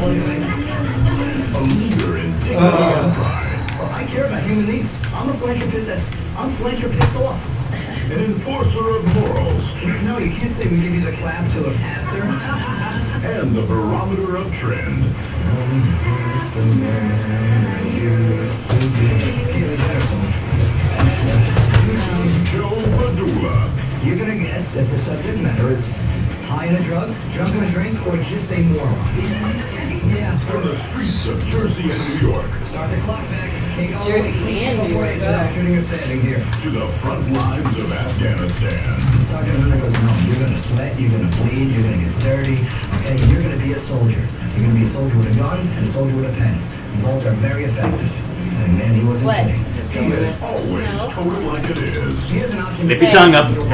A leader in dignity and pride. Well, I care about human needs. I'm philanthropist off. An enforcer of morals. No, you can't say we give you the clap to a pastor. And the barometer of trend. Joe Padula. You're gonna guess that the subject matter is high in a drug, drunk in a drink, or just a moron. Yeah. From the streets of Jersey and New York. Start the clock back. Jersey and New York, go. Shooting or standing here. To the front lines of Afghanistan. Sergeant Miller goes, no, you're gonna sweat, you're gonna bleed, you're gonna get dirty, okay? You're gonna be a soldier. You're gonna be a soldier with a gun and a soldier with a pen. And both are very effective. And man, he wasn't What? kidding. He is always told it like it is. Here's an option. Lift your tongue up. Just a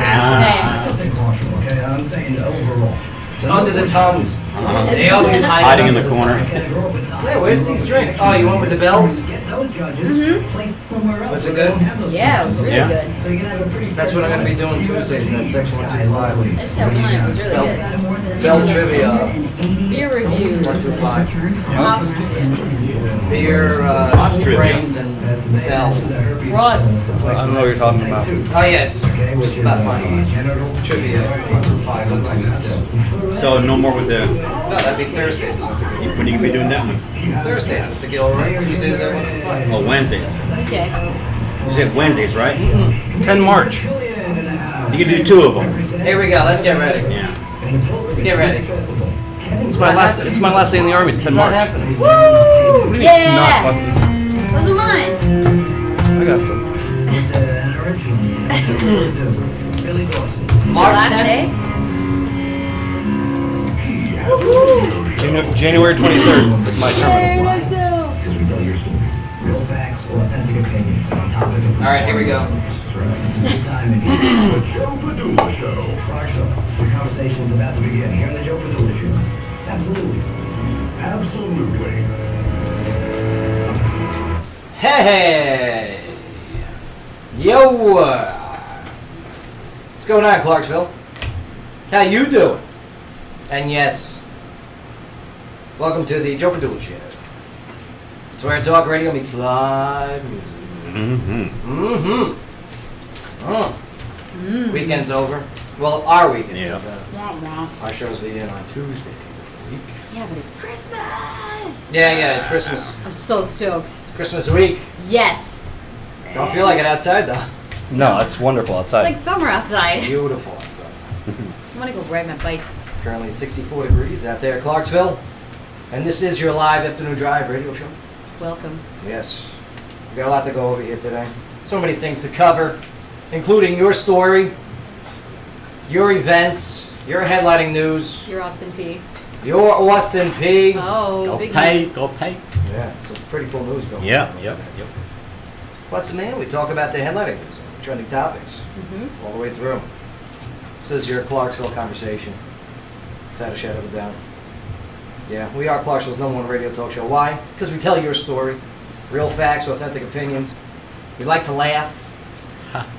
caution, okay? I'm saying overall. It's under the tongue. They always Hiding in the corner. Hey, where's these drinks? Oh, you want with the bells? Was it good? Yeah, it was really Yeah. good. That's what I'm going to be doing Tuesdays at Section 125. I just had one. It was really good. Bell Trivia Beer review. 125. Hops trivia. Beer, Trivia. brains, and bell. Broads. I don't know what you're talking about. Oh, yes. It was about funny. Trivia 125 on Tuesdays. So no more with the. No, that'd be Thursdays. When are you gonna be doing that one? Thursdays at the Gilroy. Tuesdays at 125. Oh, Wednesdays. Okay. You said Wednesdays, right? 10 March. You can do two of them. Here we go. Let's get ready. Yeah. Let's get ready. It's my last day in the Army. It's 10 It's not March. happening. Woo! What do you mean it's Yeah! not fucking? Those are mine. I got some. March Last 10th? day? January 23rd is my Very terminal. nice though. Because we tell your story. Real facts, authentic opinions on topics of. All right, here we go. Time and The Joe Padula Show. Clark, so the conversation's about to begin here in the Joe Padula Show. Absolutely. Absolutely. Hey! Yo! What's going on, Clarksville? How you doing? And yes, welcome to the Joe Padula Show. It's where talk radio meets live music. Mm-hmm. Weekend's over. Well, our weekend. Yeah. Wah, wah. Our show's begin on Tuesday. Week. Yeah, but it's Christmas. Yeah, it's Christmas. I'm so stoked. It's Christmas week. Yes. Don't feel like it outside though. No, it's wonderful It's outside. like summer outside. Beautiful outside. I'm gonna go ride my bike. Currently 64 degrees out there, Clarksville. And this is your live afternoon drive radio show. Welcome. Yes. We got a lot to go over here today. So many things to cover, including your story, your events, your headlining news, You're Austin P. your Austin P. Oh, Go big pay. news. Go pay. Yeah, some pretty cool news going Yeah. on. Yep. Plus, man, we talk about the headlining news, trending topics, Mm-hmm. all the way through. This is your Clarksville conversation, without a shadow of a doubt. Yeah, we are Clarksville's #1 radio talk show. Why? Because we tell your story, real facts, authentic opinions. We like to laugh.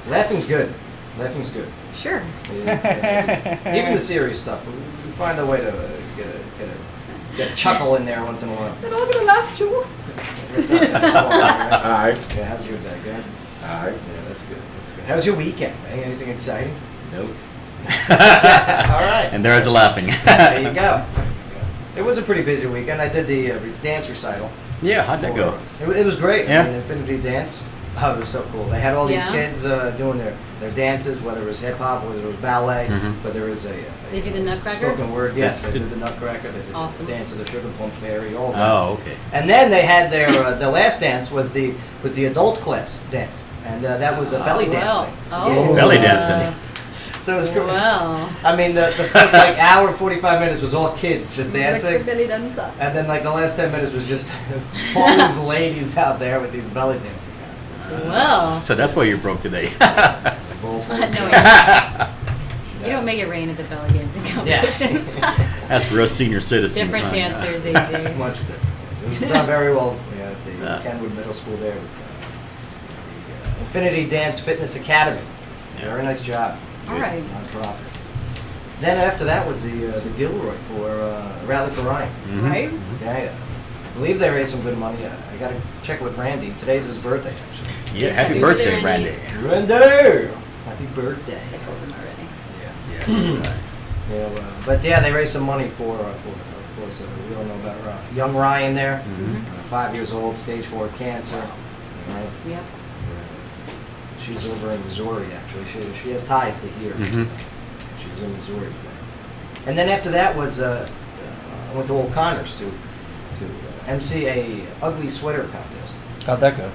Laughing's good. Laughing's good. Sure. Even the serious stuff, we find a way to get a chuckle in there once in a while. And I'm gonna laugh too. That's all right. Alright. Yeah, how's your day, good? Alright. Yeah, that's good. That's good. How's your weekend, man? Anything exciting? Nope. All right. And there's a laughing. There you go. It was a pretty busy weekend. I did the dance recital. Yeah, how'd that go? It was great. Yeah? I mean, Infinity Dance. Oh, it was so cool. They had all these Yeah? kids doing their dances, whether it was hip hop, whether it was ballet, Mhm. whether it was a They do the Nutcracker? spoken word. Yes, they did the Nutcracker. They did Awesome. the dance of the Sugar Plum Fairy. All that. Oh, okay. And then they had their the last dance was the adult class dance, and that was a belly dancing. Oh. Belly dancing. So it was great. Wow. I mean, the first like hour and 45 minutes was all kids just dancing. belly dancer. And then like the last 10 minutes was just all these ladies out there with these belly dancing costumes. Well. So that's why you're broke today. Bullful. No, you don't make it rain at the belly dancing competition. That's for us senior citizens. Different huh? dancers, AJ. Much different. It was done very well at the Kenwood Middle School there with the Infinity Dance Fitness Academy. Very nice job. All right. Nonprofit. Then after that was the Gilroy for Rally for Ryan. Mhm. Right? Yeah. I believe they raised some good money. I got to check with Randy. Today's his birthday, actually. Yeah, Yes, happy happy birthday, birthday, Randy. Randy! Happy birthday. I told him already. Yes, okay. But yeah, they raised some money for of course, we all know about young Ryan there. Mhm. 5 years old, stage 4 cancer. Right? Yep. She's over in Missouri, actually. She has ties to here. Mhm. She's in Missouri. And then after that was, I went to O'Connor's to MC a ugly sweater contest. How'd that go?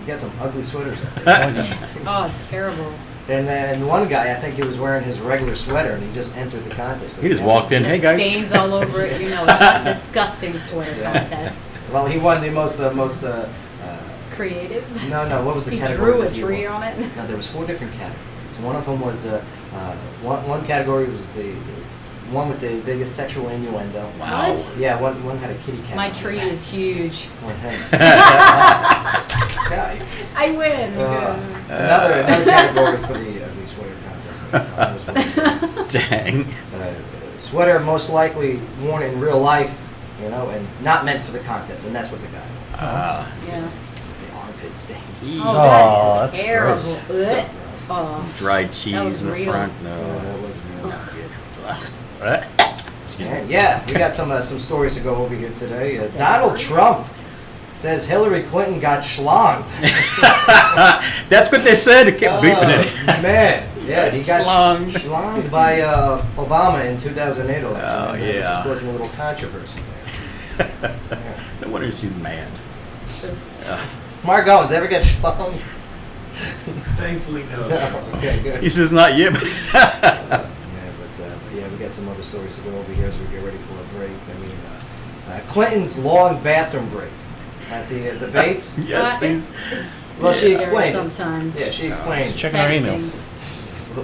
You got some ugly sweaters out there. Oh, terrible. And then one guy, I think he was wearing his regular sweater, and he just entered the contest. He just walked in. Hey Got guys. stains all over it. You know, it's not a disgusting sweater Yeah. contest. Well, he won the most Creative. no, what was the He category? drew a that he tree won? on it. No, there was 4 different categories. One of them was one category was the one with the biggest sexual innuendo. Wow. What? Yeah, one had a kitty cat. My on tree it. is huge. One had. Sky. I win. Another category for the ugly sweater contest. Dang. Sweater most likely worn in real life, you know, and not meant for the contest, and that's what they got. Yeah. The armpit stains. Eee. Oh, Oh, that's that's terrible. So Ugh. gross. Oh. Dried That cheese was in the real. front. Yeah, No. that was not good. Ugh. Yeah, we got some stories to go over here today. Donald Trump says Hillary Clinton got schlonged. That's what they said. It kept beeping it. Man, yeah, he got Schlonged. schlonged by Obama in 2008 election. Oh, And This yeah. is causing a little controversy there. No wonder she's mad. Mark Owens, ever get schlonged? Thankfully, no. No. Okay, good. He says not yet, but Yeah, we got some other stories to go over here as we get ready for a break. I mean, Clinton's long bathroom break at the debate. yes. It's Well, she necessary explained. Sometimes. Yeah, she explained. Checking her Texting. emails.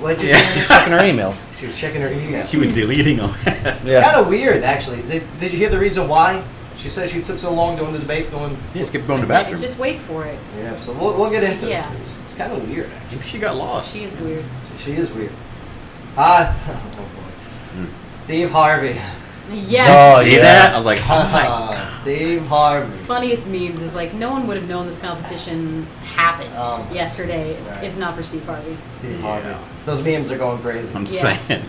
What did you Yeah. say? Checking her emails. She was checking her email. She was deleting them. It's kind of weird, actually. Did you hear the reason why? She said she took so long doing the debates, going. Yeah, just kept going to the Yeah, bathroom. just wait for it. Yeah, so we'll get into Yeah. it. It's kind of weird, actually. Maybe she got lost. She is weird. She is weird. Oh boy. Mm. Steve Harvey. Yes. Oh, See yeah. that? I was like, oh my. Steve Harvey. Funniest memes is like no one would have known this competition happened Oh, my- yesterday right. if not for Steve Harvey. Steve Yeah. Harvey. Those memes are going crazy. I'm Yeah. saying.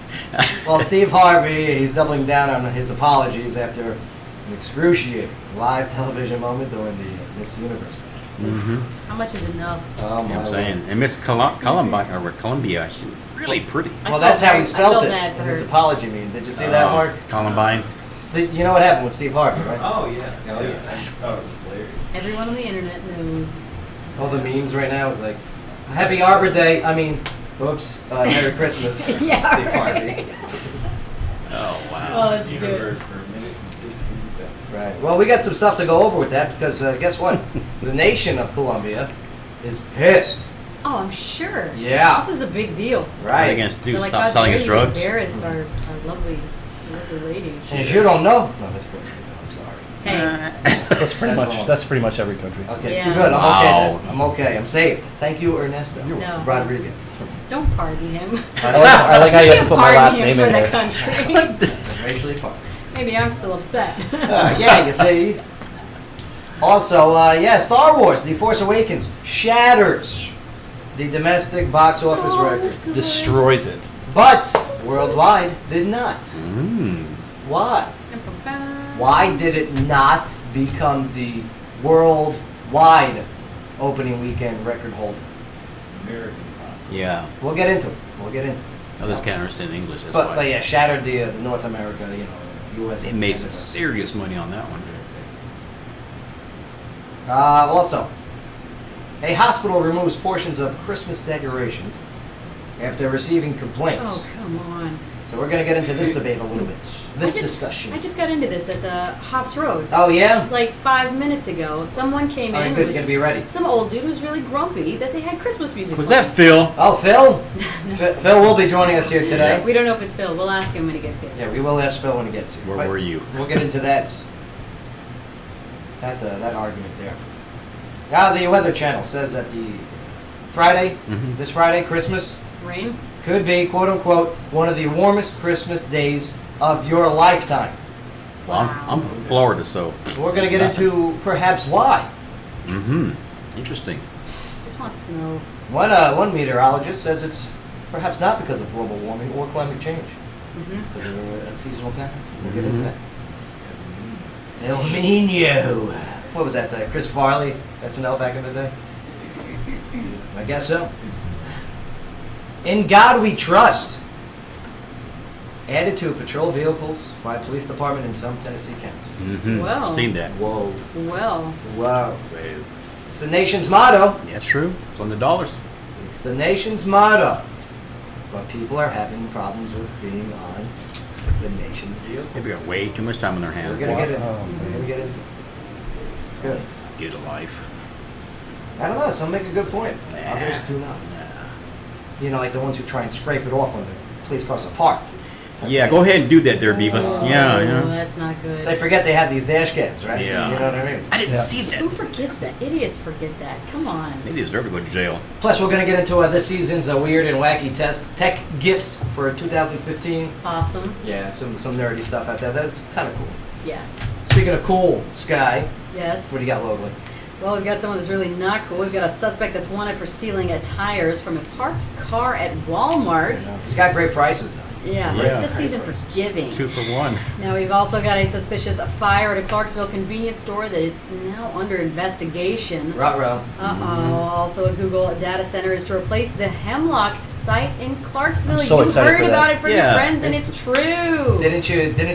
Well, Steve Harvey, he's doubling down on his apologies after an excruciating live television moment during the Miss Universe. Mm-hmm. How much is enough? Oh, my I'm saying. Lord. And Miss Columbia, she was really pretty. I Well, felt that's how very- he spelled I felt it bad for in his her. apology meme. Did you see that, Mark? Columbine. You know what happened with Steve Harvey, right? Oh, yeah. Oh, yeah. I thought it was hilarious. Everyone on the internet knows. All the memes right now is like, Happy Arbor Day. I mean, oops, Merry Christmas. Yeah, Steve right. Harvey. Oh Oh, wow. that's Miss good. Universe for a minute and 16 seconds. Right. Well, we got some stuff to go over with that because guess what? The nation of Colombia is pissed. Oh, I'm sure. Yeah. This is a big deal. Are they Right. gonna do They're like, stop how selling dare his you drugs? embarrass our lovely lady. And if you don't know, no, that's Puerto Rico. I'm sorry. Hey, That's pretty That's much. wrong. That's pretty much every country. Okay, Yeah. too good. I'm okay. Wow. Then. I'm okay. I'm saved. Thank you, Ernesto. No. Rodriguez. don't pardon him. I like how you have to put my Pardon last him name for in the there. country. Racially pardoned. Maybe I'm still upset. Yeah, you see. Also, yeah, Star Wars: The Force Awakens shatters the domestic box office record, Destroys it. but worldwide did not. Mm. Why? Why did it not become the worldwide opening weekend record holder? American pop. Yeah. We'll get into it. We'll get into it. Others can't understand English. That's But why. yeah, shattered the North America, U.S. They made some Canada. serious money on that one. Also, a hospital removes portions of Christmas decorations after receiving complaints. Oh, come on. So we're going to get into this debate a little bit. This I discussion. just got into this at the Hops Road. Oh, yeah? Like 5 minutes ago, someone came All right, in. good. was- You're going to be ready. Some old dude was really grumpy that they had Christmas music. Was playing. that Phil? Oh, Phil? Phil will be joining us here today. We don't know if it's Phil. We'll ask him when he gets here. Yeah, we will ask Phil when he gets here. Where But were you? We'll get into that argument there. Now, the Weather Channel says that this Friday, Christmas, Rain? Could be, quote unquote, one of the warmest Christmas days of your lifetime. I'm from Florida, so. We're going to get into perhaps why. Mm-hmm. Interesting. Just want snow. One meteorologist says it's perhaps not because of global warming or climate change. Mm-hmm. Because of a seasonal pattern. We'll get into that. El Nino. What was that? Chris Farley, SNL back in the day? I guess so. In God We Trust. Added to patrol vehicles by a police department in some Tennessee counties. Mm-hmm. Wow. Seen that. Whoa. Well, Wow. It's the nation's motto. That's true. It's on the dollars. It's the nation's motto. But people are having problems with being on the nation's vehicles. They've got way too much time on their We're hands. gonna get into. Wow. We're gonna get into. It's good. Get a life. I don't know. Some make a good point. Nah. Others do not. Nah. You know, like the ones who try and scrape it off when the police cars are parked. Yeah, go ahead and do that there, Beavis. oh, Yeah. that's not good. They forget they have these dash cams, right? Yeah. You know what I mean? I didn't Yeah. see that. Who forgets that? Idiots forget that. Come on. They deserve to go to jail. Plus, we're gonna get into this season's weird and wacky tech gifts for 2015. Awesome. Yeah, some nerdy stuff out there. That's kind of cool. Yeah. Speaking of cool, Sky, Yes. what do you got locally? Well, we've got someone that's really not cool. We've got a suspect that's wanted for stealing tires from a parked car at Walmart. He's got great prices though. Yeah, but Yeah. it's the season for giving. 2 for 1. Now, we've also got a suspicious fire at a Clarksville convenience store that is now under investigation. Ruh-roh. Uh-oh. Also, a Google data center is to replace the Hemlock site in Clarksville. I'm so You excited heard for that. about it from your Yeah, friends, and it's- it's true. Didn't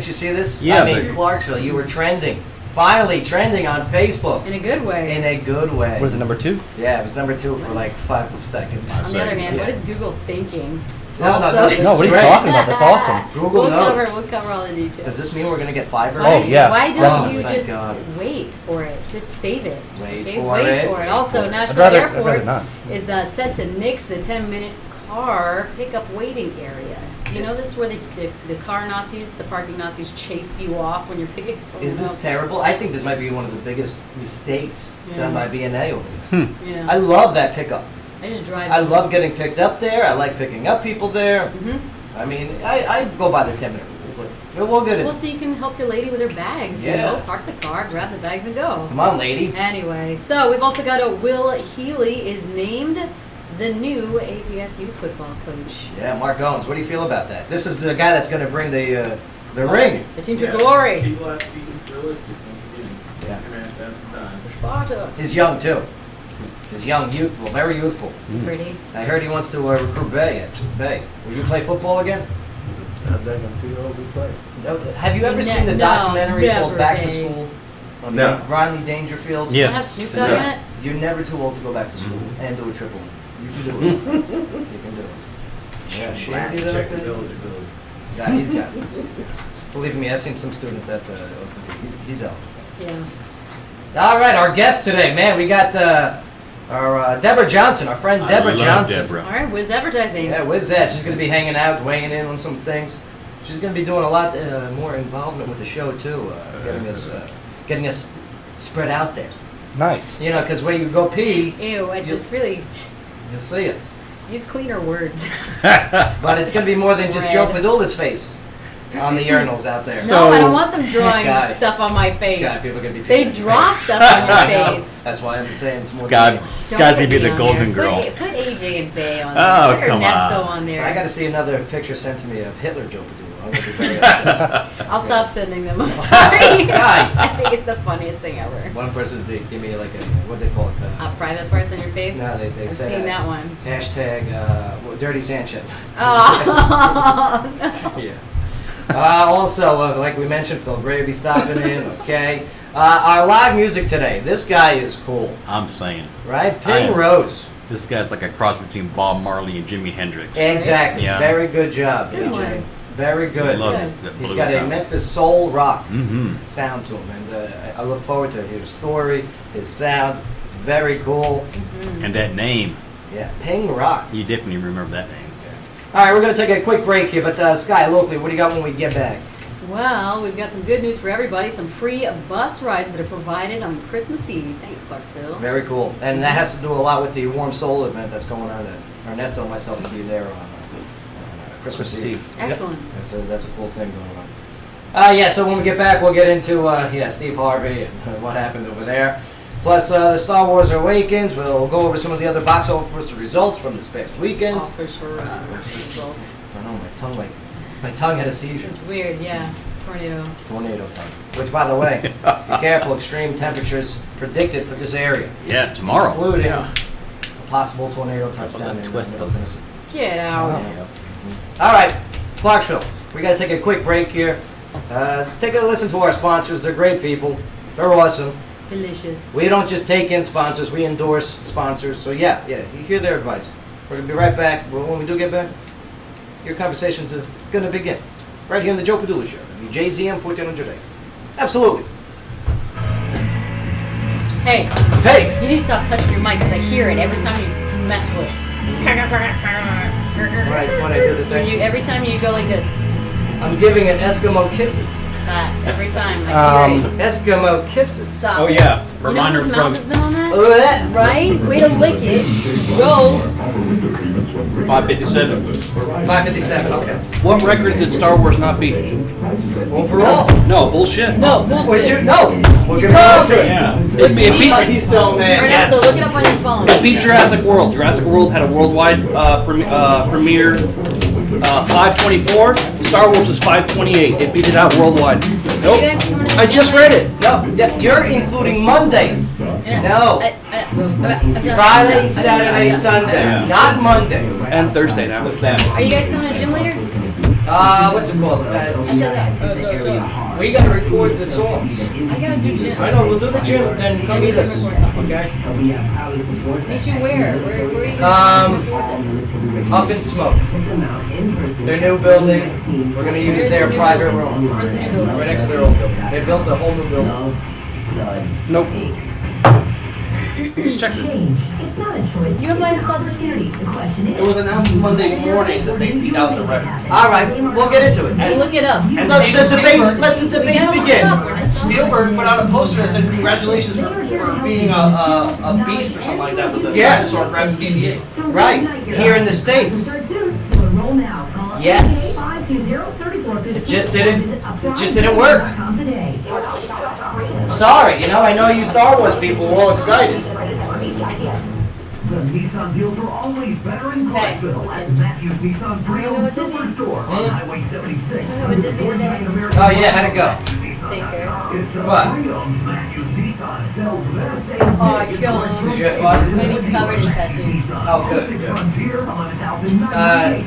you see this? Yeah, I mean, but- Clarksville, you were trending. Finally trending on Facebook. In a good way. In a good way. What is it, number 2? Yeah, it was number 2 for like 5 seconds. On the other hand, Yeah. what is Google thinking? No, Also- this No, what are is you great. talking about? That's awesome. Google we'll knows. We'll cover all the details. Does this mean we're gonna get fiber? Oh, yeah. Why don't Oh, you thank just God. wait for it? Just save it. Wait Okay? for Wait it. for it. Also, I'd Nashville rather Airport not. is set to nix the 10-minute car pickup waiting area. You know this where the car Nazis, the parking Nazis chase you off when you're picking someone Is this up? terrible? I think this might be one of the biggest mistakes Yeah. done by BNA over there. Yeah. I love that pickup. I just drive. I love getting picked up there. I like picking up people there. Hmm. I mean, I go by the 10-minute rule, but we'll get it. Well, so you can help your lady with her bags. You Yeah. know, park the car, grab the bags, and go. Come on, lady. Anyway, so we've also got Will Healy is named the new APSU football coach. Yeah, Mark Owens. What do you feel about that? This is the guy that's going to bring the ring. The team to Yeah, glory. People have to be realistic once again. Yeah. You're gonna have to have some time. Sparta. He's young too. He's young, youthful, very youthful. Pretty. I heard he wants to recruit Bay. Bay, will you play football again? I'm 2-year-old, we play. No, have you ever Ne- seen the no, documentary never, called Back to Bay. School? On No. Rodney Dangerfield. Yes. Have Snoop Dogg in it? You're never too old to go back to school and do a triple. You can do it. You can do it. Yeah, Shandy that Check up his there? eligibility. Yeah, he's got this. He's got this. Believe me, I've seen some students at Austin. He's eligible. Yeah. All right, our guest today, man, we got our Deborah Johnson, our friend Deborah I love Johnson. Deborah. All right, Wiz Advertising. Yeah, where's that? She's going to be hanging out, weighing in on some things. She's going to be doing a lot more involvement with the show too, getting us spread out there. Nice. You know, because when you go pee, Ew, it's You- just really you'll see us. use cleaner words. But it's going to be more than just Joe Spread. Padula's face on the urinals out there. So- No, I don't want them drawing Sky. stuff on my face. Sky, people are going to be They peeing in your draw face. stuff on I your know. face. That's why I'm saying it's more Scott, than Scott's gonna be Don't the put me on golden there. girl. Put AJ and Bay on there. Oh, Put come Ernesto on. on there. I got to see another picture sent to me of Hitler Joe Padula. I'm going to be very upset. I'll stop sending them. I'm sorry. Sky. I think it's the funniest thing ever. One person did give me like a, what they call it? A private parts on your face? No, they I've say seen that one. Hashtag Dirty Sanchez. Oh, no. Yeah. Also, like we mentioned, Phil Gravy stopping in. Okay. Our live music today. This guy is cool, I'm saying. right? I Ping am. Rose. This guy's like a cross between Bob Marley and Jimi Hendrix. Exactly. Yeah. Very good job, Good DJ. one. Very good. Love Good. this He's blues got a sound. Memphis soul rock Mm-hmm. sound to him, and I look forward to his story, his sound. Very cool. And that name, Yeah, Ping Rock. you definitely remember that name. All right, we're going to take a quick break here, but Sky, locally, what do you got when we get back? Well, we've got some good news for everybody. Some free bus rides that are provided on Christmas Eve. Thanks, Clarksville. Very cool. And that has to do a lot with the Warm Soul event that's going on. Ernesto and myself will be there Christmas Eve. Excellent. That's a cool thing going on. Yeah, so when we get back, we'll get into Steve Harvey and what happened over there. Plus, the Star Wars Awakens. We'll go over some of the other box office results from this past weekend. Oh, for sure. Results. I know my tongue had a seizure. It's weird, yeah. Tornado tongue. Which, by the way, be careful. Extreme temperatures predicted for this area, Yeah, tomorrow. including Yeah. a possible tornado touchdown. in twist Middle us. Tennessee. Get out. All right, Clarksville. We got to take a quick break here. Take a listen to our sponsors. They're great people. They're awesome. Delicious. We don't just take in sponsors, we endorse sponsors. So yeah, you hear their advice. We're going to be right back. But when we do get back, your conversations are going to begin. Right here on the Joe Padula Show, WJZM 1400A. Absolutely. Hey, Hey! you need to stop touching your mic because I hear it every time you mess with it. When I do the thing. Every time you go like this. I'm giving it Eskimo kisses. Every time I hear it. Eskimo kisses. Stop. Oh yeah. You know Reminder his mouth from has been on that? Blech. Right? Way to lick it. Gross. 557. 557, okay. What record did Star Wars not beat? Overall. No, bullshit. No, Would bullshit. you? No! We're going to called go to it. Yeah. It beat, He's so mad. Ernesto, look it up on your phone. it beat Jurassic World. Jurassic World had a worldwide premiere 524. Star Wars is 528. It beat it out worldwide. Are you Nope. guys coming to the I gym just later? read it. No, you're including Mondays. No. Friday, Saturday, Sunday. Yeah. Not Mondays. And Thursday now. Are you guys coming to the gym later? What's it called? I said that. We gotta record the songs. I gotta do gym. I know, we'll do the gym, then come meet us. Okay? Meet you where? Where are you Um, gonna record this? Up in Smoke. Their new building. We're gonna use Where's their the new private building? room. Where's the new building? Right next to their old building. They built a whole new building. Nope. Just checked it. You have my inside It was announced Monday morning that they beat out the record. Alright, we'll get into it. Look it up. And Let the Spielberg, debates begin. Spielberg put out a poster that said congratulations for being a beast or something like that with the Yes. dinosaur grabbing BB-8. Right, here in the States. Yes. It just didn't work. Sorry, I know you Star Wars people were all excited. The Nissan deals are always better in Clarksville. Matthews Nissan pre-owned superstore on Highway 76. Can we go with Disney today? Oh yeah, how'd it go? Stinker. What? Oh, Sean. Did you have fun? I'm gonna be covered in tattoos. Oh, good.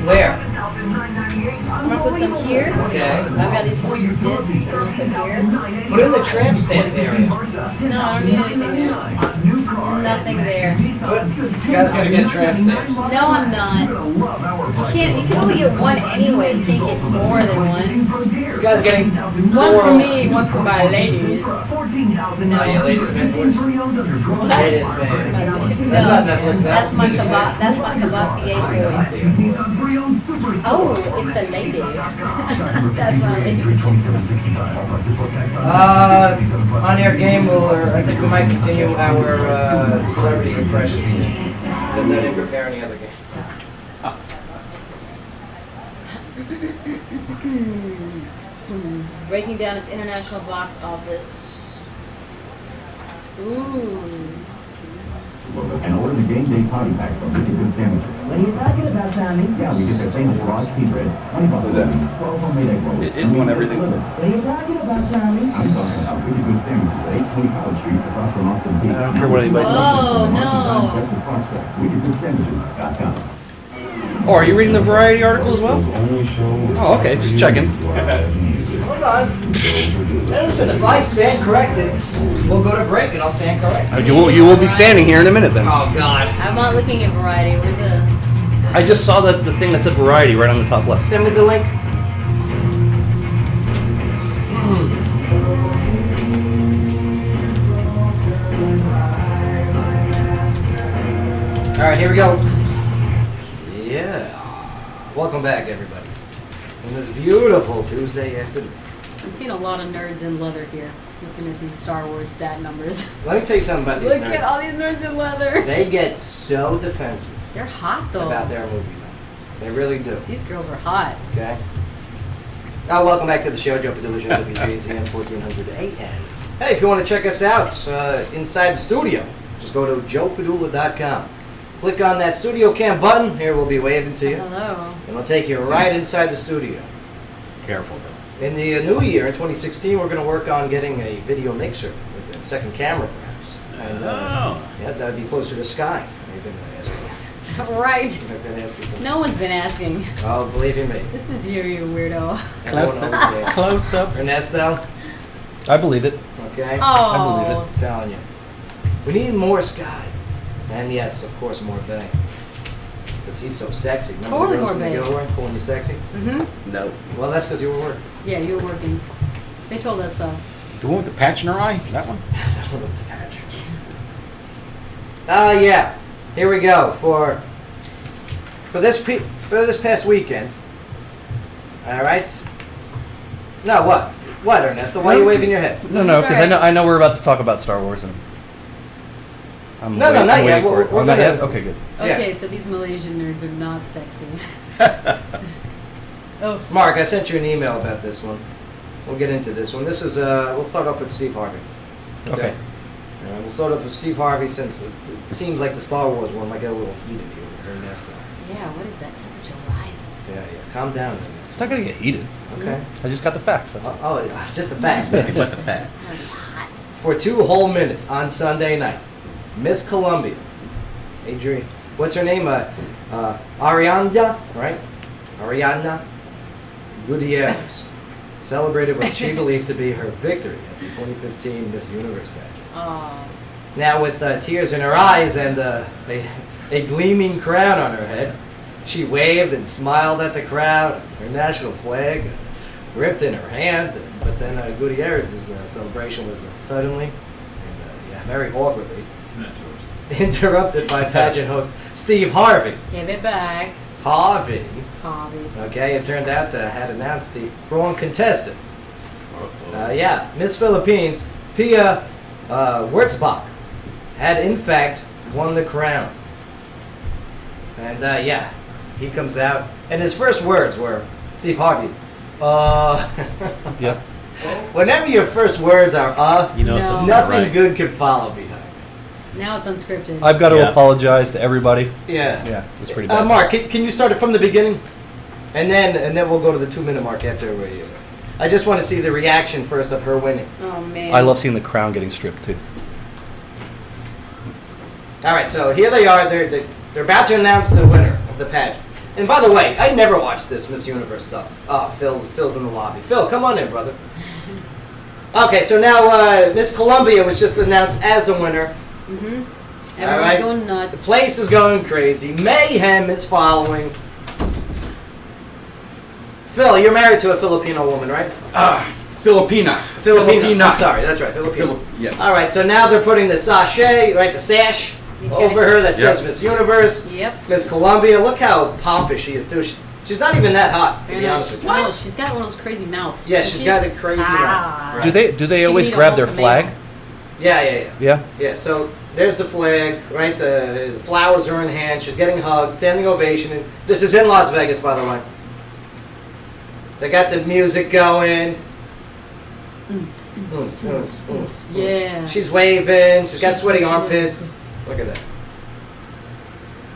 Where? I'm gonna put some here. Okay. I've got these 2 discs I'm gonna put here. Put in the tramp stamp area. No, I don't need anything there. Nothing there. This guy's gonna get tramp stamps. No, I'm not. You can only get one anyway. You can't get more than one. This guy's getting One for me, one for my ladies. Oh yeah, ladies man voice. What? Ladies man. No, That's on Netflix now. That's my Did you say? kebab. That's my kebab voice. Oh, it's the lady. That's my lady. On air game, I think we might continue our celebrity impressions. Because I didn't prepare any other game. Breaking down its international box office. Ooh. And order the game day party pack from Really Good Sandwiches. What are you talking about, Tommy? Yeah, we get their famous raw tea bread, $20 What's that? 12 homemade egg rolls. It won everything. What are you talking about, Tommy? I'm talking about Really Good Sandwiches at 820 College Street across from Austin Peay. I don't care what anybody tells me. Oh, no. WJZM.com. Oh, are you reading the Variety article as well? Oh, okay. Just checking. Hold on. Hey, listen, if I stand corrected, we'll go to break and I'll stand corrected. You will be standing here in a minute then. Oh, God. I'm not looking at Variety. Where's the... I just saw the thing that said Variety right on the top left. Send me the link. All right, here we go. Yeah. Welcome back, everybody. On this beautiful Tuesday afternoon. I've seen a lot of nerds in leather here, looking at these Star Wars stat numbers. Let me tell you something about these Look at all nerds. these nerds in leather. They get so defensive They're hot though. about their movie. They really do. These girls are hot. Okay. Welcome back to the show, Joe Padula, WJZM 1400 AM. Hey, if you want to check us out inside the studio, just go to joepadula.com. Click on that studio cam button. Here, we'll be waving to you. Hello. And it'll take you right inside the studio. Careful, though. In the new year, in 2016, we're going to work on getting a video mixer with a second camera, perhaps. And, yeah, that'd be closer to Sky. You've been asking. Right. I've been asking for. No one's been asking. Oh, believe you me. This is you weirdo. Everyone always says. Close-ups. Ernesto, I believe it. okay? Oh. I'm telling you. We need more Sky. And yes, of course, more Bay. Because he's so sexy. Remember Totally the girls more from the Bay. Gilroy calling you sexy? Mm-hmm. No. Well, that's because you were working. Yeah, you were working. They told us though. The one with the patch in her eye? That one? Yeah. Here we go for this past weekend. All right. No, what? What, Ernesto? Why are you waving your head? No, because It's all I know we're about to talk about Star Wars and I'm No, wait- not I'm yet. waiting for it. We're Oh, not gonna- yet? Okay, good. Okay, Yeah. so these Malaysian nerds are not sexy. Oh. Mark, I sent you an email about this one. We'll get into this one. This is we'll start off with Steve Harvey. Okay. We'll start off with Steve Harvey since it seems like the Star Wars one might get a little heated here with Ernesto. Yeah, what is that temperature rising? Yeah. Calm down, It's Ernesto. not going to get heated. Okay. I just got the facts. That's all. Just the facts, man. But the It's patch. already hot. For 2 whole minutes on Sunday night, Miss Columbia, Adrienne, what's her name? Ariana, right? Ariana Gutierrez celebrated what she believed to be her victory at the 2015 Miss Universe pageant. Oh. Now, with tears in her eyes and a gleaming crown on her head, she waved and smiled at the crowd, her national flag gripped in her hand. But then Gutierrez's celebration was suddenly and very awkwardly It's not yours. interrupted by pageant host Steve Harvey. Give it back. Harvey, Harvey. okay, it turned out had announced the wrong contestant. Miss Philippines, Pia Wurzbach, had in fact won the crown. And he comes out, and his first words were, Steve Harvey, Yep. whenever your first words are, You know No. something. nothing right. good could follow behind it. Now it's unscripted. I've got to Yeah. apologize to everybody. Yeah. Yeah, it's pretty bad. Mark, can you start it from the beginning? And then we'll go to the 2-minute mark after we. I just want to see the reaction first of her winning. Oh man. I love seeing the crown getting stripped too. All right, so here they are. They're about to announce the winner of the pageant. And by the way, I never watched this Miss Universe stuff. Oh, Phil's in the lobby. Phil, come on in, brother. Okay, so now Miss Columbia was just announced as the winner. Mm-hmm. All Everyone's right. going The nuts. place is going crazy. Mayhem is following. Phil, you're married to a Filipino woman, right? Filipina. Filipina. I'm sorry, that's right, Filipino. Yeah. All right, so now they're putting the sachet, right, the sash Okay. over her that says Yep. Miss Universe. Yep. Miss Columbia, look how pompous she is, too. She's not even that hot, to be honest with you. No, she's got one of those crazy mouths. Yeah, doesn't she's she? got a crazy Ah. mouth. Do they She always need a grab their ultimatum. flag? Yeah. Yeah. Yeah, so there's the flag, right? The flowers are in hand. She's getting hugged, standing ovation. And this is in Las Vegas, by the way. They got the music going. Yeah. She's waving. She's got She's sweaty listening. armpits. Look at that.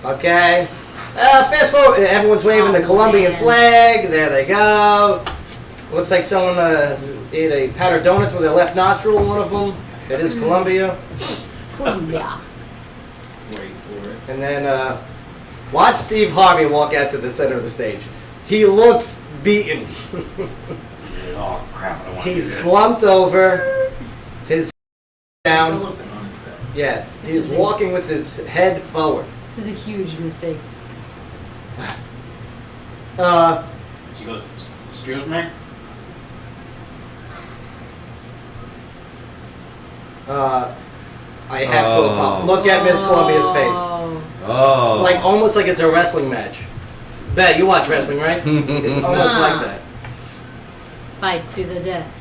Okay. Fast forward. Everyone's waving the Oh, Colombian man. flag. There they go. Looks like someone ate a powdered donut with their left nostril. One of them. It is Colombia. Yeah. Wait for it. And then watch Steve Harvey walk out to the center of the stage. He looks beaten. Oh crap! I don't want to do He's this. slumped over. His down. Elephant on his back. Yes, This he's is a- walking with his head forward. This is a huge mistake. She goes, excuse me? I have to apologize. Look at Miss Columbia's face. Oh. Oh. Like almost like it's a wrestling match. Bet you watch wrestling, right? It's almost like that. Fight to the death.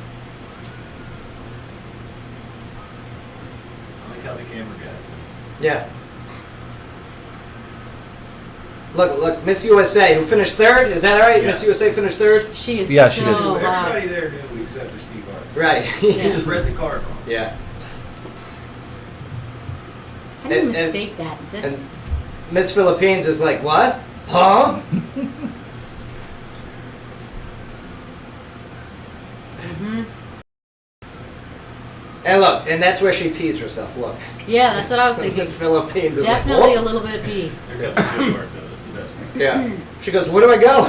I like how the camera guys. Yeah. Look, Miss USA, who finished third. Is that all right? Yeah. Miss USA finished third. She is Yeah, she did. so hot. Everybody there knew except for Steve Harvey. Right. He just read the card wrong. Yeah. How do you And- mistake that? And That's, Miss Philippines is like, what? Huh? mhm. And look, and that's where she pees herself. Look. Yeah, that's what I was thinking. Miss Philippines is Definitely like, a little bit of pee. There comes the good part, though. That's the best part. yeah. She goes, where do I go?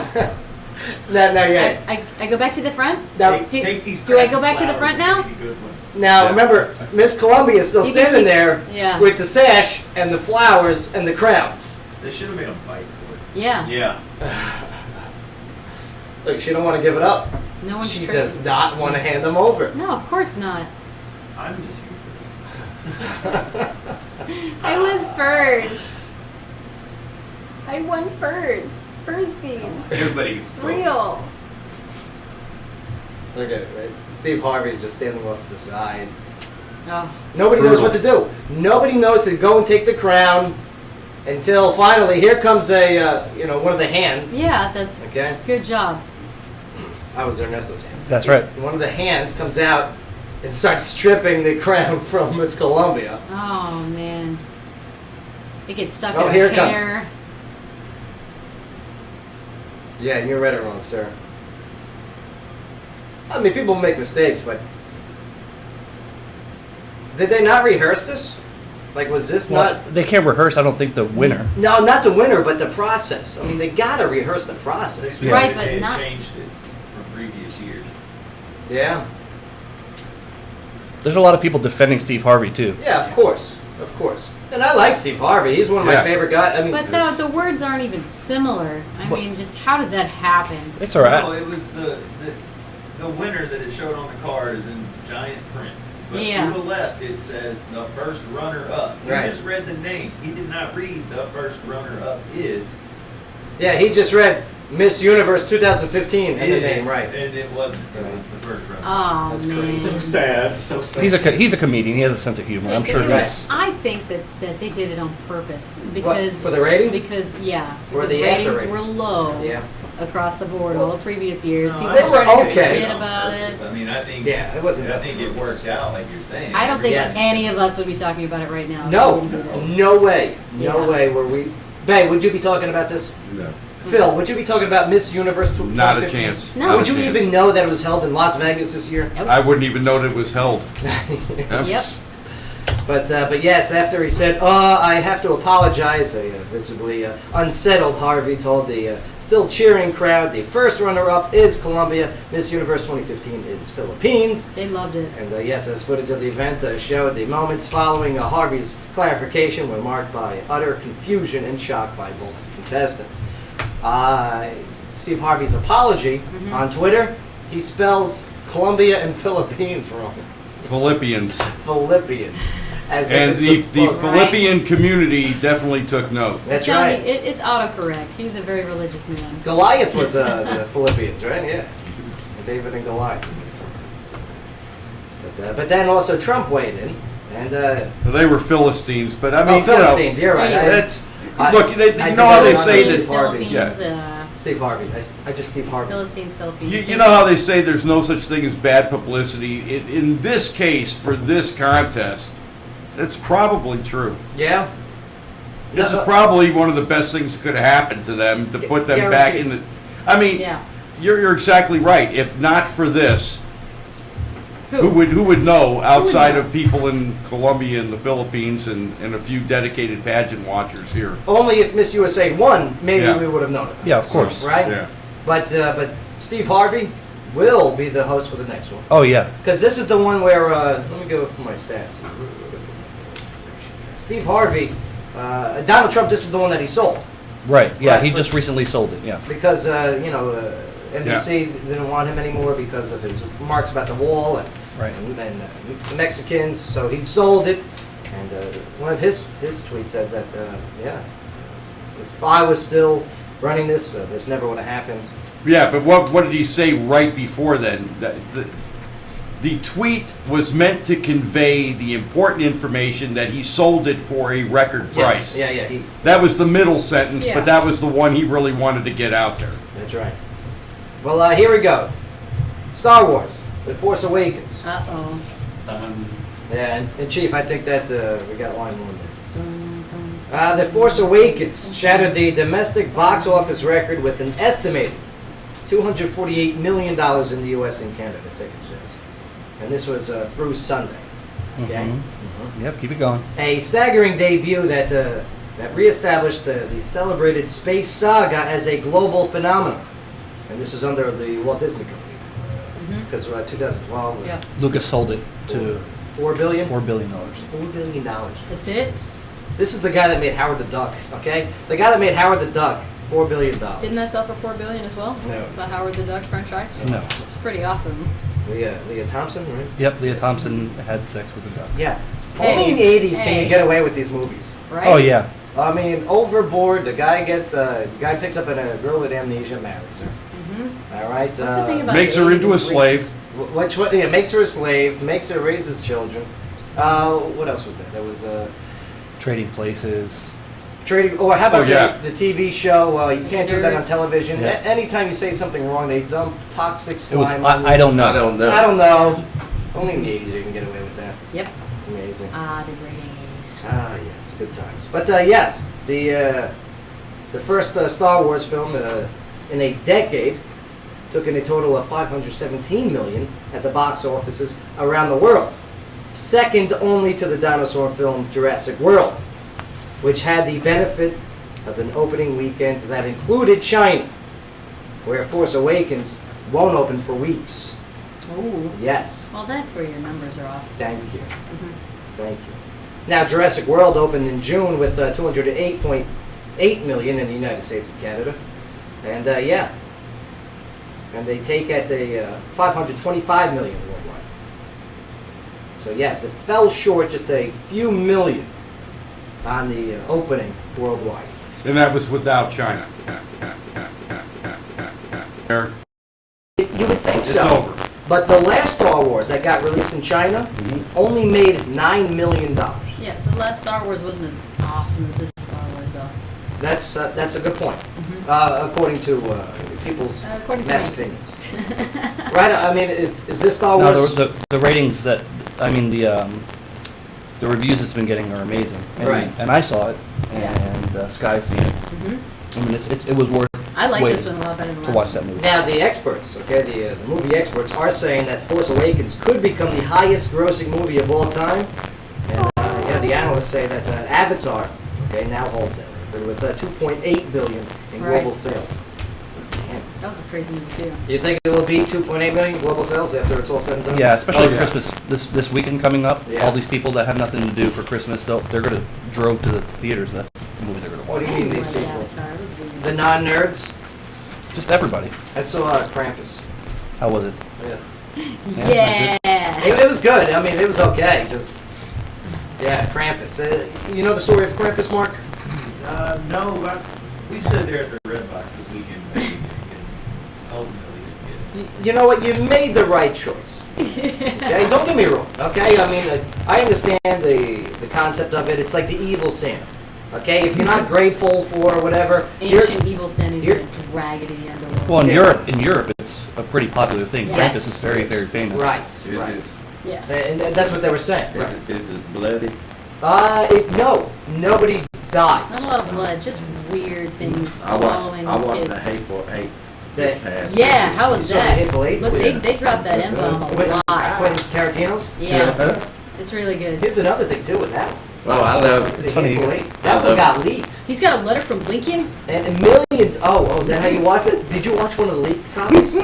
no, yeah. I go back to the front? Now, Take these do I crappy go back to the flowers front and now? give me good ones. now Yeah. remember, Miss Columbia is still You can standing keep- there Yeah. with the sash and the flowers and the crown. They should have made him fight for it. Yeah. Yeah. Look, she don't want to give it up. No one's She trading. does not want to hand them over. No, of course not. I'm just here. I was first. I won first. First team. Everybody gets It's voted. real. Look at it. Steve Harvey's just standing off to the side. Oh, Nobody knows what Brutal. to do. Nobody knows to go and take the crown until finally here comes a one of the hands. yeah, that's Okay, good job. I was Ernesto's hand. That's right. One of the hands comes out and starts stripping the crown from Miss Columbia. Oh man, it gets stuck Oh, in here her it comes. hair. Yeah, you read it wrong, sir. I mean, people make mistakes, but did they not rehearse this? Like, was this Well, not? they can't rehearse. I don't think the winner. No, not the winner, but the process. I mean, they gotta rehearse the They process. said Right, that but they had not- changed it from previous years. Yeah. There's a lot of people defending Steve Harvey too. Yeah, of course. And I like Steve Harvey. He's one of my Yeah. favorite guys. I mean, But the words aren't even similar. I mean, just how does that happen? It's all right. No, it was the winner that it showed on the card is in giant print. But Yeah. to the left it says the first runner up. He Right. just read the name. He did not read the first runner up is. yeah, he just read Miss Universe 2015 and the name right. And it wasn't. It was the first runner. Oh That's man. crazy. So sad. So sad. He's a comedian. He has a sense of humor. I'm sure Right. he's. I think that they did it on purpose because for the ratings? Because Or because the after ratings were ratings? low Yeah. across the board all the previous years. No, People I They were were starting to okay. forget about it. I mean, I think. Yeah, it wasn't I that think it worked out like you're saying. I don't think Yes. any of us would be talking about it right now. if No, we didn't do this. no way. No Yeah. way were we. Bay, would you be talking about this? No. Phil, would you be talking about Miss Universe 2015? Not a chance. No. Not a Would you chance. even know that it was held in Las Vegas this year? I wouldn't even know that it was held. Yep. But yes, after he said, I have to apologize, a visibly unsettled Harvey told the still cheering crowd, the first runner-up is Colombia, Miss Universe 2015 is Philippines. They loved it. And yes, as footage of the event showed, the moments following Harvey's clarification were marked by utter confusion and shock by both contestants. Steve Harvey's apology on Twitter, he spells Colombia and Philippines wrong. Philippians. Philippians. As if And it's the book. Philippian community definitely took note. That's Tell right. me, it's autocorrect. He's a very religious man. Goliath was the Philippians, right? Yeah. David and Goliath. But then also Trump weighed in, and They were Philistines, but I mean, Philistines. You're right. Yeah. that's I- look. I You know how they say Philippines, that. Philippines, Steve Harvey. I just Steve Harvey. Philistines, Philippines. You know how they say there's no such thing as bad publicity. In this case, for this contest, that's probably true. Yeah. This No, is probably one of the best things that could have happened to them to put them back in the. I mean, Yeah. you're exactly right. If not for this, Who? who would know outside of people in Colombia and the Philippines and a few dedicated pageant watchers here? Only if Miss USA won, maybe Yeah. we would have known it. Yeah, of course. Right. Yeah. But Steve Harvey will be the host for the next one. Oh yeah. Because this is the one where, let me go for my stats. Steve Harvey, Donald Trump, this is the one that he sold. Right. Yeah. Right, He but- just recently sold it. Yeah. Because, NBC didn't want him anymore because of his remarks about the wall and, Right. and the Mexicans, so he sold it. And one of his tweets said that, if I was still running this, this never would have happened. Yeah, but what did he say right before then? The tweet was meant to convey the important information that he sold it for a record price. Yes. Yeah. That was the middle sentence, Yeah. but that was the one he really wanted to get out there. That's right. Well, here we go. Star Wars: The Force Awakens. Uh-oh. Yeah, and Chief, I think that we got line one there. The Force Awakens shattered the domestic box office record with an estimated $248 million in the U.S. and Canada ticket sales. And this was through Sunday. Okay? Yep, keep it going. A staggering debut that reestablished the celebrated space saga as a global phenomenon. And this is under the Walt Disney Company. Because 2012. Yeah. Lucas sold it to $4 billion? $4 billion. $4 billion. That's it? This is the guy that made Howard the Duck, okay? The guy that made Howard the Duck, $4 billion. Didn't that sell for $4 billion as well? No. The Howard the Duck franchise? No. It's pretty awesome. Leah Thompson, right? Yep, Leah Thompson had sex with the duck. Yeah. Hey, Only in the 80s can hey. you get away with these movies. Right? Oh yeah. I mean, overboard, the guy picks up a girl with amnesia, marries her. Mm-hmm. All right? What's the thing about Makes the her 80s into a and slave. Makes her a slave, makes her raise his children. What else was there? There was Trading Places. trading. Or how about Oh, yeah. the TV show? You can't do that on Nerds. television. Yeah. Anytime you say something wrong, they dump toxic It was. slime on you. I don't know. I don't know. Only in the 80s you can get away with that. Yep. Amazing. Degrading 80s. Yes, good times. But yes, the first Star Wars film in a decade took in a total of $517 million at the box offices around the world, second only to the dinosaur film Jurassic World, which had the benefit of an opening weekend that included China, where Force Awakens won't open for weeks. Ooh. Yes, Well, that's where your numbers are off. thank you. Mhm. Thank you. Now, Jurassic World opened in June with 208.8 million in the United States and Canada, and and they take at the 525 million worldwide. So yes, it fell short just a few million on the opening worldwide. And that was without China. There, You would think it's so. over. But the last Star Wars that got released in China only made $9 million. Yeah, the last Star Wars wasn't as awesome as this Star Wars, though. That's a good point. According to people's According to mass me. opinions. Right? I mean, is this Star No, Wars? the ratings that the reviews it's been getting are amazing. And, Right. And I saw it, Yeah. and Sky's seen it. I mean, it was worth. I like waiting this one a lot better than to last watch one. that movie. Now, the experts, okay, the movie experts are saying that Force Awakens could become the highest grossing movie of all time. And the analysts say that Avatar, okay, now holds that record with 2.8 billion in global Right. sales. Damn. That was a crazy movie, too. You think it will be 2.8 million global sales after it's all said and done? Yeah, especially Oh, yeah. Christmas this weekend coming up. Yeah. All these people that have nothing to do for Christmas, they're gonna drove to the theaters. And that's the movie they're gonna What watch. do you mean, Anyway, these the people? Avatar, it was weird. The non-nerds? Just everybody. I saw Krampus. How was it? Yeah. Yeah. It was good. I mean, it was okay. Just, yeah, Krampus. You know the story of Krampus, Mark? No, but we stood there at the Red Box this weekend. And ultimately didn't get it. You know what? You made the right choice. Okay, don't get me wrong. Okay, I mean, I understand the concept of it. It's like the evil Santa. Okay, if you're not grateful for whatever, Ancient evil sin is you're- gonna drag it to the underworld. Well, Yeah. in Europe, it's a pretty popular thing. Yes. Krampus is very, very famous. right, Is right, it, Yeah. and that's what they were saying. is it, is it bloody? No, nobody dies. Not a lot of blood, just weird things I swallowing watched kids. the Hateful Eight That- this past Yeah, how was You saw the that? Hateful Eight? Look, Yeah. they dropped that M-bomb a Quentin lot. Tarantino's. Yeah, it's really good. Here's another thing too with that one. Oh, I love The it. funny. Hateful Eight. That one got leaked. He's got a letter from Lincoln. And millions. Oh, is that how you watched it? Did you watch one of the leaked copies?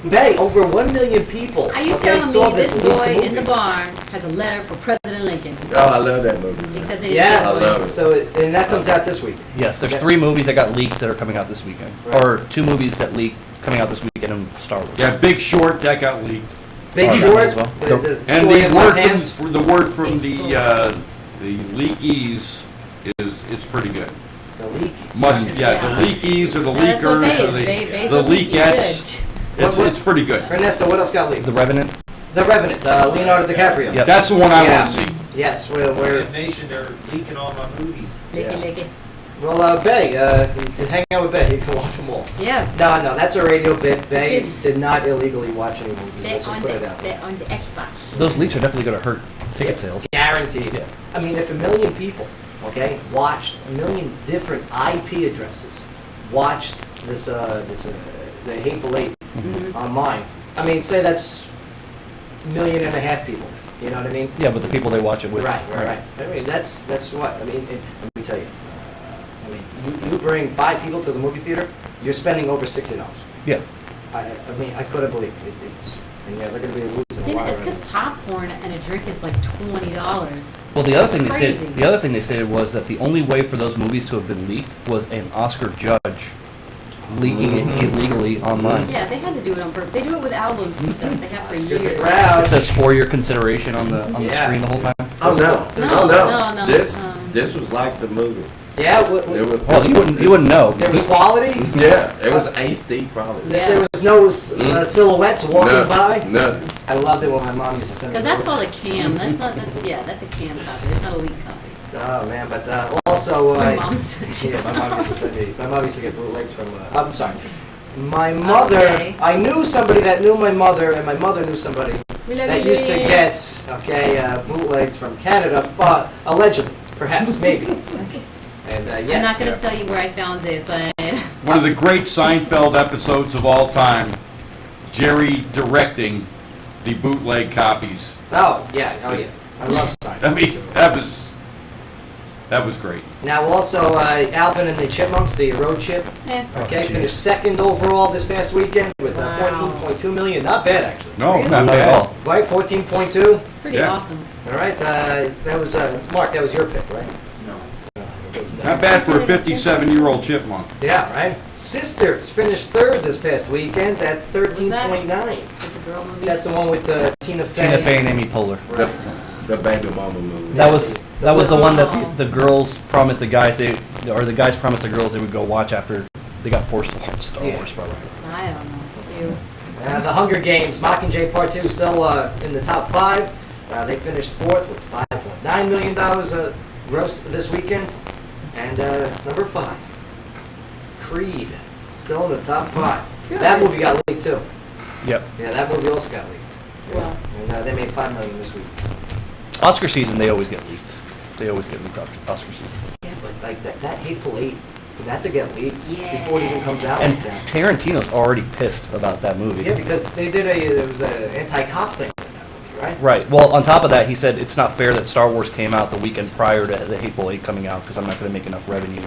They over 1 million people. Are you okay, telling saw me this leaked boy in movie. the barn has a letter for President Lincoln? Oh, I love that movie. Except they Yeah, I love it. So and that comes out this week. Yes, there's Yeah. 3 movies that got leaked that are coming out this weekend, Right. or 2 movies that leaked coming out this weekend in Star Wars. Yeah, Big Short, that got leaked. Big Oh, that Short. as well. The And story the of my word pants. from the leakies it's pretty good. The leak. The leakies or the Yeah, that's what leakers Bay or is. the Bay's the a leaky leakettes. What- It's pretty good. Ernesto, what else got leaked? The Revenant. The Revenant, Leonardo DiCaprio. Yep. That's the one I Yeah. want to see. Yes, We're we're a nation, they're leaking all my movies. Licky. well, Bay, you can hang out with Bay, you can watch them all. Yeah. No, that's a radio bit. Bay did not illegally watch any movies. Let's just put it out. They're on the Xbox. Those leaks are definitely going to hurt ticket sales. Guaranteed. Yeah. I mean, if 1 million people, okay, watched 1 million different IP addresses, watched the Hateful Eight online, I mean, say that's 1.5 million people. You know what I mean? Yeah, but the people they watch it with. Right. I mean, that's what I mean. Let me tell you. I mean, you bring 5 people to the movie theater, you're spending over $60. Yeah. I mean, I couldn't believe it. And yeah, they're going to be losing a lot. It's because popcorn and a drink is like $20. Well, the other thing Crazy. they said was that the only way for those movies to have been leaked was an Oscar judge leaking it illegally online. Yeah, they had to do it on purpose. They do it with albums and stuff. They have for Skip the years. crowd. It says for your consideration on the Yeah. screen the whole time. Oh, no. No, no. This was like the movie. Yeah, It was, Well, you wouldn't know. there was quality. yeah, it was HD probably. Yeah. There was no silhouettes walking by. No. I loved it when my mom used to send me Because that's those. called a cam. That's not. That's a cam copy. It's not a leak copy. Oh man, but also My mom's. yeah, my mom used to send me. My mom used to get bootlegs from. I'm sorry. My mother. Okay. I knew somebody that knew my mother, and my mother knew somebody We love that you, used to Lynn. get bootlegs from Canada, but allegedly, perhaps, maybe. And yes, I'm not going to tell you where I found it, but One of the great Seinfeld episodes of all time, Jerry directing the bootleg copies. Oh yeah, I love I Seinfeld. mean, that was great. Now also, Alvin and the Chipmunks, the road chip. Okay, finished second overall this past weekend with Wow. 14.2 million. Not bad actually. No, Really? not Not at bad. all. Right, 14.2. it's pretty Yeah. awesome. All right, that was Mark. That was your pick, right? No. Not bad for a 57-year-old chipmunk. Yeah, right. Sisters finished third this past weekend at What was 13.9. With the girl movie. That's the one with Tina Fey. Tina Fey and Amy Poehler. Right. The Baby Mama movie. That was the one that Oh. the girls promised the guys the guys promised the girls they would go watch after they got forced to watch Star Yeah. Wars. Probably. I don't know. You. The Hunger Games, Mockingjay Part 2 still in the top 5. They finished fourth with $5.9 million gross this weekend. And number 5, Creed, still in the top 5. Good. That movie got leaked too. Yep. Yeah, that movie also got leaked. Well, And they made $5 million this week. Oscar season, they always get leaked. They always get leaked Oscar season. Yeah, but like that Hateful Eight, for that to get leaked Yeah. before it even comes out And like that. Tarantino's already pissed about that movie. Yeah, because there was an anti-cop thing with that movie, right? Right. Well, on top of that, he said it's not fair that Star Wars came out the weekend prior to the Hateful Eight coming out because I'm not going to make enough revenue.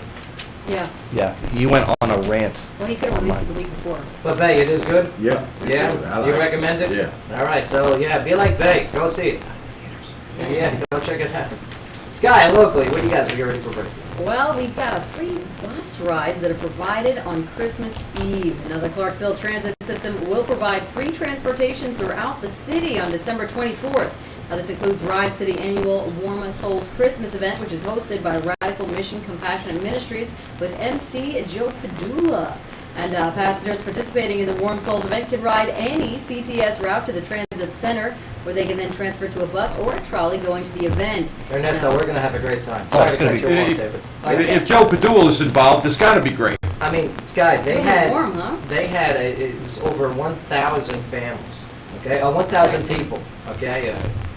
yeah. Yeah, he went on a rant. Well, he could have released it the week before. But Bay, it is good. Yeah. Yeah, I like you it. recommend it? Yeah. All right, so yeah, be like Bay. Go see it. Yeah, go check it out. Sky, locally, what do you guys get ready for break? Well, we've got free bus rides that are provided on Christmas Eve. Now, the Clarksville Transit System will provide free transportation throughout the city on December 24th. Now, this includes rides to the annual Warm Souls Christmas event, which is hosted by Radical Mission Compassionate Ministries with MC Joe Padula. And passengers participating in the Warm Souls event can ride any CTS route to the transit center, where they can then transfer to a bus or a trolley going to the event. Ernesto, Now- we're going to have a great time. Oh, Sorry it's to gonna cut be- you off, David. If Joe Padula is involved, it's got to be great. I mean, Sky, they It'll be had warm, huh? it was over 1,000 families, okay, 1,000 people, okay,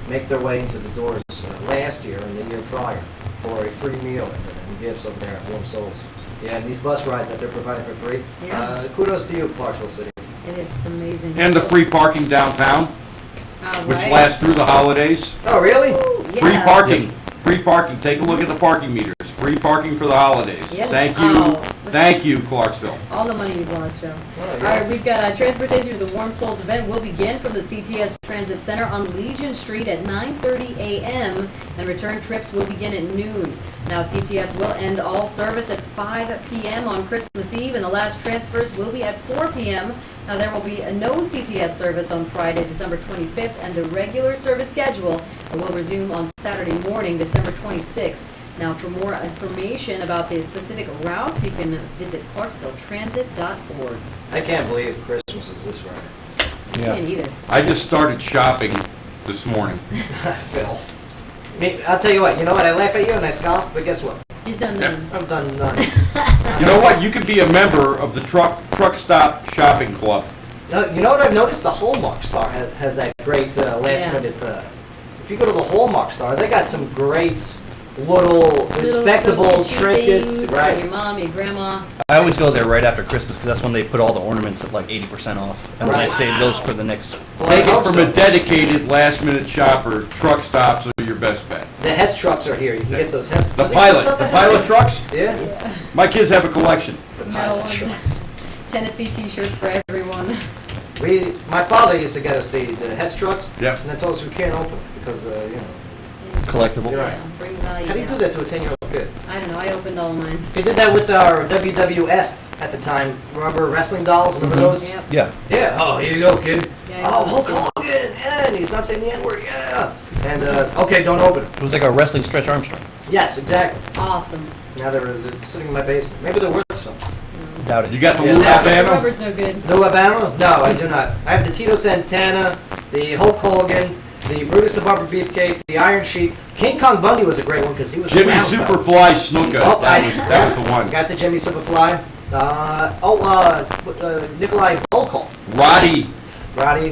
make their way into the doors last year and the year prior for a free meal and gifts over there at Warm Souls. Yeah, and these bus rides that they're providing for free. Yeah. Kudos to you, Clarksville City. It is amazing. And the free parking downtown, which Right. lasts through the holidays. Oh, really? Yeah. Free parking. Free parking. Take a look at the parking meters. Free parking for the holidays. Yes. Thank you. Oh. Thank you, Clarksville. All the money you've lost, Joe. Oh, All yeah. right, we've got transportation to the Warm Souls event will begin from the CTS Transit Center on Legion Street at 9:30 a.m. and return trips will begin at noon. Now, CTS will end all service at 5 p.m. on Christmas Eve, and the last transfers will be at 4 p.m. Now, there will be no CTS service on Friday, December 25th, and the regular service schedule will resume on Saturday morning, December 26th. Now, for more information about the specific routes, you can visit ClarksvilleTransit.org. I can't believe Christmas is this Friday. Yeah. Can't either. I just started shopping this morning. Phil. I'll tell you what. You know what? I laugh at you and I scoff, but guess what? He's done none. I've done none. You know what? You could be a member of the truck stop shopping club. You know what I've noticed? The Hallmark Star has that great last minute. If you go to the Hallmark Star, they got some great little respectable Little cute trinkets, things for right? your mom, your grandma. I always go there right after Christmas because that's when they put all the ornaments at like 80% off, and then I Right. save those for the next. Well, I Take it hope from so. a dedicated last-minute shopper. Truck stops are your best bet. The Hess trucks are here. You can get those Hess. The are they still sell pilot trucks. Yeah. My kids have a collection. The Metal pilot ones. trucks. Tennessee t-shirts for everyone. My father used to get us the Hess trucks. Yep. And then told us we can't open it because Collectible. You're right. Yeah, bring value. How do you do down. that to a 10-year-old kid? I don't know. I opened all mine. We did that with our WWF at the time. Rubber wrestling dolls. Remember those? Yep. Yeah. Yeah. Oh, here you go, kid. Yeah, Oh, Hulk Hogan. Yeah, and he's not saying the N-word. Yeah. And okay, don't open it. It was like a wrestling Stretch Armstrong. Yes, exactly. Awesome. Now they're sitting in my basement. Maybe they're worth something. Doubt it. You got the Yeah, Lou now- The Albano? rubber's no good. No Alabama? No, I do not. I have the Tito Santana, the Hulk Hogan, the Brutus the Barber Beefcake, the Iron Sheik. King Kong Bundy was a great one because he was Jimmy around, though. Superfly Snuka. Oh, That was the one. Got the Jimmy Superfly. Nikolai Volkov. Rowdy Rowdy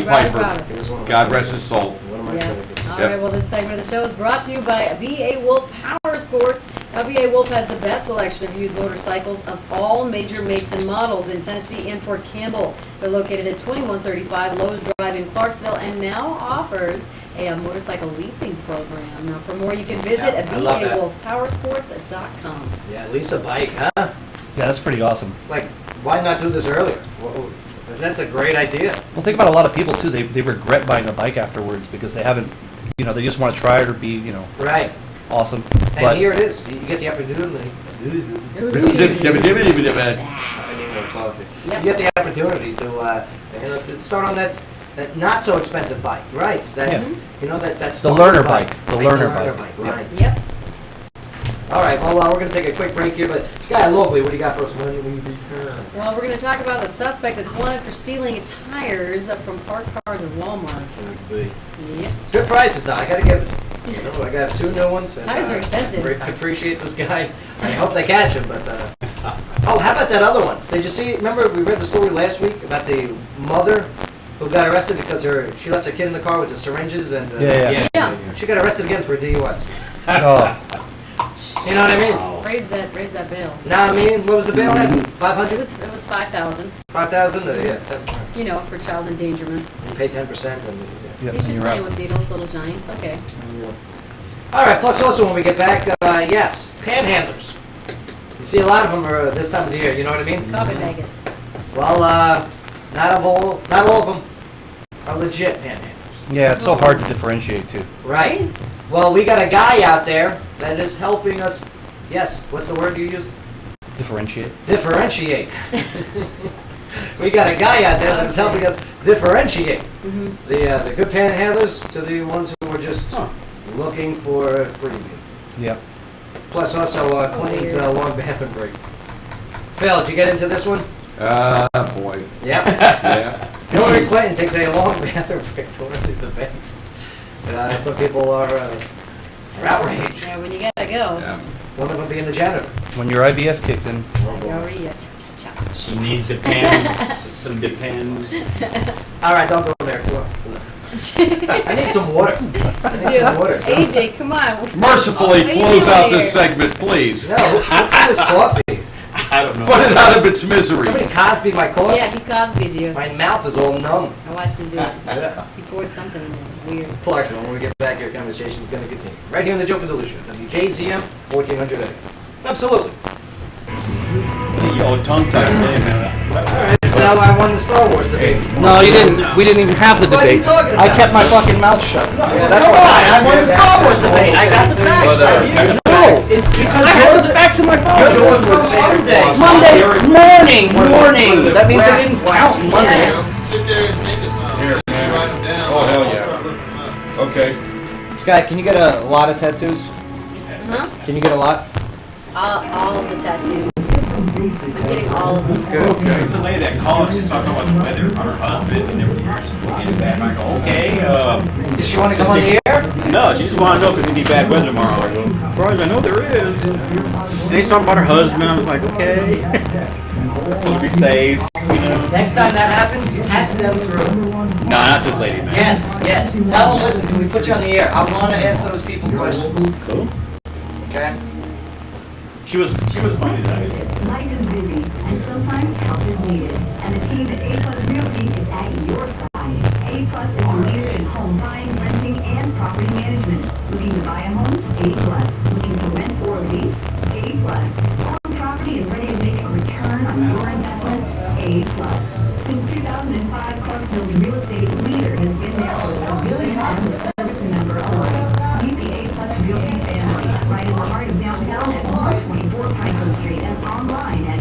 Piper. He was one of my God rest his soul. One of my Yeah. favorites. All Yep. right, well, this segment of the show is brought to you by BA Wolf Power Sports. Now, BA Wolf has the best selection of used motorcycles of all major makes and models in Tennessee and Fort Campbell. They're located at 2135 Lowe's Drive in Clarksville and now offers a motorcycle leasing program. Now, for more, you can visit Yeah, I love that. BAWolfPowersports.com. Yeah, lease a bike, huh? Yeah, that's pretty awesome. Like, why not do this earlier? Whoa, that's a great idea. Well, think about a lot of people too. They regret buying a bike afterwards because they haven't, they just want to try it or be, Right. awesome. And But here it is. You get the opportunity. I need more coffee. Yep. You get the opportunity to start on that not so expensive bike, right? That's that's The learner bike. The learner bike. right? Yep. All right. Well, we're gonna take a quick break here, but Sky Locally, what do you got for us when we return? Well, we're going to talk about the suspect that's wanted for stealing tires from parked cars at Walmart. Yep. Good prices, though. I gotta give it. I got 2 new ones. And, Tires are expensive. I appreciate this guy. I hope they catch him, but. Oh, how about that other one? Did you see? Remember we read the story last week about the mother who got arrested because she left her kid in the car with the syringes and. Yeah. Yeah. She got arrested again for a DUI. Oh, You know what I mean? Raise that bail. Now I mean, what was the bail at? It 500? was 5,000. 5,000? Yeah. For child endangerment. You pay 10% and. yep, He's just you're playing right. with needles, little giants. Okay. All right. Plus, also when we get back, yes, panhandlers. You see a lot of them are this time of the year. You know what I mean? Carpetbaggers. Well, not all of them are legit panhandlers. Yeah, it's so hard to differentiate too. Right. Well, we got a guy out there that is helping us. Yes. What's the word you use? Differentiate. Differentiate. We got a guy out there that's helping us differentiate the good panhandlers to the ones who are just looking for a freebie. Yep. Plus also Clayton's long bathroom break. Phil, did you get into this one? Boy. Yep. Yeah. Hillary Clinton takes a long bathroom break to one of the debates. Some people are outraged. Yeah, when you gotta go. Yeah. One of them being the janitor. When your IBS kicks in. Diarrhea. Cha-cha-cha. She needs Depends. Some Depends. All right, don't go there. Go on. I need some water. I need some water. AJ, come on. Mercifully What are you close doing out here? this segment, please. No, what's in this coffee? I don't know. Put it out of its misery. Somebody Cosby my coffee. Yeah, he Cosby'd you. My mouth is all numb. I watched him do it. Yeah. He poured something in there. It was weird. Clarksville, when we get back, your conversation is going to continue. Right here on the Joe Padula Show, WJZM, 1400 AM. Absolutely. Yo, tongue tied. So I won the Star Wars debate. No, you didn't. We didn't even have the What are you debate. talking I about? kept my fucking mouth shut. That's why I won the Star Wars debate. I got the facts. No, it's because I have the facts in my phone. Yours was from Monday morning. That means I didn't count Monday. Sit there and think of something. Here, man. Write them down. Oh, hell yeah. Okay. Sky, can you get a lot of tattoos? Huh? Can you get a lot? All of the tattoos. I'm getting all of them. It's the lady that called, she's talking about the weather on her husband and everything. Getting bad. And I go, okay, Does she want to come on the air? no, she just want to know because it'd be bad weather tomorrow. I go, as far as I know, there is. And he's talking about her husband. I was like, okay. Supposed to be safe, you know. Next time that happens, you pass them through. No, not this lady, man. Yes, yes. Tell them, listen, can we put you on the air? I want to ask those people questions. Cool. Okay? She was funny that. Life is busy, and sometimes help is needed. And the team at A-Plus Realty is at your side. A-Plus is a leader in home buying, renting, and property management. Looking to buy a home? A-Plus. Looking to rent or lease? A-Plus. Own property and ready to make a return on your investment? A-Plus. Since 2005, Clarksville's real estate leader has been there for a billion and the service member alike. Meet the A-Plus Realty family right in the heart of downtown at 124 Franklin Street and online at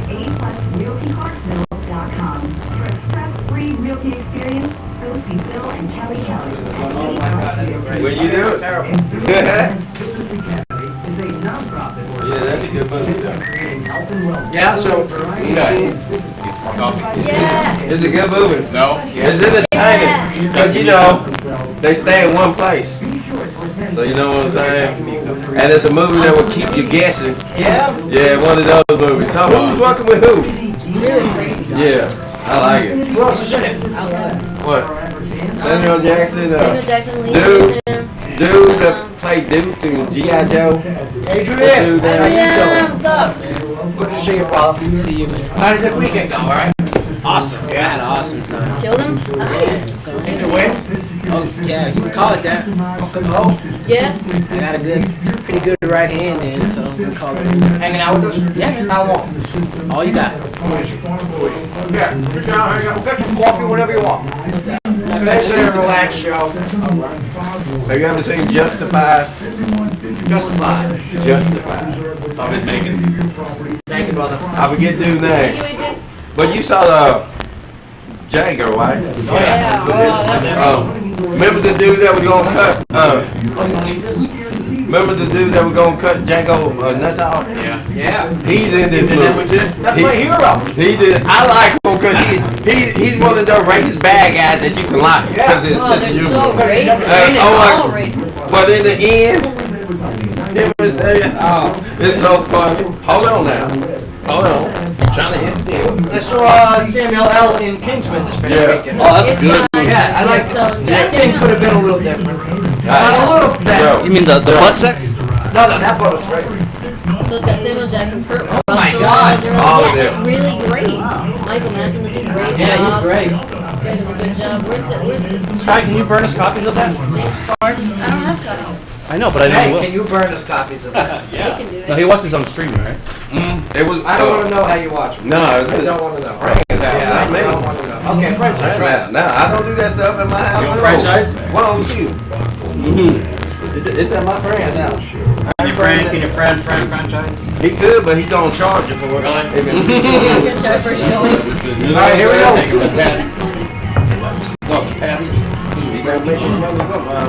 aplusrealtyclarksville.com. For a stress-free realty experience, go see Bill and Kelly Kelly at A-Plus. When you do it. Academy is a nonprofit Yeah, that's a good movie. creating health and wellness. Yeah, so Yeah. It's a good movie. No. It's entertaining because you know they stay in one place. So you know what I'm saying? And it's a movie that will keep you guessing. yeah. Yeah, one of those movies. So who's working with who? It's really crazy. Yeah, I like it. Who else is in it? I'll love it. What? Samuel Jackson. Samuel Jackson Lee Dude. is in him. Dude that played Duke in G.I. Joe. Adrian. Dude, How you Yeah, doing? look. Good to see you, Bob. Good to see you, man. How did that weekend go, all right? Awesome. Yeah, I had an awesome time. Killed him? Nice. Did you win? Oh, yeah, you can call it that. Oh, Yes. I got a pretty good right hand in, so I'm gonna call it. hanging out with us? Yeah, man. How long? All you got. Yeah, sit down, hang out. We'll get some coffee, whatever you want. Nice and relaxed show. Have you ever seen Justified? Justified. Justified. Thought it making. Thank you, brother. I forget dude's Thank you, name. AJ. But you saw the Django, right? Yeah. Oh, that's Remember the dude that was gonna cut? Remember the dude that was gonna cut Django nuts off? Yeah. Yeah. He's in this movie. That's my hero. He did. I like him because he's one of those racist bad guys that you can like because it's Oh, just they're you. so racist. oh, All racist. But in the end, it was it's so funny. Hold on now. Hold on. I'm trying to hit them. I saw Samuel L. in Kingsman this past Yeah. weekend. So that's it's good. not- Yeah, I like So it's that thing could have been a little different. Not a little better. You mean the butt sex? No, that part was great. So it's got Samuel Jackson, Kurt Russell, my God. Gerald- All of yeah, them. it's really great. Michael Madsen does a great Yeah, he's job. great. He does a good job. Where's the Sky, can you burn us copies of that? James Parks? I don't have copies. I know, but I Hey, know can you burn us copies of that? He can do No, it. he watches on stream, right? It was. I don't want to know how you watch them. No, I it's don't want to know. Frank's house, Yeah, not I me. don't want to know. Okay, franchise, That's right? right. No, I don't do that stuff at my house. You don't no. franchise? Why don't you? It's at my friend's house. Can your friend franchise? He could, but he don't charge you for it. He's gonna show it for showing. All right, here we go. That's funny. Well, the package. He gonna make some money somehow.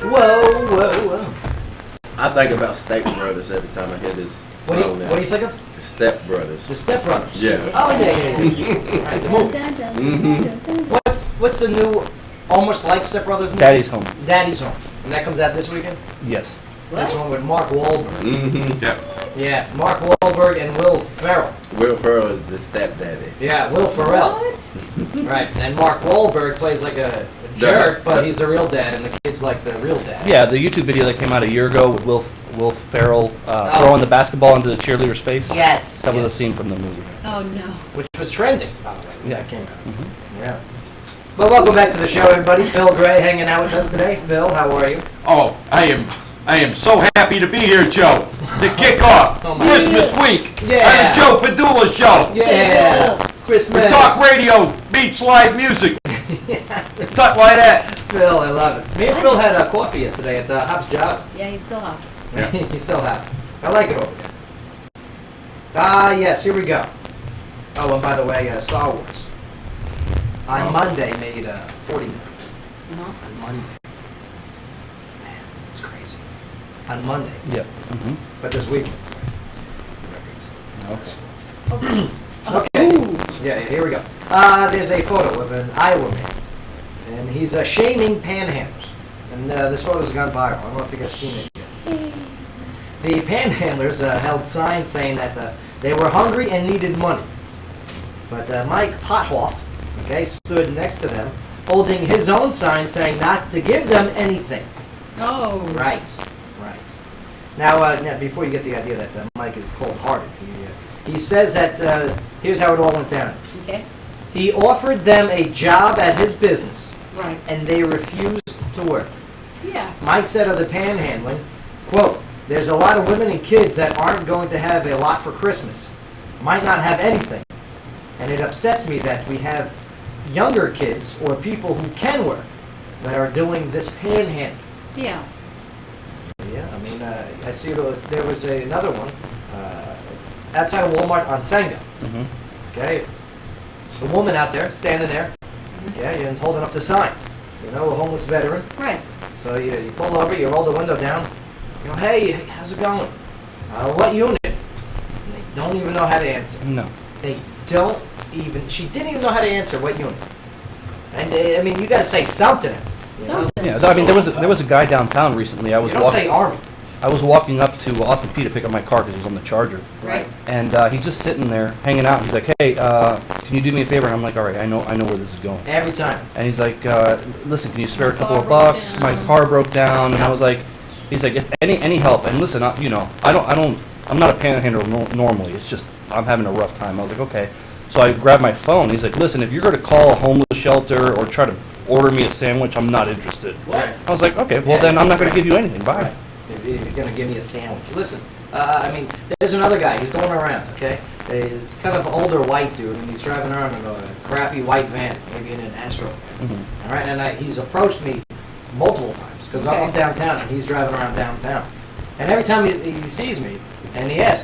Whoa. I think about Step Brothers every time I hear this song now. What do you think of? Step Brothers. The Step Brothers. Yeah. Oh, yeah. Right, the movie. Dun, dun, dun, dun, dun, dun. What's the new, almost like Step Brothers movie? Daddy's home. Daddy's Home. And that comes out this weekend? Yes. That's one with Mark Wahlberg. Mm-hmm. Yeah, Mark Wahlberg and Will Ferrell. Will Ferrell is the stepdaddy. Yeah, Will Ferrell. What? Right, and Mark Wahlberg plays like a jerk, but he's the real dad, and the kid's like the real dad. Yeah, the YouTube video that came out a year ago with Will Ferrell throwing the basketball into the cheerleader's face. Yes. That was a scene from the movie. Oh no. Which was trending, by the way, when Yeah. that came out. Yeah. But welcome back to the show, everybody. Phil Gray hanging out with us today. Phil, how are you? Oh, I am so happy to be here, Joe. To kick off Oh, my Christmas week Yeah. on the Joe Padula Show. Yeah. Christmas. Talk radio meets live music. Talk like that. Phil, I love it. Me and Phil had a coffee yesterday at the Hop's job. Yeah, he's still hot. He's still happy. I like it over there. Yes, here we go. Oh, and by the way, Star Wars. On Monday made 40 million. Uh-huh. On Monday. Man, it's crazy. on Monday, Yeah. Mm-hmm. but this weekend. Okay. Okay. Yeah, here we go. There's a photo of an Iowa man, and he's shaming panhandlers. And this photo's gone viral. I don't know if you guys seen it yet. The panhandlers held signs saying that they were hungry and needed money. But Mike Pothoff, okay, stood next to them, holding his own sign saying not to give them anything. Oh. Right. Now, before you get the idea that Mike is cold-hearted, he says that here's how it all went down. Okay. He offered them a job at his business, Right. and they refused to work. Yeah. Mike said of the panhandling, quote, "There's a lot of women and kids that aren't going to have a lot for Christmas, might not have anything, and it upsets me that we have younger kids or people who can work that are doing this panhandling." Yeah. Yeah, I mean, I see there was another one outside of Walmart on Senga. Mm-hmm. Okay, a woman out there standing there, yeah, and holding up the sign. You know, a homeless veteran. Right. So you pull over, you roll the window down. You go, hey, how's it going? What unit? And they don't even know how to answer. No. They don't even. She didn't even know how to answer what unit. And I mean, you got to say something. At least, you know? Something. Yeah, I mean, there was a guy downtown recently. You don't say Army. I was walking up to Austin P to pick up my car because it was on the Charger. Right. And he's just sitting there hanging out. He's like, "Hey, can you do me a favor?" And I'm like, "All right, I know where this is going." Every time. And he's like, "Listen, can you spare My a couple car of broke bucks? down." My car broke down." And I was like, "He's like, if any help." And listen, I'm not a panhandler normally. It's just I'm having a rough time. I was like, "Okay." So I grabbed my phone. He's like, "Listen, if you're going to call a homeless shelter or try to order me a sandwich, I'm not interested." What? I was like, "Okay, well then I'm not going to give you anything. Bye." Right. If you're going to give me a sandwich. Listen, I mean, there's another guy. He's going around, okay? He's kind of an older white dude, and he's driving around in a crappy white van, maybe in an Astro van. Mm-hmm. All right, and he's approached me multiple times, because Okay. I'm downtown, and he's driving around downtown. And every time he sees me, and he asks,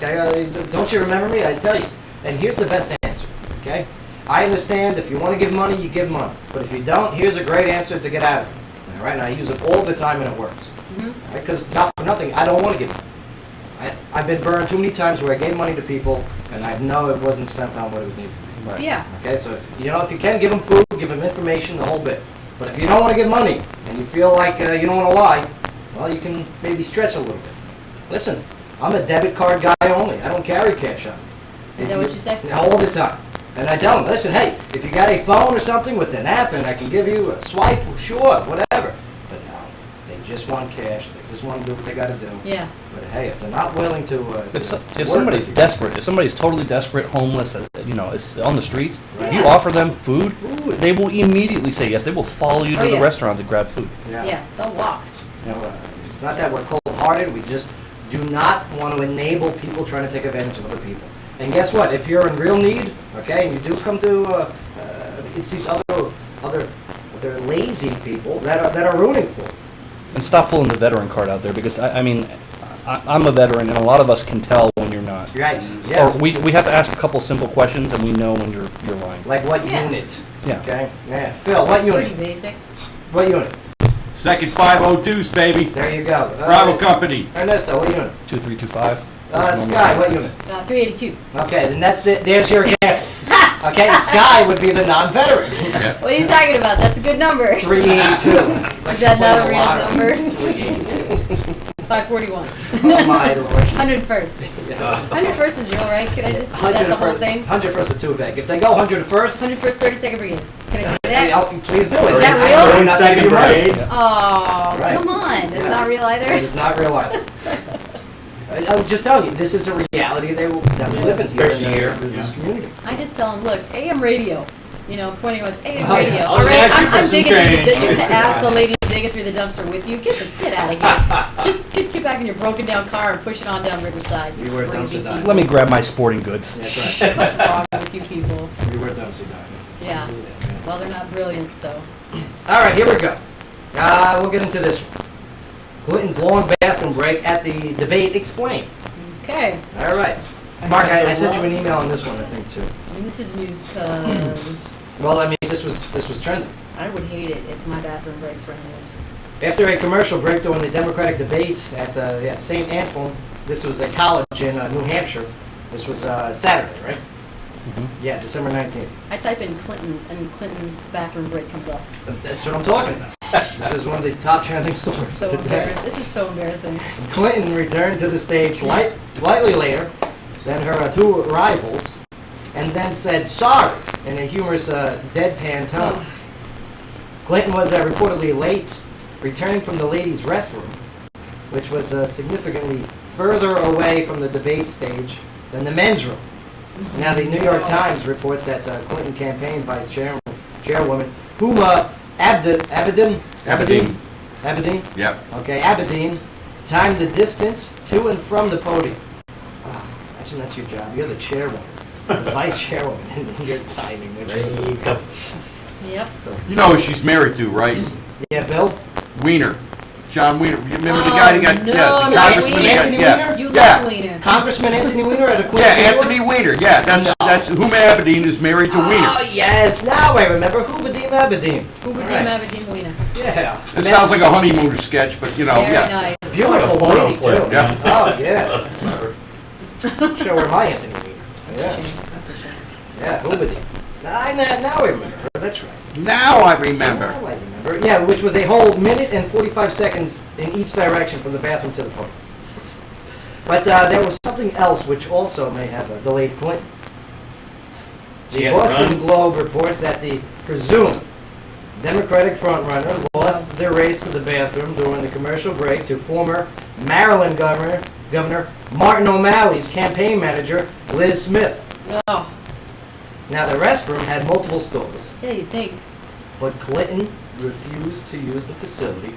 don't you remember me? I tell you. And here's the best answer, okay? I understand if you want to give money, you give money. But if you don't, here's a great answer to get out of it. All right, and I use it all the time, and it works. Because not for nothing, I don't want to give money. I've been burned too many times where I gave money to people, and I know it wasn't spent on what it was needed to be. Right. Yeah. Okay, so if you can give them food, give them information, the whole bit. But if you don't want to give money, and you feel like you don't want to lie, well, you can maybe stretch a little bit. Listen, I'm a debit card guy only. I don't carry cash on me. Is that what you say? All the time. And I tell them, listen, hey, if you got a phone or something with an app and I can give you a swipe, sure, whatever. But no, they just want cash. They just want to do what they got to do. Yeah. But hey, if they're not willing to, If work somebody's with you- desperate, if somebody's totally desperate, homeless, is on the streets, if you Yeah. offer them food, they will immediately say yes. They will follow you to Oh, the yeah. restaurant to grab food. Yeah. They'll walk. You know, it's not that we're cold-hearted. We just do not want to enable people trying to take advantage of other people. And guess what? If you're in real need, okay, and you do come to, it's these other lazy people that are rooting for you. And stop pulling the veteran card out there because I'm a veteran and a lot of us can tell when you're not. Right? Yeah. Or we have to ask a couple simple questions and we know when you're lying. Like what Yeah. unit? Yeah. Okay. Yeah. Phil, what Pretty unit? basic. What unit? Second 5-0 Deuce, baby. There you go. Bravo Company. Ernesto, what unit? 2325. Sky, what unit? 382. Okay, then there's your example. Okay, and Sky would be the non-veteran. What are you talking about? That's a good number. 382. Is that not a real number? 382. 541. Oh my lord. 101st. 101st is real, right? Can I just, is that the whole thing? 101st is too vague. If they go 101st, 101st 32nd Brigade. Can I say hey, that? please do it. Is that real? I'm not taking your money. Oh, Right. come on. It's Yeah. not real It either. is not real either. I was just telling you, this is a reality that we live in here in this community. I just tell them, look, AM radio. Pointing us, AM Oh, radio. yeah. All right, ask you for I'm some digging through change. you're going to ask the lady digging through the dumpster with you. Get out of here. Just get back in your broken down car and push it on down Riverside. You were Crazy dumpster diving. people. Let me grab my sporting goods. That's right. What's wrong with you people? We were dumpster diving. Yeah. Well, they're not brilliant, so. All right, here we go. We'll get into this one. Clinton's long bathroom break at the debate explained. Okay. All right. Mark, I sent you an email on this one, I think, too. And this is news because. Well, I mean, this was trending. I would hate it if my bathroom breaks running this. After a commercial break during the Democratic debate at St. Anselm, this was a college in New Hampshire. This was Saturday, right? Yeah, December 19th. I type in Clinton's and Clinton bathroom break comes up. That's what I'm talking about. This is one of the top trending stories So today. embarrassing. This is so embarrassing. Clinton returned to the stage slightly later than her two rivals, and then said sorry in a humorous deadpan tone. Clinton was reportedly late returning from the ladies' restroom, which was significantly further away from the debate stage than the men's room. Now, the New York Times reports that the Clinton campaign vice chairwoman, Huma Abedin, Yep. okay, Abedin, timed the distance to and from the podium. Oh, imagine that's your job. You're the chairwoman, the vice chairwoman, and you're timing. Yep. You know who she's married to, right? Yeah, Bill? Wiener. John Wiener. You remember the guy that got, no, the not congressman Wiener. that got, Anthony yeah. Weiner? You Yeah. love Wiener. Congressman Anthony Weiner at a Queen. Yeah, Anthony Weiner. Yeah, that's Huma Abedin is married to Oh, Weiner. yes. Now I remember. Hubadim Abedin. Who would All name right. Aberdeen Wiener? Yeah. It sounds like a honeymooner sketch, but you know, Very yeah. nice. Beautiful lady, too. Yeah. Oh, yeah. Show her my Anthony Weiner. Yeah. Yeah, Hubadim. Now I remember. That's right. Now I remember. Now I remember. Yeah, which was a whole minute and 45 seconds in each direction from the bathroom to the podium. But there was something else which also may have delayed Clinton. She The had Boston runs? Globe reports that the presumed Democratic frontrunner lost their race to the bathroom during the commercial break to former Maryland Governor Martin O'Malley's campaign manager, Liz Smith. Oh, Now, the restroom had multiple stalls, yeah, you'd think. but Clinton refused to use the facility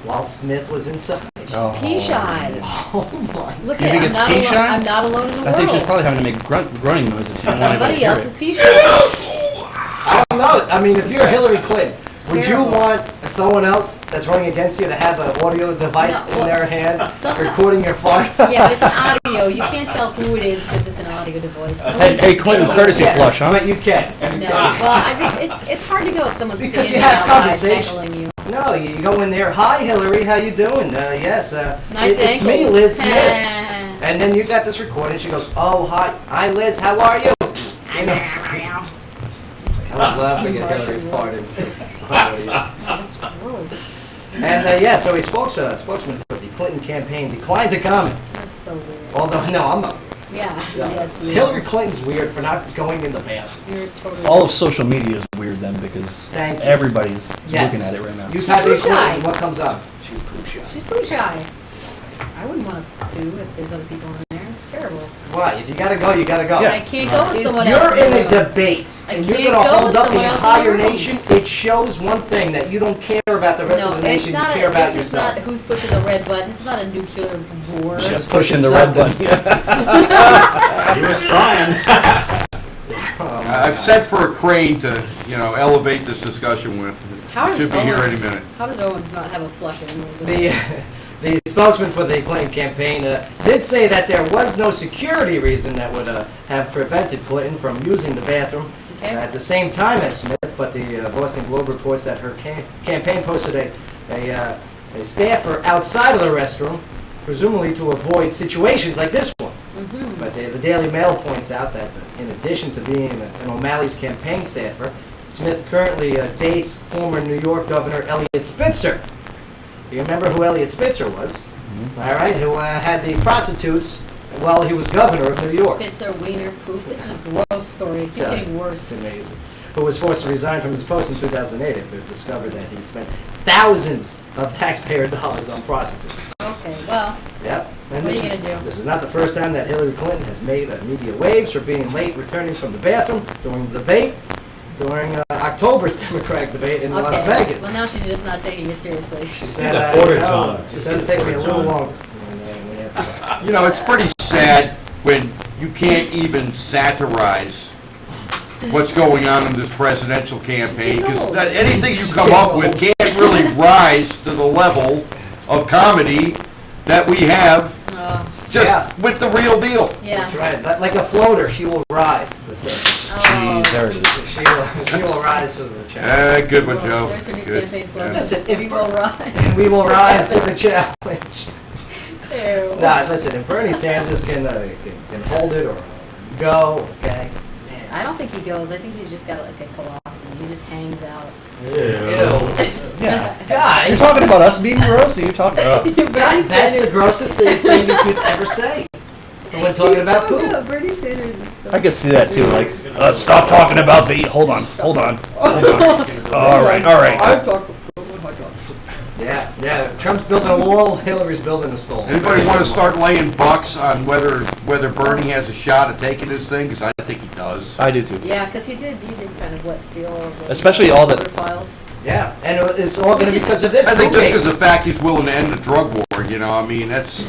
while Smith was inside. Oh. Pea shy. Oh my! Look You at think I'm it's not, pea alone, shy? I'm not alone in the I think she's world. probably having to make grunting noises. She don't want anybody to Somebody hear else it. is pea shy. I don't know. I mean, if you're Hillary Clinton, would you terrible. want someone else that's running against you to have an audio device No, well, in their hand sometimes- recording your farts? Yeah, but it's audio. You can't tell who it is because it's an audio device. Hey, Clinton, courtesy flush, huh? But you can. No, well, it's hard to go if someone's Because standing you have outside conversation. tackling you. No, you go in there. Hi, Hillary. How you doing? Yes. Nice it's me, ankles. Liz Smith. And then you got this recording. She goes, "Oh, hi, Liz. How are you?" You know. I would love to get Hillary farted. Gross. And yeah, so a spokesman for the Clinton campaign declined to comment. That's so weird. Although, no, I'm not. Yeah. Yes. You Hillary Clinton's weird for not going in the bathroom. You're totally. All of social media is weird then because Thank you. everybody's Yes. looking at it right now. You type in She's shy. Clinton, what comes up? She's poo shy. She's pretty shy. I wouldn't want to do if there's other people in there. It's terrible. Why? If you gotta go, you gotta go. But I can't go with If someone you're else. in a room. debate I and you're can't gonna go hold with up the someone else in the entire room. nation, it shows one thing that you don't care about the rest No, of the it's nation. not. You care about This is yourself. not who's pushing the red button. This is not a nuclear war. Just pushing the red button. He was trying. I've sent for a crane to, elevate this discussion with. How does Should be here Owens- any minute. How does Owens not have a flush anyways? The spokesman for the Clinton campaign did say that there was no security reason that would have prevented Clinton from using the bathroom Okay. at the same time as Smith, but the Boston Globe reports that her campaign posted a staffer outside of the restroom, presumably to avoid situations like this one. Mm-hmm. But the Daily Mail points out that in addition to being an O'Malley's campaign staffer, Smith currently dates former New York Governor Eliot Spitzer. You remember who Eliot Spitzer was? All right, who had the prostitutes while he was governor of New York. Spitzer, Wiener, poop. This is a gross story. It keeps getting worse. It's amazing. Who was forced to resign from his post in 2008 after it discovered that he spent thousands of taxpayer dollars on prostitutes. Okay, well, Yep. And What are this you is- gonna do? This is not the first time that Hillary Clinton has made media waves for being late returning from the bathroom during the debate, during October's Democratic debate in Las okay. Vegas. Well, now she's just not taking it seriously. She said, a porta you know, john. it does take me a little longer. when they asked about it. It's pretty sad when you can't even satirize what's going on in this presidential campaign, because anything you come up with can't really rise to the level of comedy that we have Uh, just Yeah. with the real deal. yeah. That's right. Like a floater, she will rise to the surface. Jeez, there it is. She will rise to the challenge. Good one, Joe. There's your new Good. campaign slogan. Yeah. Listen, We will rise. We will rise to the challenge. Ew. Nah, listen, if Bernie Sanders can hold it or go, okay? I don't think he goes. I think he's just got like a colostomy. He just hangs out. Ew. Yeah. Sky, You're talking about us being gross, or you're talking about us? Sky, that's the grossest thing you could ever say when talking about poop. Bernie Sanders is so I could see that too, like, stop talking about the, hold on. All right. I've talked. Yeah. Trump's building a wall, Hillary's building a stall. Anybody want to start laying bucks on whether Bernie has a shot at taking this thing? Because I think he does. I do too. Yeah, because he did kind of steal the Especially all the- other files. Yeah, and it's all going to be because of this. I think just Okay. because of the fact he's willing to end the drug war, I mean, that's,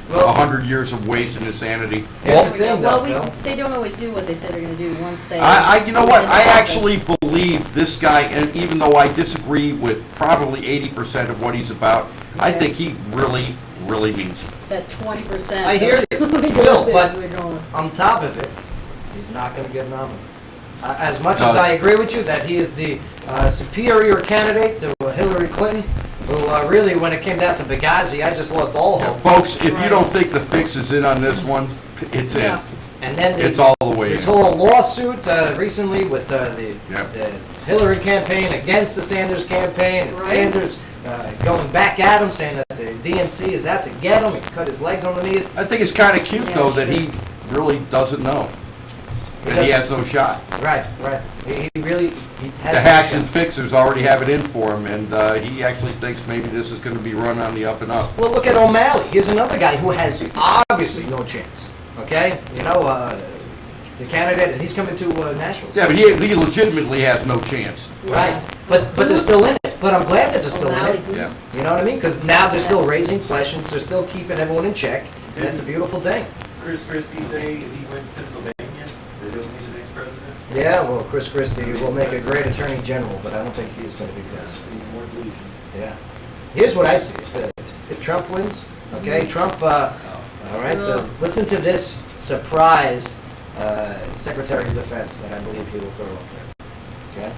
100 years of waste and insanity. Here's the thing, Well, though, Phil. they don't always do what they say they're going to do once they. You know what? get in I office. actually believe this guy, and even though I disagree with probably 80% of what he's about, I think he really, really means it. That 20%. I hear you, of the Phil, things but they're going. on top of it, he's not going to get nominated. As much as I agree with you that he is the superior candidate to Hillary Clinton, who really, when it came down to Benghazi, I just lost all hope. Folks, if you don't think the fix is in on this one, it's in. Yeah. And then It's all the way this in. whole lawsuit recently with the Yep. Hillary campaign against the Sanders campaign, and Right. Sanders going back at him, saying that the DNC is out to get him, he cut his legs underneath. I think it's kind of cute, Yeah, though, that sure. he really doesn't know. That he has no shot. Right. He really has The hacks and fixers already have it in for him, and he actually thinks maybe this is going to be run on the up and up. Well, look at O'Malley. Here's another guy who has obviously no chance. Okay? The candidate, and he's coming to Nashville. Yeah, but he legitimately has no chance. Right. But they're still in it. But I'm glad that they're still in O'Malley. it. Yeah. You know what I mean? Because now they're still raising questions. They're still keeping everyone in check. And that's a beautiful thing. Chris Christie say if he wins Pennsylvania, that he'll be the next president? Yeah, well, Chris Christie will make a great attorney general, but I don't think he is going to be president. Yeah. Here's what I see. If Trump wins, okay, Trump, all right, so listen to this surprise Secretary of Defense that I believe he will throw up there.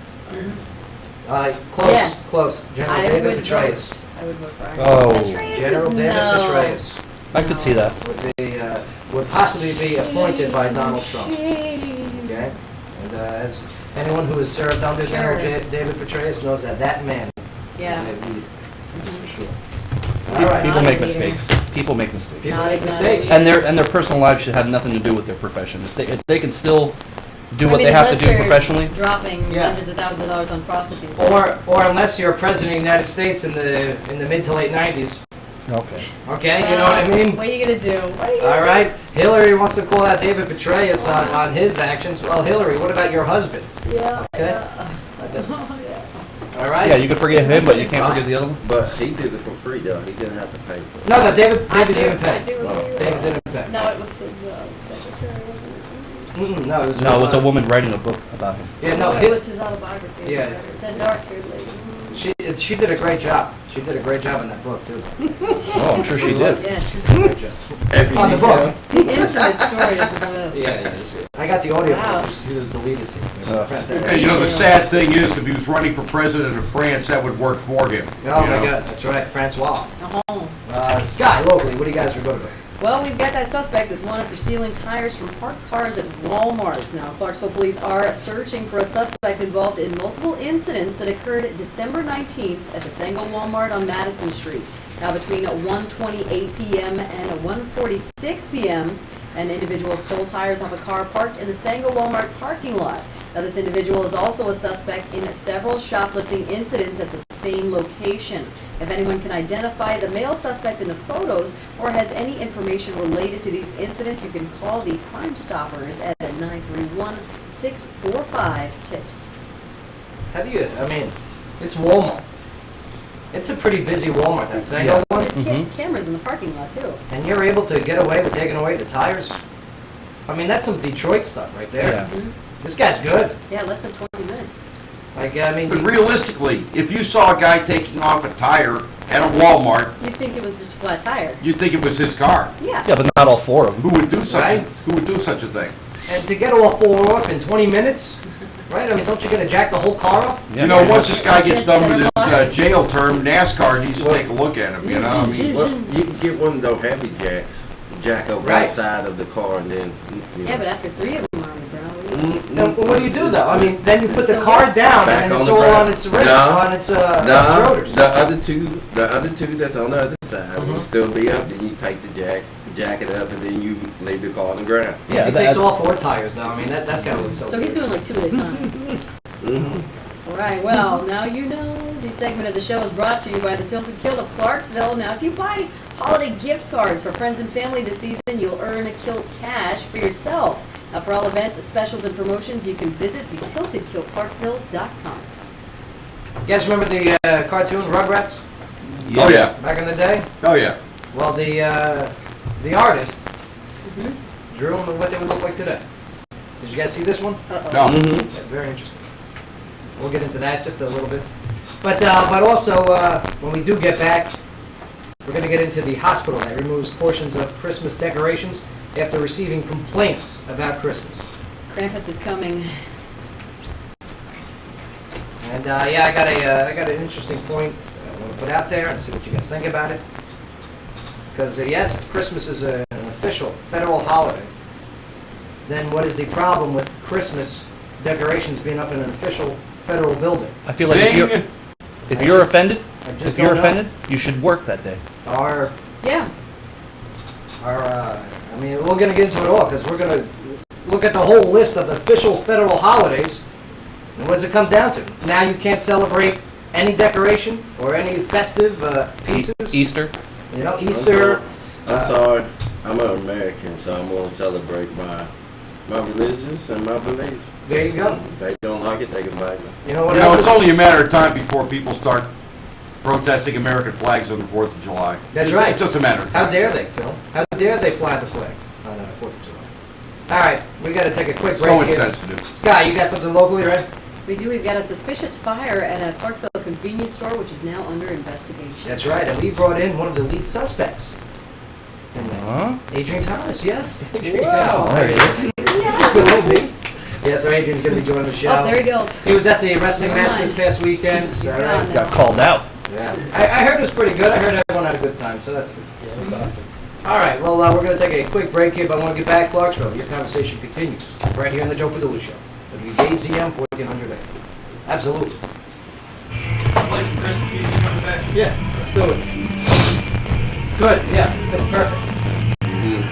Okay? Close, Yes. close. General I David would Petraeus. vote- I would vote for him. Oh. Petraeus General is David no. Petraeus I could see that. would possibly be appointed by Donald Trump. Okay? And as anyone who has served under General Sure. David Petraeus knows that man Yeah. is a leader. For sure. All People right. Not make a leader. mistakes. People make mistakes. People Not make a- mistakes. And their personal lives should have nothing to do with their profession. If they can still do I what mean, they have to unless do they're professionally. Dropping Yeah. hundreds of thousands of dollars on prostitutes. Or unless you're president of the United States in the mid to late 90s. Okay. Okay, you know what I mean? What are you gonna do? What are you gonna All right. Hillary wants to call out David Petraeus on his actions. Well, Hillary, what about your husband? do? Yeah. Okay. Yeah. All right. Yeah, you can forget him, but you can't forget the other one. But he did it for free, though. He didn't have to pay for it. No, David didn't I pay. do agree with David that. didn't pay. No, it was his secretary. No, it was No, it's a woman writing a book about him. Yeah, no, it was his autobiography. Yeah. The dark-haired lady. she did a great job. She did a great job in that book too. Oh, I'm sure she did. Yeah, she did a great job. Every On the detail. book. The intimate story is the best. I got the audio. Wow. You see the deleted scenes. And the sad thing is, if he was running for president of France, that would work for him. Oh you my know? God, that's right, Francois. Oh. Sky, locally, what do you guys report about? Well, we've got that suspect that's wanted for stealing tires from parked cars at Walmart. Now, Clarksville police are searching for a suspect involved in multiple incidents that occurred December 19th at the Sango Walmart on Madison Street. Now, between 1:28 p.m. and 1:46 p.m., an individual stole tires off a car parked in the Sango Walmart parking lot. Now, this individual is also a suspect in several shoplifting incidents at the same location. If anyone can identify the male suspect in the photos or has any information related to these incidents, you can call the Crime Stoppers at 931-645-TIPS. How do you, it's Walmart. It's a pretty busy Walmart, that Sango Yeah. one. There's cameras in the parking lot, too. And you're able to get away with taking away the tires? That's some Detroit stuff right there. Yeah. This guy's good. Yeah, less than 20 minutes. But realistically, if you saw a guy taking off a tire at a Walmart, You'd think it was just a flat tire. you'd think it was his car. Yeah. Yeah, but not all four of them. Who would do such? Right. Who would do such a thing? And to get all four off in 20 minutes, right? I mean, don't you gotta jack the whole car up? You know, once this guy gets done with his jail term, NASCAR needs to take a look at him, you know? I mean, Well, you can get one of those heavy jacks, jack over Right. the side of the car, and then. You know. Yeah, but after 3 of them are on the ground, Now, what do you do though? I mean, then you put the Still car works. down Back and on it's the all ground. on its rims, No. on its No, rotors. the other two that's on the other side will still be up. Then you take the jack it up, and then you leave the car on the ground. Yeah, he takes all four tires though. I mean, that's gotta look so. so he's good. doing like 2 at a time. All right, well, now you know. This segment of the show is brought to you by the Tilted Kilt of Clarksville. Now, if you buy holiday gift cards for friends and family this season, you'll earn a Kilt cash for yourself. For all events, specials, and promotions, you can visit thetiltedkiltclarksville.com. You guys remember the cartoon Rugrats oh yeah, back in the day? oh yeah. Well, the artist drew them what they would look like today. Did you guys see this one? No. That's very interesting. We'll get into that just a little bit. But also, when we do get back, we're going to get into the hospital that removes portions of Christmas decorations after receiving complaints about Christmas. Krampus is coming. And yeah, I got an interesting point I want to put out there and see what you guys think about it. Because yes, if Christmas is an official federal holiday, then what is the problem with Christmas decorations being up in an official federal building? I feel like if you're offended, you should work that day. Yeah. I mean, we're going to get into it all because we're going to look at the whole list of official federal holidays. And what does it come down to? Now you can't celebrate any decoration or any festive pieces. Easter. You know, Easter. I'm sorry. I'm an American, so I'm gonna celebrate my religions and my beliefs. There you go. If they don't like it, they can bite me. You know what You know, else? it's only a matter of time before people start protesting American flags on the 4th of July. That's right. It's just a matter of time. How dare they, Phil? How dare they fly the flag on the 4th of July? All right, we got to take a quick break So here. insensitive. Scott, you got something locally, right? We do. We've got a suspicious fire at a Clarksville convenience store, which is now under investigation. That's right, and we brought in one of the lead suspects. Huh? Adrian Thomas, yes. Wow, there he is. Yeah, so Adrian's going to be joining the show. Oh, there he goes. He was at the wrestling match this past weekend. He's All gone right. now. Got called out. Yeah. I heard it was pretty good. I heard everyone had a good time, so that's good. Yeah, it was awesome. All right, well, we're going to take a quick break here, but I want to get back to Clarksville. Your conversation continues right here on the Joe Padula Show. WJZM 1400 AM. Absolutely. Play some Christmas music coming back. Yeah, let's do it. Good, yeah, that's perfect.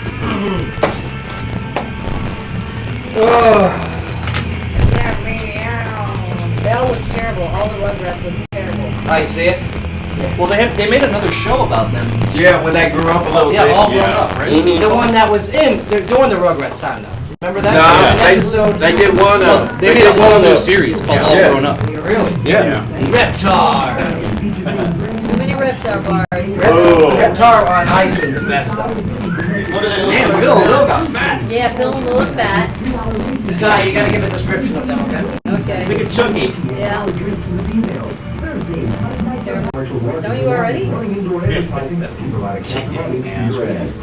They all look terrible. All the Rugrats look terrible. Oh, you see it? Well, they made another show about them. Yeah, when they grew up a little Yeah, bit. all grown up, right? The one that was they're doing the Rugrats time now. Remember that? No, Episode they did one of them. They made a whole new series called All Yeah. Grown Up. Really? Yeah. Reptar. Too many Reptar bars. Reptar on ice was the best stuff. What are they looking Damn, for? Bill got fat. Yeah, Phil and look fat. Scott, you gotta give a description of them, okay? Okay. Look at Chucky. Yeah. Terrible. Know you already?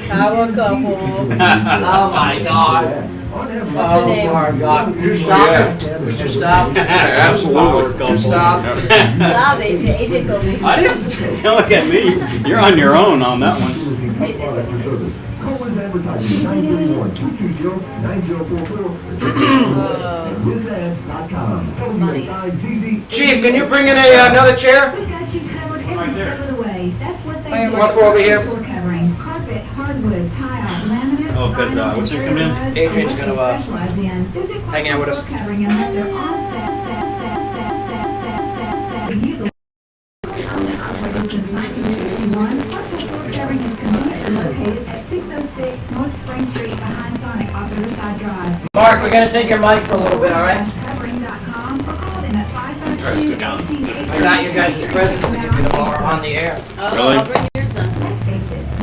Power couple. Oh my god. What's her name? Oh my god. Would you stop Yeah. it? Would you stop? Absolutely. Would you stop? Stop, AJ told me. I didn't look at me. You're on your own on that one. AJ told me. That's funny. Chief, can you bring in another chair? Right there. One for over here. Oh, because what's your coming in? Adrian's gonna hang out with us. Mark, we're gonna take your mic for a little bit, all right? I got you guys' presents to give you tomorrow on the air. Oh, Really? I'll bring yours then.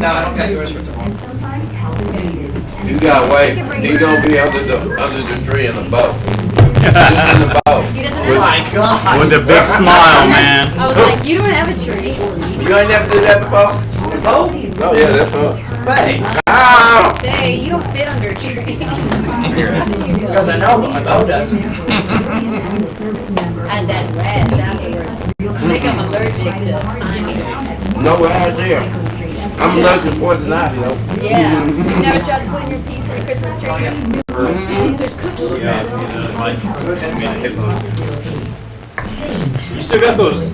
No, I don't got yours for tomorrow. You gotta wait. He's gonna be under the tree in the boat. In the boat. He doesn't Oh my have god. With a big smile, man. I was like, you don't have a tree. You ain't never did that before? Oh? Oh yeah, that's fun. Bay. Ah! Hey, you don't fit under a tree. Because I know doesn't. And that rash afterwards. I think I'm allergic to honey. No idea. I'm allergic to poison ivy though. Yeah. You never tried putting your piece in a Christmas tree? There's cookies. Yeah, you know, you still got those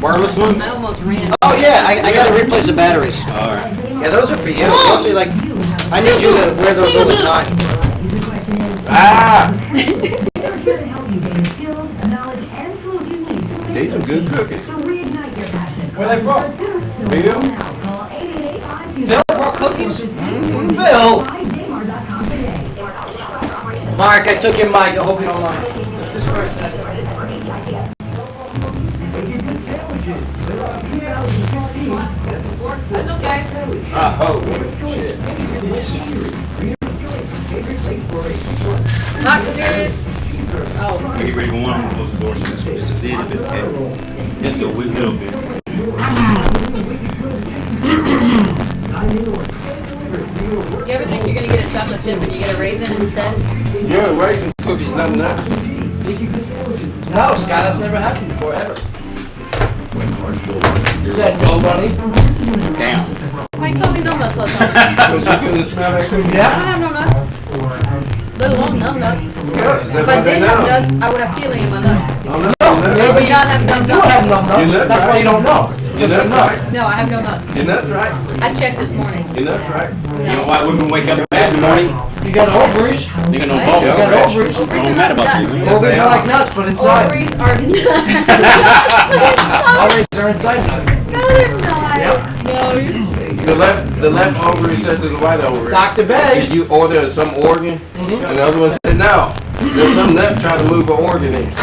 wireless ones? I almost ran. Oh yeah, I got to replace the batteries. All right. Yeah, those are for you. Those are like, I need you to wear those all the time. Ah! They're here to help you gain skills, knowledge, and tools you need to They some good cookies. So reignite your passion. Where are they from? Bill? Call 888-5 Phil brought cookies. Phil. Mark, I took your mic. I hope you don't mind. That's okay. Oh, shit. Not good. Oh. Get ready for one of those doors. Just a little bit, okay? Just a wee little bit. You ever think you're gonna get a chocolate chip and you get a raisin instead? Yeah, raisin cookies, nothing nuts. No, Scott, that's never happened before, ever. Is that nobody? Damn. Why you call me no nuts all the time? Because you couldn't smell that cookie? I don't have no nuts. Let alone no nuts. Yeah, If that's I what they did have know. nuts, I would have feeling in my nuts. Oh, no, I would not have no You nuts. have no nuts. You're not That's why right. you don't know. You're not right. No, I have no nuts. You're not right. I checked this morning. You're not right. You know why women wake up bad in the morning? You got ovaries. You got no What? balls. You got Yeah, ovaries. Ovaries Don't are matter not about nuts. you. Ovaries are like nuts, but inside. Ovaries are nuts. Ovaries are inside nuts. No, they're not. No, you're sick. The left ovary said to the right ovary, Dr. Bay. did you order some organ? And the other one said, no. There's some nut trying to move an organ in. And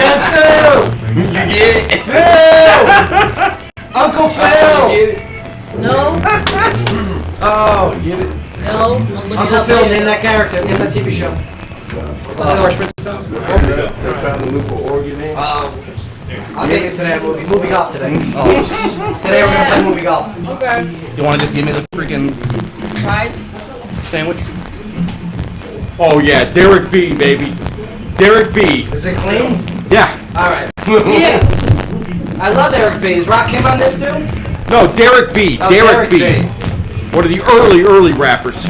that's Phil. You get it? Phil. Uncle You Phil. get it? No, Oh, you get it? no. I'm looking Uncle up Phil, later. name that character. Name that TV show. Fresh Prince of Bel-Air. They're trying to move an organ in. I'll get into that movie. Movie golf today. Today we're gonna play movie golf. Okay. You want to just give me the freaking Fries? sandwich? Oh yeah, Derek B, baby. Derek B. Is it clean? Yeah. All right. Yeah. I love Eric B. Is Rock Kim on this too? No, Derek B. Oh, Derek B. B. One of the early rappers.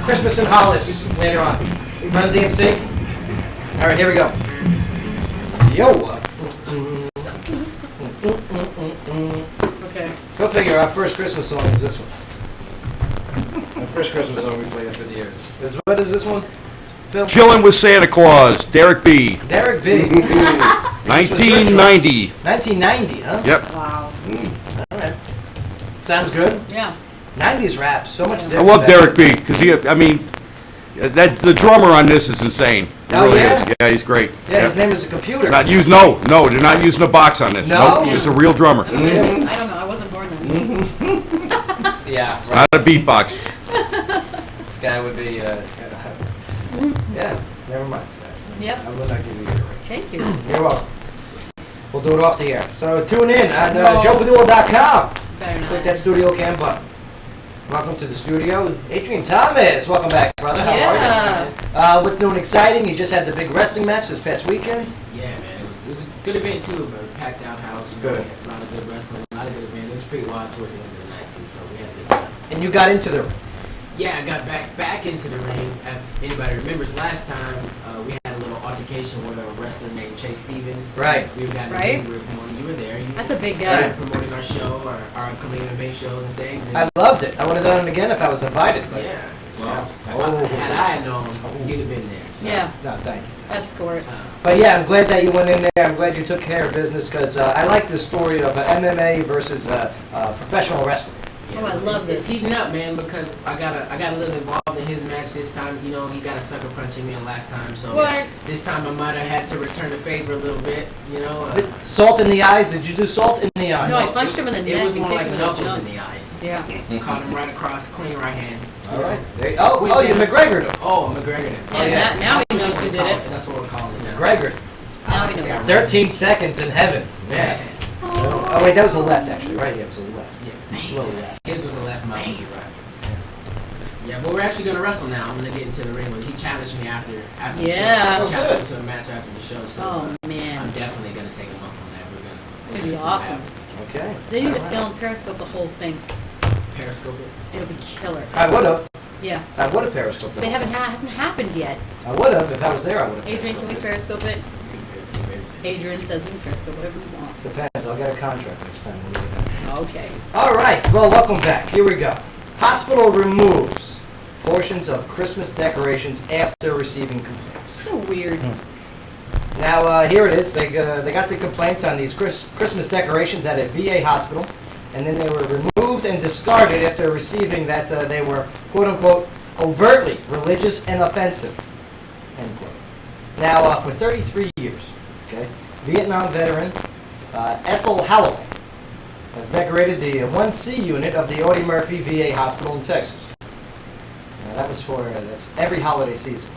Christmas in Hollis later on. Run DMC. All right, here we go. Yo. Okay. Go figure. Our first Christmas song is this one. Our first Christmas song we played for the years. What is this one? Phil? Chillin' with Santa Claus, Derek B. Derek B. 1990. 1990, huh? Yep. Wow. All right. Sounds good. Yeah. 90s rap, so much different. I love Derek B. because the drummer on this is insane. He Oh, really yeah? is. Yeah, he's great. Yeah, his Yep. name is a computer. No, they're not using a box on this. No? Nope, it's a real drummer, I don't know. I wasn't born then. Yeah, right. not a beatbox. This guy would be, yeah, never mind, Scott. Yep. I will not give you your ring. Thank you. You're welcome. We'll do it off the air. So tune in on joepadula.com. Better not. Click that studio cam button. Welcome to the studio, Adrian Thomas. Welcome back, brother. How Yeah. are you? What's new and exciting? You just had the big wrestling match this past weekend. Yeah, man, it was a good event too. A packed out house. You know, Good. A lot of good wrestling, a lot of good event. It was pretty wild towards the end of the night too, so we had a good time. And you got into the Yeah, I got back into the ring. If anybody remembers last time, we had a little altercation with a wrestler named Chase Stevens. Right. We got in the Right. ring, we were promoting. You were there. That's a big We guy. were promoting our show, our upcoming MMA shows and things. And I loved it. I would have done it again if I was invited. But yeah. Well, had I known, you'd have been there. So. Yeah. No, thank you. Escort. But yeah, I'm glad that you went in there. I'm glad you took care of business because I like the story of MMA versus professional wrestling. Oh, I love It's this. heating up, man, because I got a little involved in his match this time. You know, he got a sucker punching me last time, so What? this time I might have had to return the favor a little bit. You know, Salt in the eyes. Did you do salt in the eyes? No, I punched him in the neck. it was and more kicked like him in the knuckles junk. in the eyes. Yeah. Caught him right across, clean right hand. All right. Oh, you McGregor. Oh, McGregor. Yeah, now he knows who did it. That's what we're calling it now. McGregor. Now he knows. 13 seconds in heaven. Yeah. Oh wait, that was the left actually, right? Yeah, it was the left. Yeah, slow left. His was a left, mine was a right. Yeah, but we're actually gonna wrestle now. I'm gonna get into the ring with. He challenged me after the Yeah. show. He challenged me to a match after the show. So Oh man, I'm definitely gonna take him up on that. it's gonna be see what awesome. happens. Okay. They need to film Periscope the whole thing. Periscope it. It'll be killer. I would have. Yeah. I would have periscoped They it. hasn't happened yet. I would have if I was there. I would have. Adrian, can we Periscope it? You can Periscope everything. Adrian says we can Periscope whatever we want. Depends. I'll get a contract next time. We'll do that. Okay. All right. Well, welcome back. Here we go. Hospital removes portions of Christmas decorations after receiving complaints. So weird. Now, here it is. They got the complaints on these Christmas decorations at a VA hospital, and then they were removed and discarded after receiving that they were, quote-unquote, overtly religious and offensive, end quote. Now, for 33 years, okay, Vietnam veteran Ethel Holloway has decorated the 1C unit of the Audie Murphy VA Hospital in Texas. Now, that was for, that's every holiday season.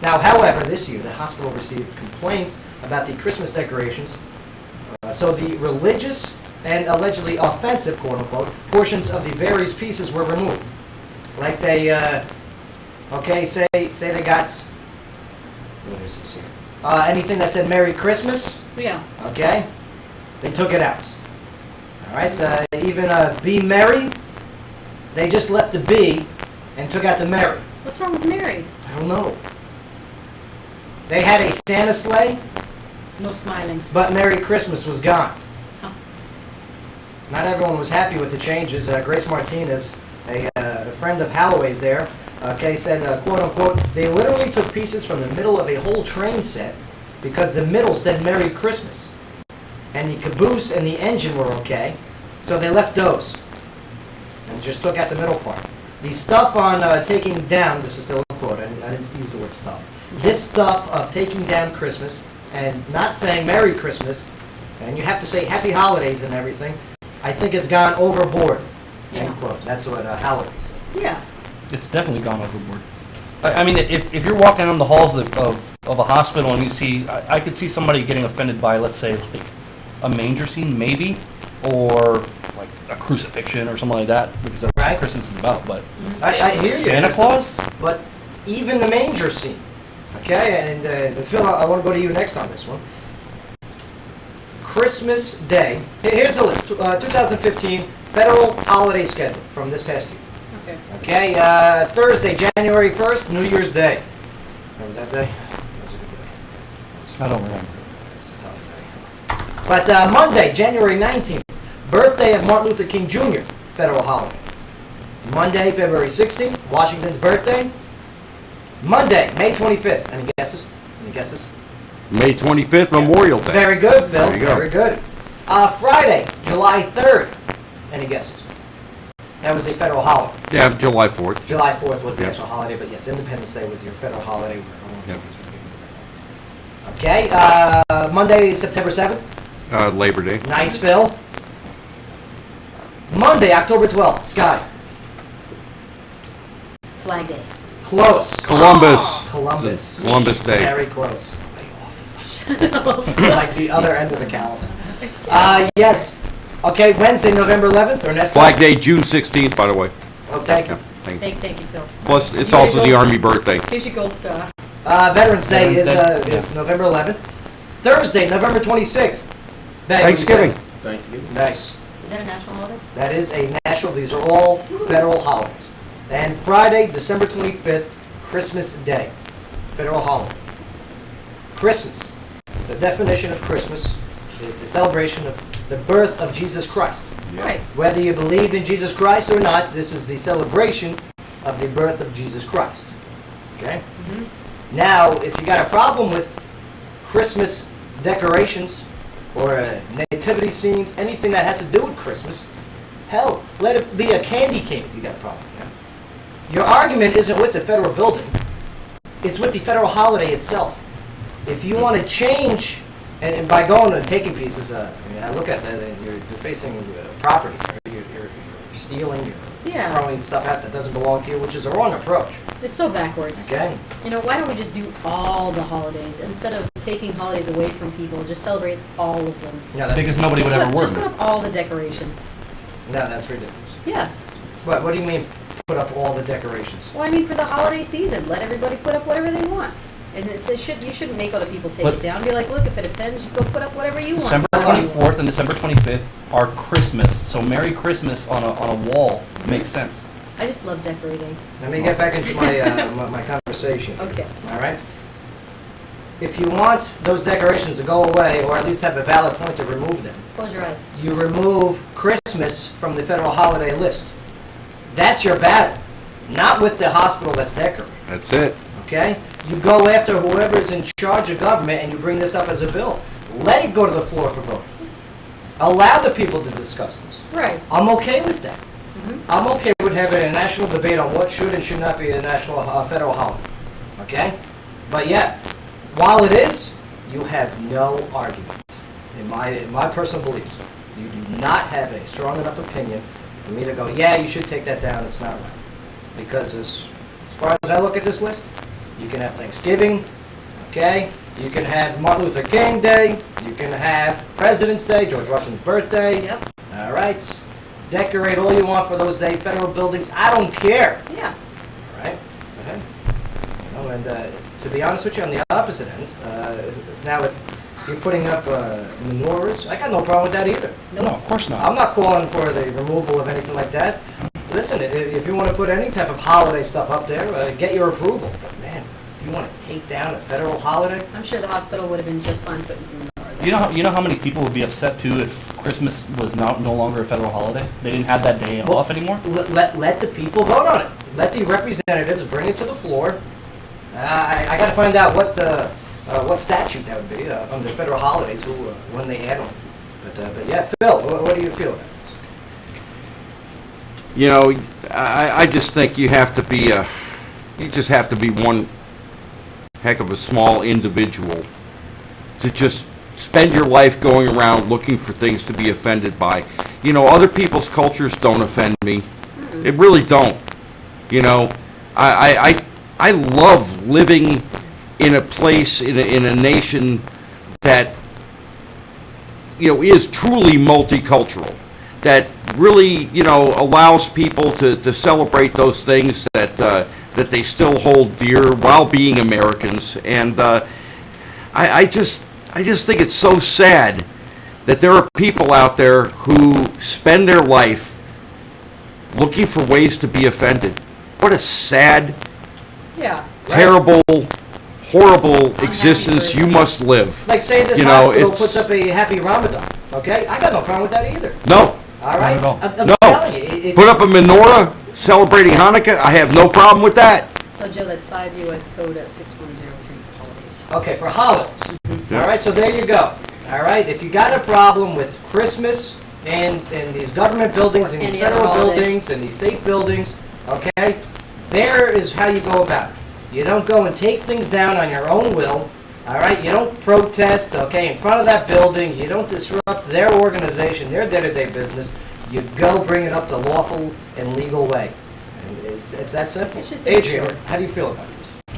Now, however, this year, the hospital received complaints about the Christmas decorations, so the religious and allegedly offensive, quote-unquote, portions of the various pieces were removed. Like they, okay, say they got, what is this here? Anything that said Merry Christmas, Yeah. okay, they took it out. All right, even Be Merry, they just left the B and took out the Merry. What's wrong with Mary? I don't know. They had a Santa sleigh, No smiling. but Merry Christmas was gone. Huh. Not everyone was happy with the changes. Grace Martinez, a friend of Holloway's there, okay, said, quote unquote, they literally took pieces from the middle of a whole train set because the middle said Merry Christmas. And the caboose and the engine were okay, so they left those and just took out the middle part. The stuff on taking down, this is still a quote, I didn't use the word stuff. This stuff of taking down Christmas and not saying Merry Christmas, and you have to say Happy Holidays and everything, I think it's gone overboard, end Yeah. quote. That's what Holloway said. Yeah. It's definitely gone overboard. I mean, if you're walking on the halls of a hospital and you see, I could see somebody getting offended by, let's say, like a manger scene, maybe, or like a crucifixion or something like that, because that's Right. what Christmas is about. But I hear you. Santa Claus? But even the manger scene, okay, and Phil, I want to go to you next on this one. Christmas Day. Here's the list. 2015 federal holiday schedule from this past year. Okay. Okay, Thursday, January 1st, New Year's Day. Remember that day? That was a good day. I don't remember. It's a tough day. But Monday, January 19th, birthday of Martin Luther King Jr., federal holiday. Monday, February 16th, Washington's birthday. Monday, May 25th. Any guesses? Any guesses? May 25th, Memorial Day. Very good, Phil. There you go. Very good. Friday, July 3rd. Any guesses? That was a federal holiday. Yeah, July 4th. July 4th was the Yep. actual holiday, but yes, Independence Day was your federal holiday. Yep. Okay, Monday, September 7th. Labor Day. Nice, Phil. Monday, October 12th. Scott. Flag Day. Close. Columbus. Columbus. Columbus Day. Very close. Way off. Like the other end of the calendar. Yes. Okay, Wednesday, November 11th, or next Flag Day, June 16th, by the way. Oh, thank you. Thank you. Thank you, Phil. Plus, it's You also ready, the Gold? Army birthday. Here's your gold star. Veterans Day Veterans Day. is November 11th. Thursday, November 26th. Betty, what do you Thanksgiving. say? Thanksgiving. Nice. Is that a national holiday? That is a national, these are all federal holidays. And Friday, December 25th, Christmas Day, federal holiday. Christmas. The definition of Christmas is the celebration of the birth of Jesus Christ. Right. Whether you believe in Jesus Christ or not, this is the celebration of the birth of Jesus Christ. Okay? Now, if you got a problem with Christmas decorations or nativity scenes, anything that has to do with Christmas, hell, let it be a candy cane if you got a problem with that. Your argument isn't with the federal building. It's with the federal holiday itself. If you want to change, and by going and taking pieces, I mean, I look at that, and you're defacing property. You're stealing, you're Yeah. throwing stuff out that doesn't belong to you, which is a wrong approach. It's so backwards. Okay? You know, why don't we just do all the holidays instead of taking holidays away from people? Just celebrate all of them. No, that's, Because nobody would ever Just work. put up all the decorations. no, that's ridiculous. Yeah. What do you mean, put up all the decorations? Well, I mean, for the holiday season, let everybody put up whatever they want. And you shouldn't make other people take But- it down. Be like, look, if it offends you, go put up whatever you want. December 24th and December 25th are Christmas, so Merry Christmas on a wall makes sense. I just love decorating. Let me get back into my my conversation. Okay. All right? If you want those decorations to go away, or at least have a valid point to remove them, Close your eyes. you remove Christmas from the federal holiday list. That's your battle, not with the hospital that's decorated, That's it. okay? You go after whoever's in charge of government and you bring this up as a bill. Let it go to the floor for vote. Allow the people to discuss this. Right. I'm okay with that. I'm okay with having a national debate on what should and should not be a national federal holiday, okay? But yet, while it is, you have no argument. In my personal beliefs, you do not have a strong enough opinion for me to go, yeah, you should take that down, it's not right. Because as far as I look at this list, you can have Thanksgiving, okay? You can have Martin Luther King Day, you can have President's Day, George Washington's birthday. Yep. All right? Decorate all you want for those days, federal buildings, I don't care. Yeah. All right? Okay. You know, and to be honest with you, on the opposite end, now if you're putting up menorahs, I got no problem with that either. No, of course not. I'm not calling for the removal of anything like that. Listen, if you want to put any type of holiday stuff up there, get your approval. But man, if you want to take down a federal holiday, I'm sure the hospital would have been just fine putting some menorahs up. You know how many people would be upset too if Christmas was no longer a federal holiday? They didn't have that day off anymore? let the people vote on it. Let the representatives bring it to the floor. I got to find out what statute that would be under federal holidays when they add them. But yeah, Phil, what do you feel about this? You know, I just think you just have to be one heck of a small individual to just spend your life going around looking for things to be offended by. You know, other people's cultures don't offend me. It really don't. You know, I love living in a place, in a nation that, you know, is truly multicultural, that really, you know, allows people to celebrate those things that they still hold dear while being Americans. And I just think it's so sad that there are people out there who spend their life looking for ways to be offended. What a sad, Yeah. terrible, horrible existence you must live. Like say this You know, hospital it's- puts up a happy Ramadan, okay? I got no problem with that either. No, All right? Not at all. I'm telling you. put up a menorah celebrating Hanukkah. I have no problem with that. So Joe, that's 5 U.S. Code 6103 holidays. Okay, for holidays. Yeah. All right, so there you go. All right, if you got a problem with Christmas and these government buildings and these Any other federal holiday. buildings and these state buildings, okay, there is how you go about it. You don't go and take things down on your own will. All right, you don't protest, okay, in front of that building. You don't disrupt their organization, their day-to-day business. You go bring it up the lawful and legal way. And it's that simple. It's just Adrian, short. how do you feel about this?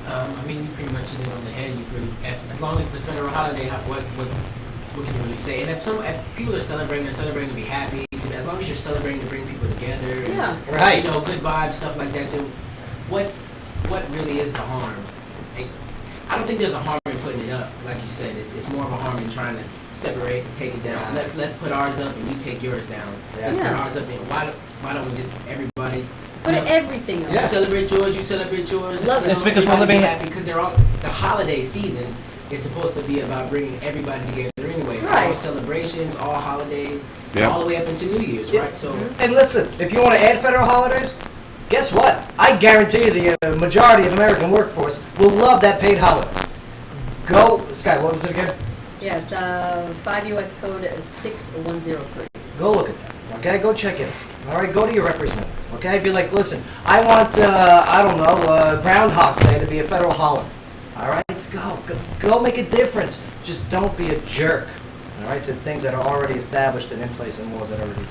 I mean, you pretty much hit it on the head. As long as it's a federal holiday, what can you really say? And if people are celebrating to be happy. As long as you're celebrating to bring people together, and, Yeah. Right. You know, good vibes, stuff like that. Then what really is the harm? I don't think there's a harm in putting it up, like you said. It's more of a harm in trying to separate and take it down. Let's put ours up and you take yours down. Let's put Yeah. ours up and why don't we just everybody Put you know, everything up. you celebrate yours, you celebrate yours. Love you it. know, It's because we're everybody be living- happy because they're all the holiday season is supposed to be about bringing everybody together anyway. Right. All celebrations, all holidays, Yeah. all the way up into New Year's, Yeah. right? So And listen, if you want to add federal holidays, guess what? I guarantee you the majority of American workforce will love that paid holiday. Go, Sky, what was it again? Yeah, it's 5 U.S. Code 6103. Go look at that, okay? Go check it out. All right, go to your representative, okay? Be like, listen, I want, I don't know, Groundhog Day to be a federal holiday. All right, go make a difference. Just don't be a jerk, all right, to things that are already established and in place and laws that are already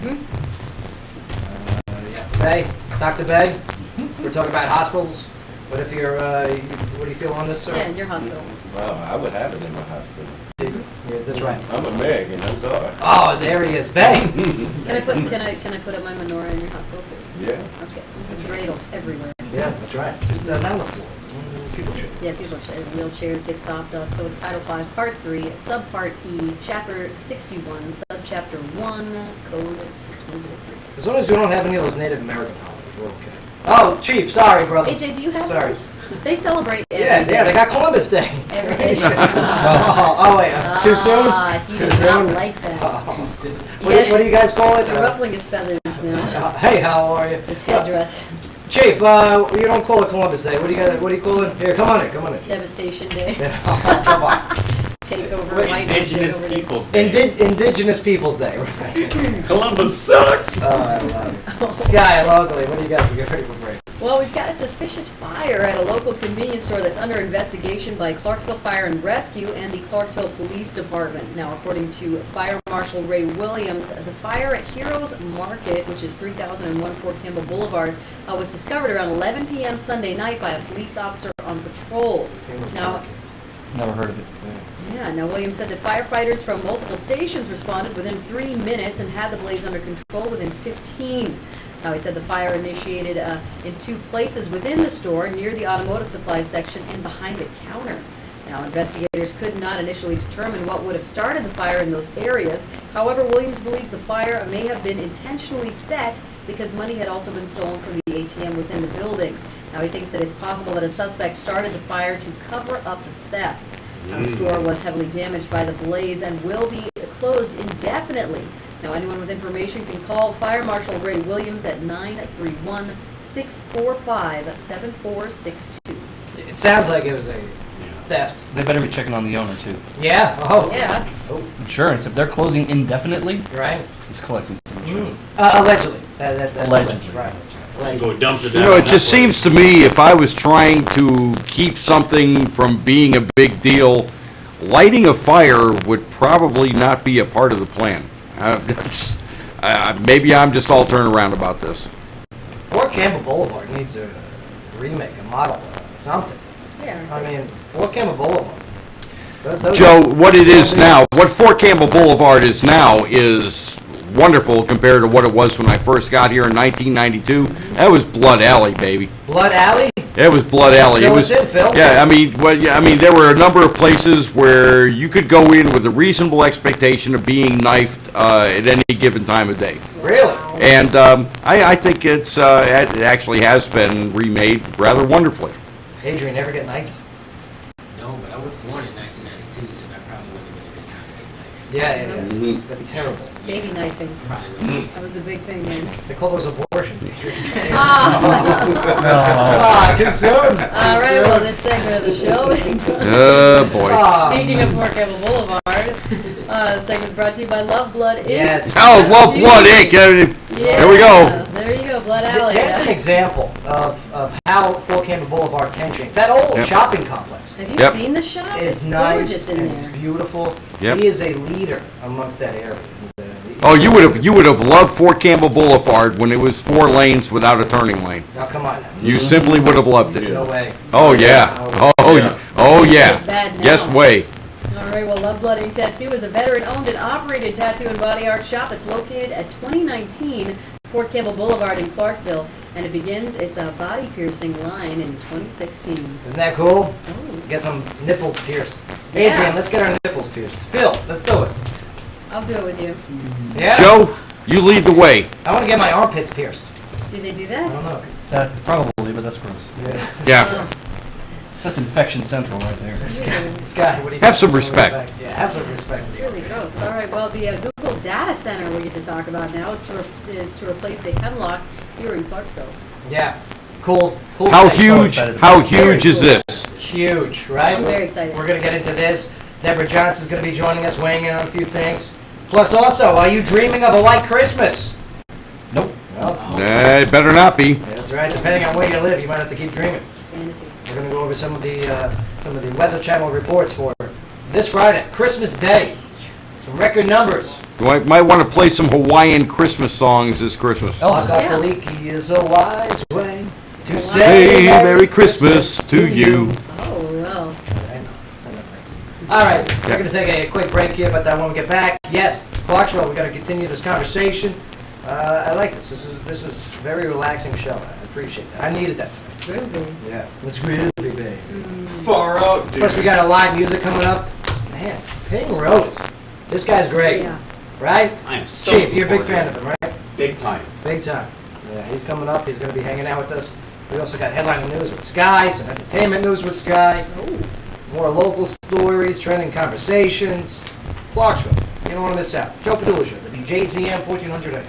there. Mm-hmm. Bay, Dr. Bay, we're talking about hospitals. What if you're, what do you feel on this, sir? Yeah, in your hospital. Well, I would have it in my hospital. Yeah, that's right. I'm American, I'm sorry. Oh, there he is, Bay. Can I put up my menorah in your hospital too? Yeah. Okay. Dreidels everywhere. Yeah, that's right. Just down the floor. People should. Yeah, wheelchairs get stopped up. So it's Title 5, Part 3, Subpart E, Chapter 61, Subchapter 1, Code 6103. As long as we don't have any of those Native American holidays, we're okay. Oh, Chief, sorry, brother. AJ, do you have Sorry. those? They celebrate every Yeah, day. yeah, they got Columbus Day. Every day. Oh, wait, too soon? He Too does not soon? like that. Too soon. What do you guys call it? You're ruffling his feathers now. Hey, how are you? His headdress. Chief, you don't call it Columbus Day. What do you call it? Here, come on in. Devastation Day. Come on. Take over. Indigenous Peoples Day. Indigenous Peoples Day, right? Columbus sucks! Oh, I love it. Sky, locally, what do you guys get ready for break? Well, we've got a suspicious fire at a local convenience store that's under investigation by Clarksville Fire and Rescue and the Clarksville Police Department. Now, according to Fire Marshal Ray Williams, the fire at Heroes Market, which is 3001 Fort Campbell Boulevard, was discovered around 11 p.m. Sunday night by a police officer on patrol. Now, Never heard of it. Now Williams said that firefighters from multiple stations responded within 3 minutes and had the blaze under control within 15. Now, he said the fire initiated in 2 places within the store, near the automotive supply sections and behind the counter. Now, investigators could not initially determine what would have started the fire in those areas. However, Williams believes the fire may have been intentionally set because money had also been stolen from the ATM within the building. Now, he thinks that it's possible that a suspect started the fire to cover up the theft. Now, the store was heavily damaged by the blaze and will be closed indefinitely. Now, anyone with information can call Fire Marshal Ray Williams at 931-645-7462. It sounds like it was a theft. They better be checking on the owner too. Yeah. Oh. Yeah. Insurance. If they're closing indefinitely, Right. he's collecting some insurance. Allegedly. That's Allegedly. Right. Go dumpster You know, it just seems to me if I was trying to keep something from being a big deal, lighting a fire would probably not be a part of the plan. Maybe I'm just all turned around about this. Fort Campbell Boulevard needs a remake, a model, something. Yeah. I mean, Fort Campbell Boulevard. Joe, what it is now, what Fort Campbell Boulevard is now is wonderful compared to what it was when I first got here in 1992. That was Blood Alley, baby. Blood Alley? It was Blood Alley. Fill It was, us in, Phil. yeah. I mean, there were a number of places where you could go in with a reasonable expectation of being knifed at any given time of day. Really? And I think it actually has been remade rather wonderfully. Adrian, ever get knifed? No, but I was born in 1992, so that probably wouldn't have been a good time to get knifed. Yeah. That'd be terrible. Baby knifing. That was a big thing then. They call those abortion. Too soon. All right, well, this segment of the show is Oh, boy. Speaking of Fort Campbell Boulevard, the segment's brought to you by Love Blood Inc. Yes. Oh, Love Blood Inc. There we go. There you go, Blood Alley. There's an example of how Fort Campbell Boulevard can change. That old shopping complex Have you Yep. seen the shop? is It's nice gorgeous in and there. it's beautiful. Yep. He is a leader amongst that area. Oh, you would have loved Fort Campbell Boulevard when it was 4 lanes without a turning lane. Now, come on now. You simply would have loved it. No way. Oh yeah. Oh yeah. It's bad now. Yes way. All right, well, Love Blood Ink Tattoo is a veteran-owned and operated tattoo and body art shop. It's located at 2019 Fort Campbell Boulevard in Clarksville, and it begins its body piercing line in 2016. Isn't that cool? Oh. Get some nipples pierced. Yeah. Adrian, let's get our nipples pierced. Phil, let's do it. I'll do it with you. Yeah? Joe, you lead the way. I want to get my armpits pierced. Do they do I that? don't know. Probably, but that's gross. Yeah. That's infection central right there. Scott, what do you Have some respect. Yeah, have some respect. It's really gross. All right, well, the Google Data Center we get to talk about now is to replace the Hemlock here in Clarksville. Yeah. Cool. How thing. huge? How huge is this? Huge, right? I'm very excited. We're going to get into this. Deborah Johnson's going to be joining us, weighing in on a few things. Plus, also, are you dreaming of a white Christmas? Nope. Well, Better not be. that's right. Depending on where you live, you might have to keep dreaming. Fantasy. We're going to go over some of the Weather Channel reports for this Friday, Christmas Day. Some record numbers You might want to play some Hawaiian Christmas songs this Christmas. Wakakaliki is a wise way to Say Merry Christmas to you. Oh, wow. All right, we're going to take a quick break here, but when we get back, yes, Clarksville, we're going to continue this conversation. I like this. This is a very relaxing show. I appreciate that. I needed that tonight. Groovy. Yeah, it's groovy, baby. Far out, dude. Plus, we got a live music coming up. Man, Ping Rose. This guy's great. Yeah. Right? I am so Chief, you're a big looking fan forward of him, right? Big time. Big time. Yeah, he's coming up. He's going to be hanging out with us. We also got headlining news with Sky, some entertainment news with Sky, more local stories, trending conversations. Clarksville, you don't want to miss out. Joe Padula Show, WJZM 1400 AM.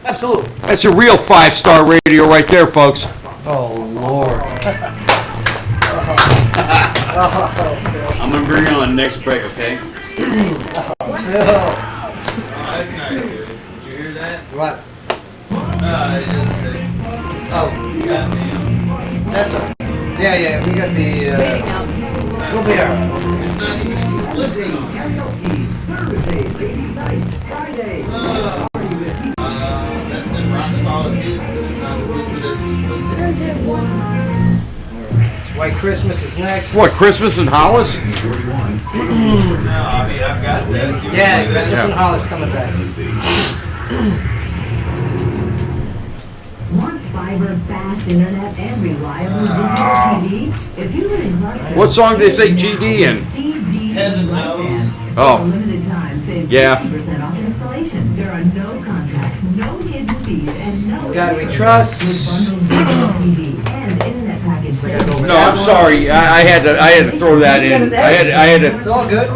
Absolutely. That's a real 5-star radio right there, folks. Oh, Lord. I'm gonna bring you on next break, okay? That's not good. Did you hear that? What? I just said, Oh, goddamn. that's us. Yeah, we got the, Waiting out. we'll be alright. It's not even explicit. That's in rock solid hits, and it's not listed as explicit. White Christmas is next. What, Christmas in Hollis? No, I mean, I've got that. Yeah, Christmas and Hollis coming back. Want fiber, fast internet, and reliable digital TV? If you live in Clarksville, What song did they say GD in? Heaven knows. Oh. Limited time, save Yeah. 50% off installation. There are no contracts, no hidden fees, and no God we trust. with bundled digital TV and internet package. No, I'm sorry. I had to throw that in. It's all good.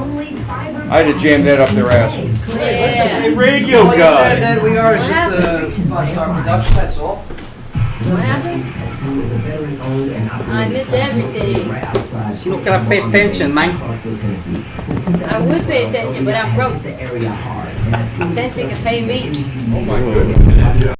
I had to jam that up their ass. Hey, radio All you said guy. that we are is just a 5-star production, that's all. What happened? I miss everything. You gotta pay attention, man. I would pay attention, but I'm broke. Attention can pay me. Oh my goodness.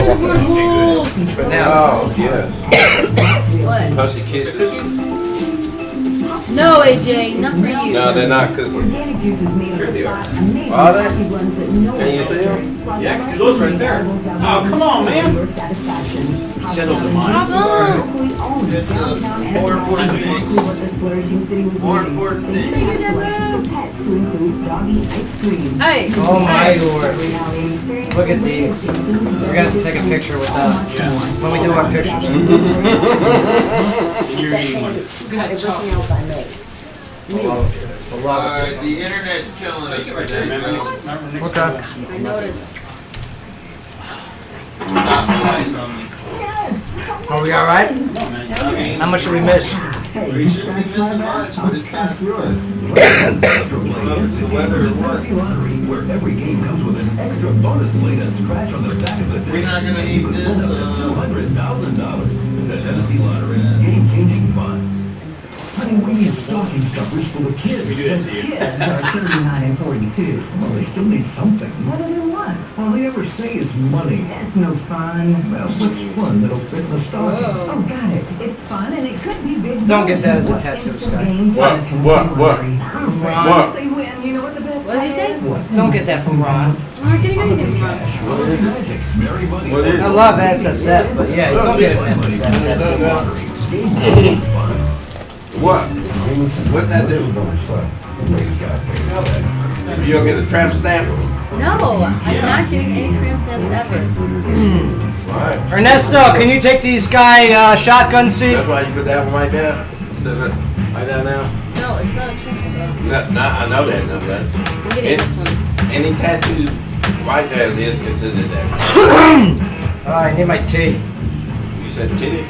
But now, Oh, yes. What? Pussy kisses. No, AJ, not for you. No, they're not cooking. Organic juice is made Sure of they are. amazing Are they? healthy blends that no Can you one see 'em? else Yeah, I can see those right there. Oh, come on, man. Your satisfaction. Said those are mine. Locally owned It's downtown and more important exactly things. what this flourishing city was More doing. important They things. should have selected for pets to include doggy ice cream. Hey. oh my Hey. lord. Look at these. We're gonna have to take a picture with when we do our pictures. And you're eating one. Everything else I make. Alright, the internet's killing us today, bro. Okay. I noticed. Stop and say something. Are we alright? I mean, How much did we miss? we shouldn't be missing much, but it's not good. I don't know if it's the weather or what. Where every game comes with an extra bonus lane and scratch on the back of the We're not gonna need this, $200,000. The Tennessee Lottery. Game-changing fun. we need stocking stuffers for the kids. We do that to you. Kids are 39 and 42. Well, they still need something. What do they want? All they ever say is money. That's no fun. Well, what's fun that'll fit in the stocking? Oh, got it. It's fun and it could be big. Don't get that as a tattoo, Scott. What? They win. You know what the best What did he say? Don't get that from Ron. I'm not getting anything from Ron. What is I it? love SSF, but yeah, don't get it from SSF. What? What that do? You don't get a tramp stamp? No, I'm not getting any tramp stamps ever. Right. Ernesto, can you take these guy shotgun seat? That's why you put that one right there? Instead of right down now? No, it's not a tramp stamp. No, I know that. I'm getting this one. Any tattoo right there is considered that. All right, I need my tea. You said titty?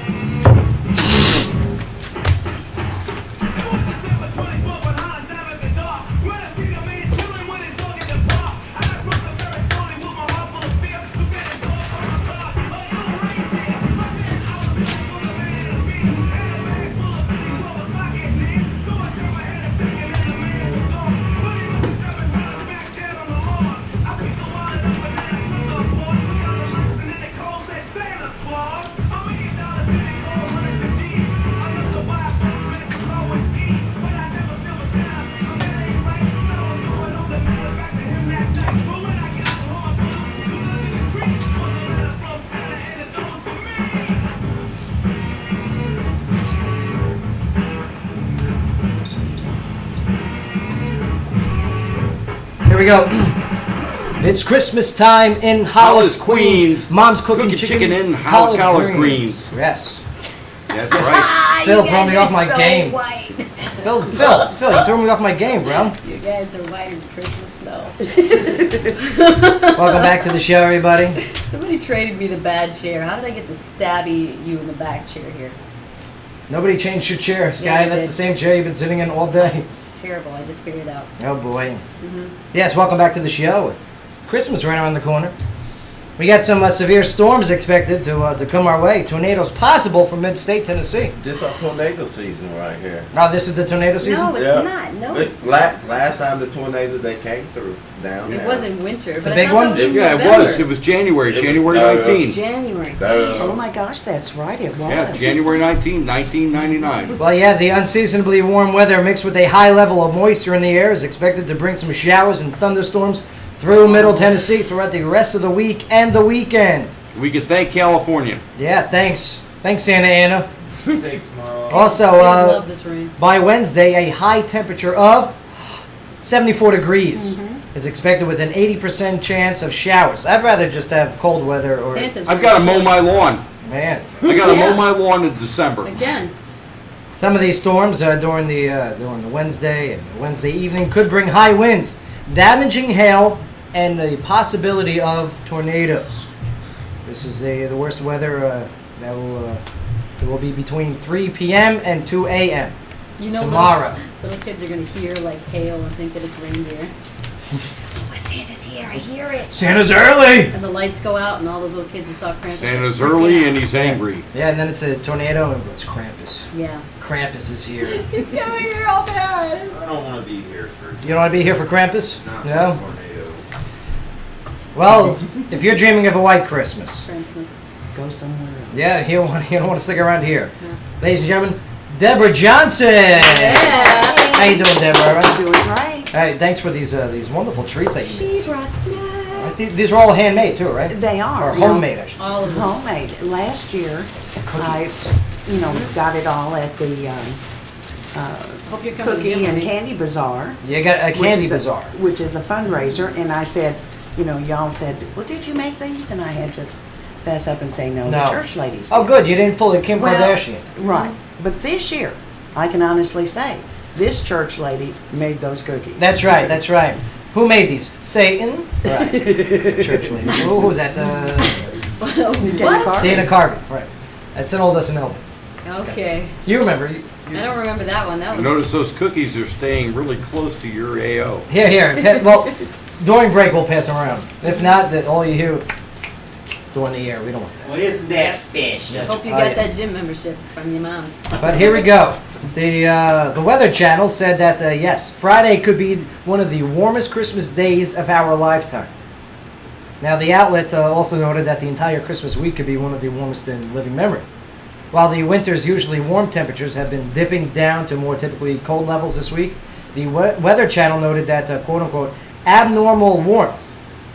Here we go. It's Christmas time in Hollis, Hollis, Queens. Mom's cooking Cooking chicken, chicken and collard greens. Yes. That's right. Phil threw me off my game. Phil, you threw me off my game, bro. You guys are whiter than Christmas snow. Welcome back to the show, everybody. Somebody traded me the bad chair. How did I get the stabby you in the back chair here? Nobody changed your chair, Sky. Yeah, you That's did. the same chair you've been sitting in all day. It's terrible. I just figured it out. Oh boy. Mm-hmm. Yes, welcome back to the show. Christmas right around the corner. We got some severe storms expected to come our way. Tornadoes possible for mid-state Tennessee. This is tornado season right here. Now this is the tornado season. No, it's Yeah. not. No, It's it's not. last time the tornado they came through down It there. wasn't winter, but big I thought one? that was in Yeah, it November. was. It was January. It- January no, 19. January. Oh my gosh, that's right, it was. Yeah, January 19, 1999. Well, yeah, the unseasonably warm weather mixed with a high level of moisture in the air is expected to bring some showers and thunderstorms through Middle Tennessee throughout the rest of the week and the weekend. We can thank California. Yeah, thanks. Thanks, Santa Ana. Take tomorrow. Also, I love this rain. by Wednesday, a high temperature of 74 degrees is expected with an 80% chance of showers. I'd rather just have cold weather or... Santa's I've got to mow my lawn. Man. I got to Yeah. mow my lawn in December. Again. Some of these storms during the Wednesday and Wednesday evening could bring high winds, damaging hail, and the possibility of tornadoes. This is the worst weather that will be between 3 p.m. and 2 a.m. You know, tomorrow. Little kids are going to hear like hail and think that it's reindeer. Oh, Santa's here. I hear it. Santa's early! And the lights go out, and all those little kids that saw Krampus. Santa's are freaking early out. and he's angry. Yeah, and then it's a tornado and it's Krampus. Yeah. Krampus is here. He's coming here all bad. I don't want to be here for You don't want to be here for Krampus? not No? for tornadoes. Well, if you're dreaming of a white Christmas, Christmas. Go somewhere else. yeah, you don't want to stick around here. No. Ladies and gentlemen, Deborah Johnson! Yeah. How you doing, Deborah? I'm doing great. Hey, thanks for these wonderful treats that you She made. brought snacks. These are all handmade too, right? They are. Or homemade, I should say. All of them. Homemade. Last year, Cookies. I got it all at the Hope you're coming to Cookie give and me. Candy Bazaar. You got a which candy is bazaar. Which is a fundraiser, and I said, y'all said, well, did you make these? And I had to fess up and say, no, No. the church ladies Oh, did. good. You didn't pull a Kim Well, Kardashian. Right. But this year, I can honestly say, this church lady made those cookies. That's right. That's right. Who made these? Satan. Right. Church lady. Who was that? What? Dana Carvey. Right. That's an old SNL. Okay. You remember? I don't remember that one. That was. Notice those cookies are staying really close to your AO. Here. Well, during break we'll pass them around. If not, that all you hear. during the year. We don't want that. Well, isn't that special? Yes. Hope you Oh, got yeah. that gym membership from your mom. But here we go. The Weather Channel said that yes, Friday could be one of the warmest Christmas days of our lifetime. Now the outlet also noted that the entire Christmas week could be one of the warmest in living memory. While the winter's usually warm temperatures have been dipping down to more typically cold levels this week, the Weather Channel noted that quote-unquote abnormal warmth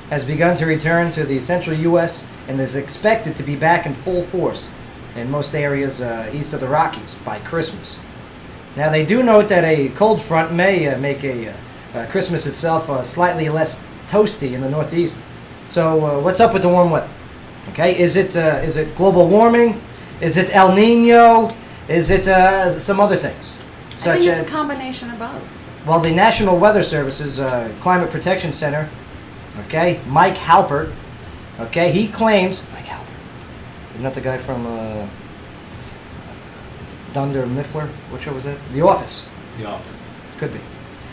has begun to return to the central U.S. and is expected to be back in full force in most areas east of the Rockies by Christmas. Now they do note that a cold front may make Christmas itself slightly less toasty in the Northeast. So what's up with the warm weather? Okay, is it global warming? Is it El Nino? Is it some other things? I think it's a combination of both. Well, the National Weather Service's Climate Protection Center, okay, Mike Halpert, okay, he claims, Mike Halpert, isn't that the guy from Dunder Miffler? What show was that? The Office. The Office. Could be.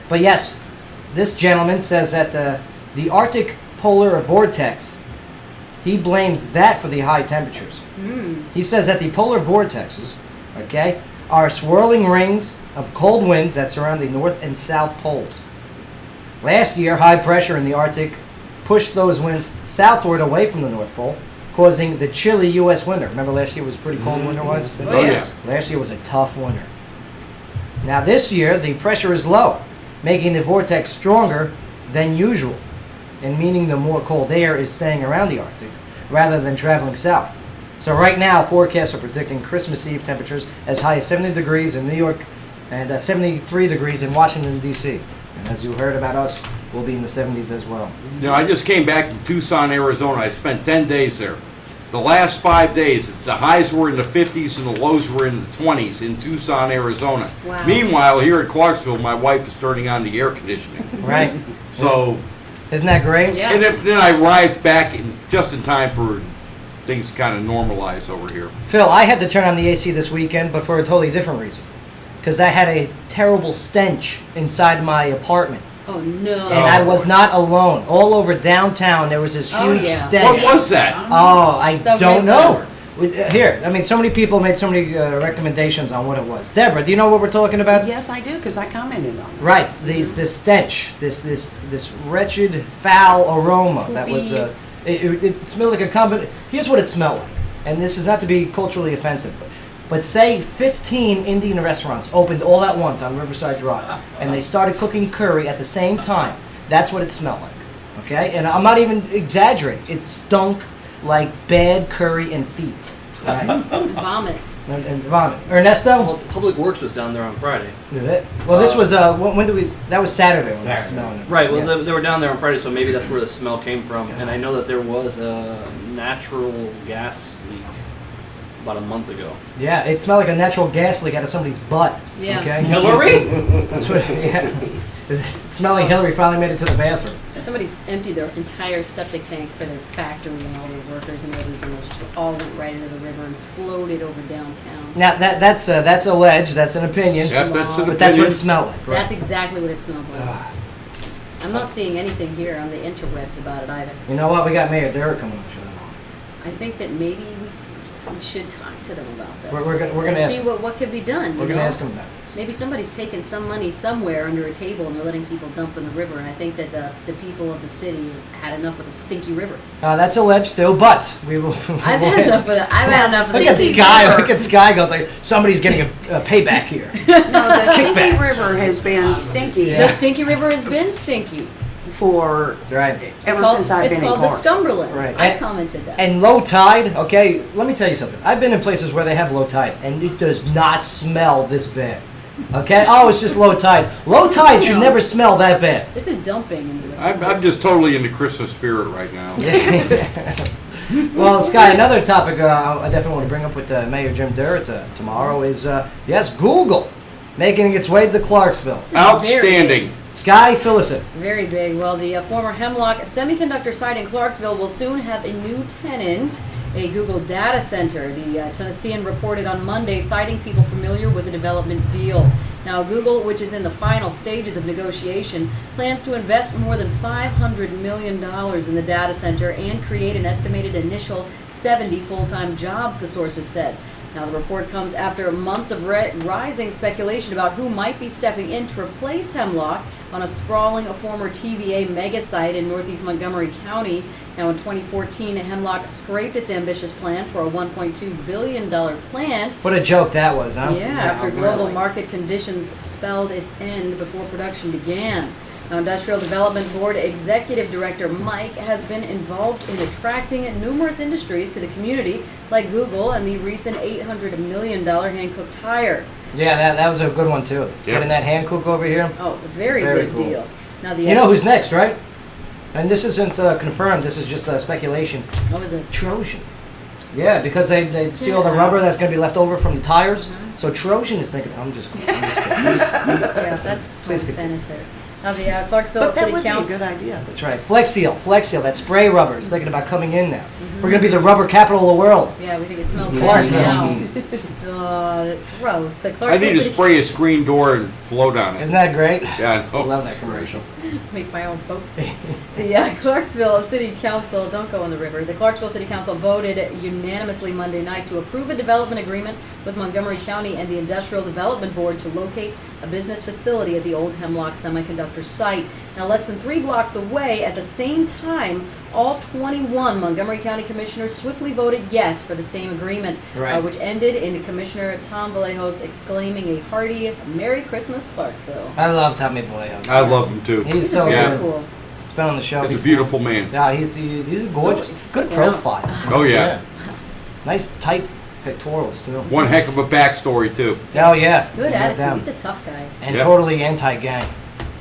But yes, this gentleman says that the Arctic polar vortex, he blames that for the high temperatures. He says that the polar vortexes, okay, are swirling rings of cold winds that surround the north and south poles. Last year, high pressure in the Arctic pushed those winds southward away from the North Pole, causing the chilly U.S. winter. Remember last year was pretty cold winter-wise? Oh, yeah. Last year was a tough winter. Now this year, the pressure is low, making the vortex stronger than usual, and meaning the more cold air is staying around the Arctic rather than traveling south. So right now, forecasts are predicting Christmas Eve temperatures as high as 70 degrees in New York and 73 degrees in Washington, D.C. And as you heard about us, we'll be in the 70s as well. You know, I just came back from Tucson, Arizona. I spent 10 days there. The last 5 days, the highs were in the 50s and the lows were in the 20s in Tucson, Arizona. Wow. Meanwhile, here in Clarksville, my wife is turning on the air conditioning. Right? So, Isn't that great? Yeah. and then I arrived back just in time for things to kind of normalize over here. Phil, I had to turn on the AC this weekend, but for a totally different reason. Because I had a terrible stench inside my apartment. Oh no. And I was not alone. All over downtown, there was this Oh, huge yeah. stench. What was that? Oh, I Stuff don't right know. Here, I mean, so many people made so many recommendations on what it was. Deborah, do you know what we're talking about? Yes, I do, because I commented on it. Right. This stench, this wretched, foul aroma that was. It smelled like a combination. Here's what it smelled like, and this is not to be culturally offensive, but say 15 Indian restaurants opened all at once on Riverside Drive, and they started cooking curry at the same time. That's what it smelled like. Okay, and I'm not even exaggerating. It stunk like bad curry and feet. Right. Vomit. And vomit. Ernesto? Well, Public Works was down there on Friday. Did it? Well, this was when did we? That was Saturday when we were smelling it. Right, well, Yeah. they were down there on Friday, so maybe that's where the smell came from. And I know that there was a natural gas leak about a month ago. Yeah, it smelled like a natural gas leak out of somebody's butt. Yeah. Okay. Hillary? That's what. Yeah. It smelled like Hillary finally made it to the bathroom. Somebody's emptied their entire septic tank for their factory and all their workers and everything. They just all went right into the river and floated over downtown. Now that's alleged. That's an opinion. Yep, that's an But that's what opinion. it smelled like. Right? That's exactly what it smelled like. I'm not seeing anything here on the interwebs about it either. You know what? We got Mayor Derrick coming on the show tomorrow. I think that maybe we should talk to them about this. We're gonna and ask see them. what could be done. We're you gonna know? ask him about it. Maybe somebody's taking some money somewhere under a table and they're letting people dump in the river. And I think that the people of the city had enough of the stinky river. That's alleged too, but we will. I've had enough of that. I've had enough of Look the at stinky Sky. river. Look at Sky. Goes like somebody's getting a payback here. No, the Stinky Kickbacks. River has been stinky Yeah. The stinky river has been stinky. for Right. ever Called- since I've it's been in called the Clarksville. Cumberland. Right. I And- commented that. And low tide, okay, let me tell you something. I've been in places where they have low tide, and it does not smell this bad. Okay? Oh, it's just low tide. Low tide should No. never smell that bad. This is dumping in the river. I'm just totally in the Christmas spirit right now. Well, Sky, another topic I definitely want to bring up with Mayor Jim Durrett tomorrow is, yes, Google making its way to Clarksville. Outstanding. Sky, fill us in. Very big. Well, the former Hemlock Semiconductor site in Clarksville will soon have a new tenant, a Google data center. The Tennessean reported on Monday, citing people familiar with the development deal. Now, Google, which is in the final stages of negotiation, plans to invest more than $500 million in the data center and create an estimated initial 70 full-time jobs, the sources said. Now, the report comes after months of rising speculation about who might be stepping in to replace Hemlock on a sprawling former TVA mega site in northeast Montgomery County. Now, in 2014, Hemlock scraped its ambitious plan for a $1.2 billion plant. What a joke that was, huh? Yeah, after global really. market conditions spelled its end before production began. Now, Industrial Development Board Executive Director Mike has been involved in attracting numerous industries to the community, like Google and the recent $800 million Hankook tire. Yeah, that was a good one too. Getting that Hankook over here. Oh, it's a very Very big cool. deal. Now, the You know who's next, right? And this isn't confirmed. This is just speculation. What was it? Trojan. Yeah, because they see all the rubber that's going to be left over from the tires. So Trojan is thinking, I'm just kidding. Yeah, that's Please continue. unsanitary. Now, the Clarksville But that City would be a Council. good idea. That's right. Flex Seal, that spray rubber is thinking about coming in now. We're going to be the rubber capital of the world. Yeah, we think it smells Clarksville. bad now. Gross. The I Clarksville need to City spray a screen door and float on it. Isn't that great? Yeah, I I know. love that commercial. Make my own boats. The Clarksville City Council, don't go in the river. The Clarksville City Council voted unanimously Monday night to approve a development agreement with Montgomery County and the Industrial Development Board to locate a business facility at the old Hemlock Semiconductor site. Now, less than 3 blocks away, at the same time, all 21 Montgomery County commissioners swiftly voted yes for the same agreement, Right. which ended in Commissioner Tom Vallejos exclaiming a hearty "Merry Christmas, Clarksville." I love Tommy Vallejos. I love him too. He's so Yeah. good. Cool. He's been on the show He's a before. beautiful man. Yeah, he's a gorgeous. So- Good profile. Oh yeah. Nice tight pectorals too. One heck of a backstory too. Oh yeah. Good No attitude. doubt. He's a tough guy. And Yep. totally anti-gang.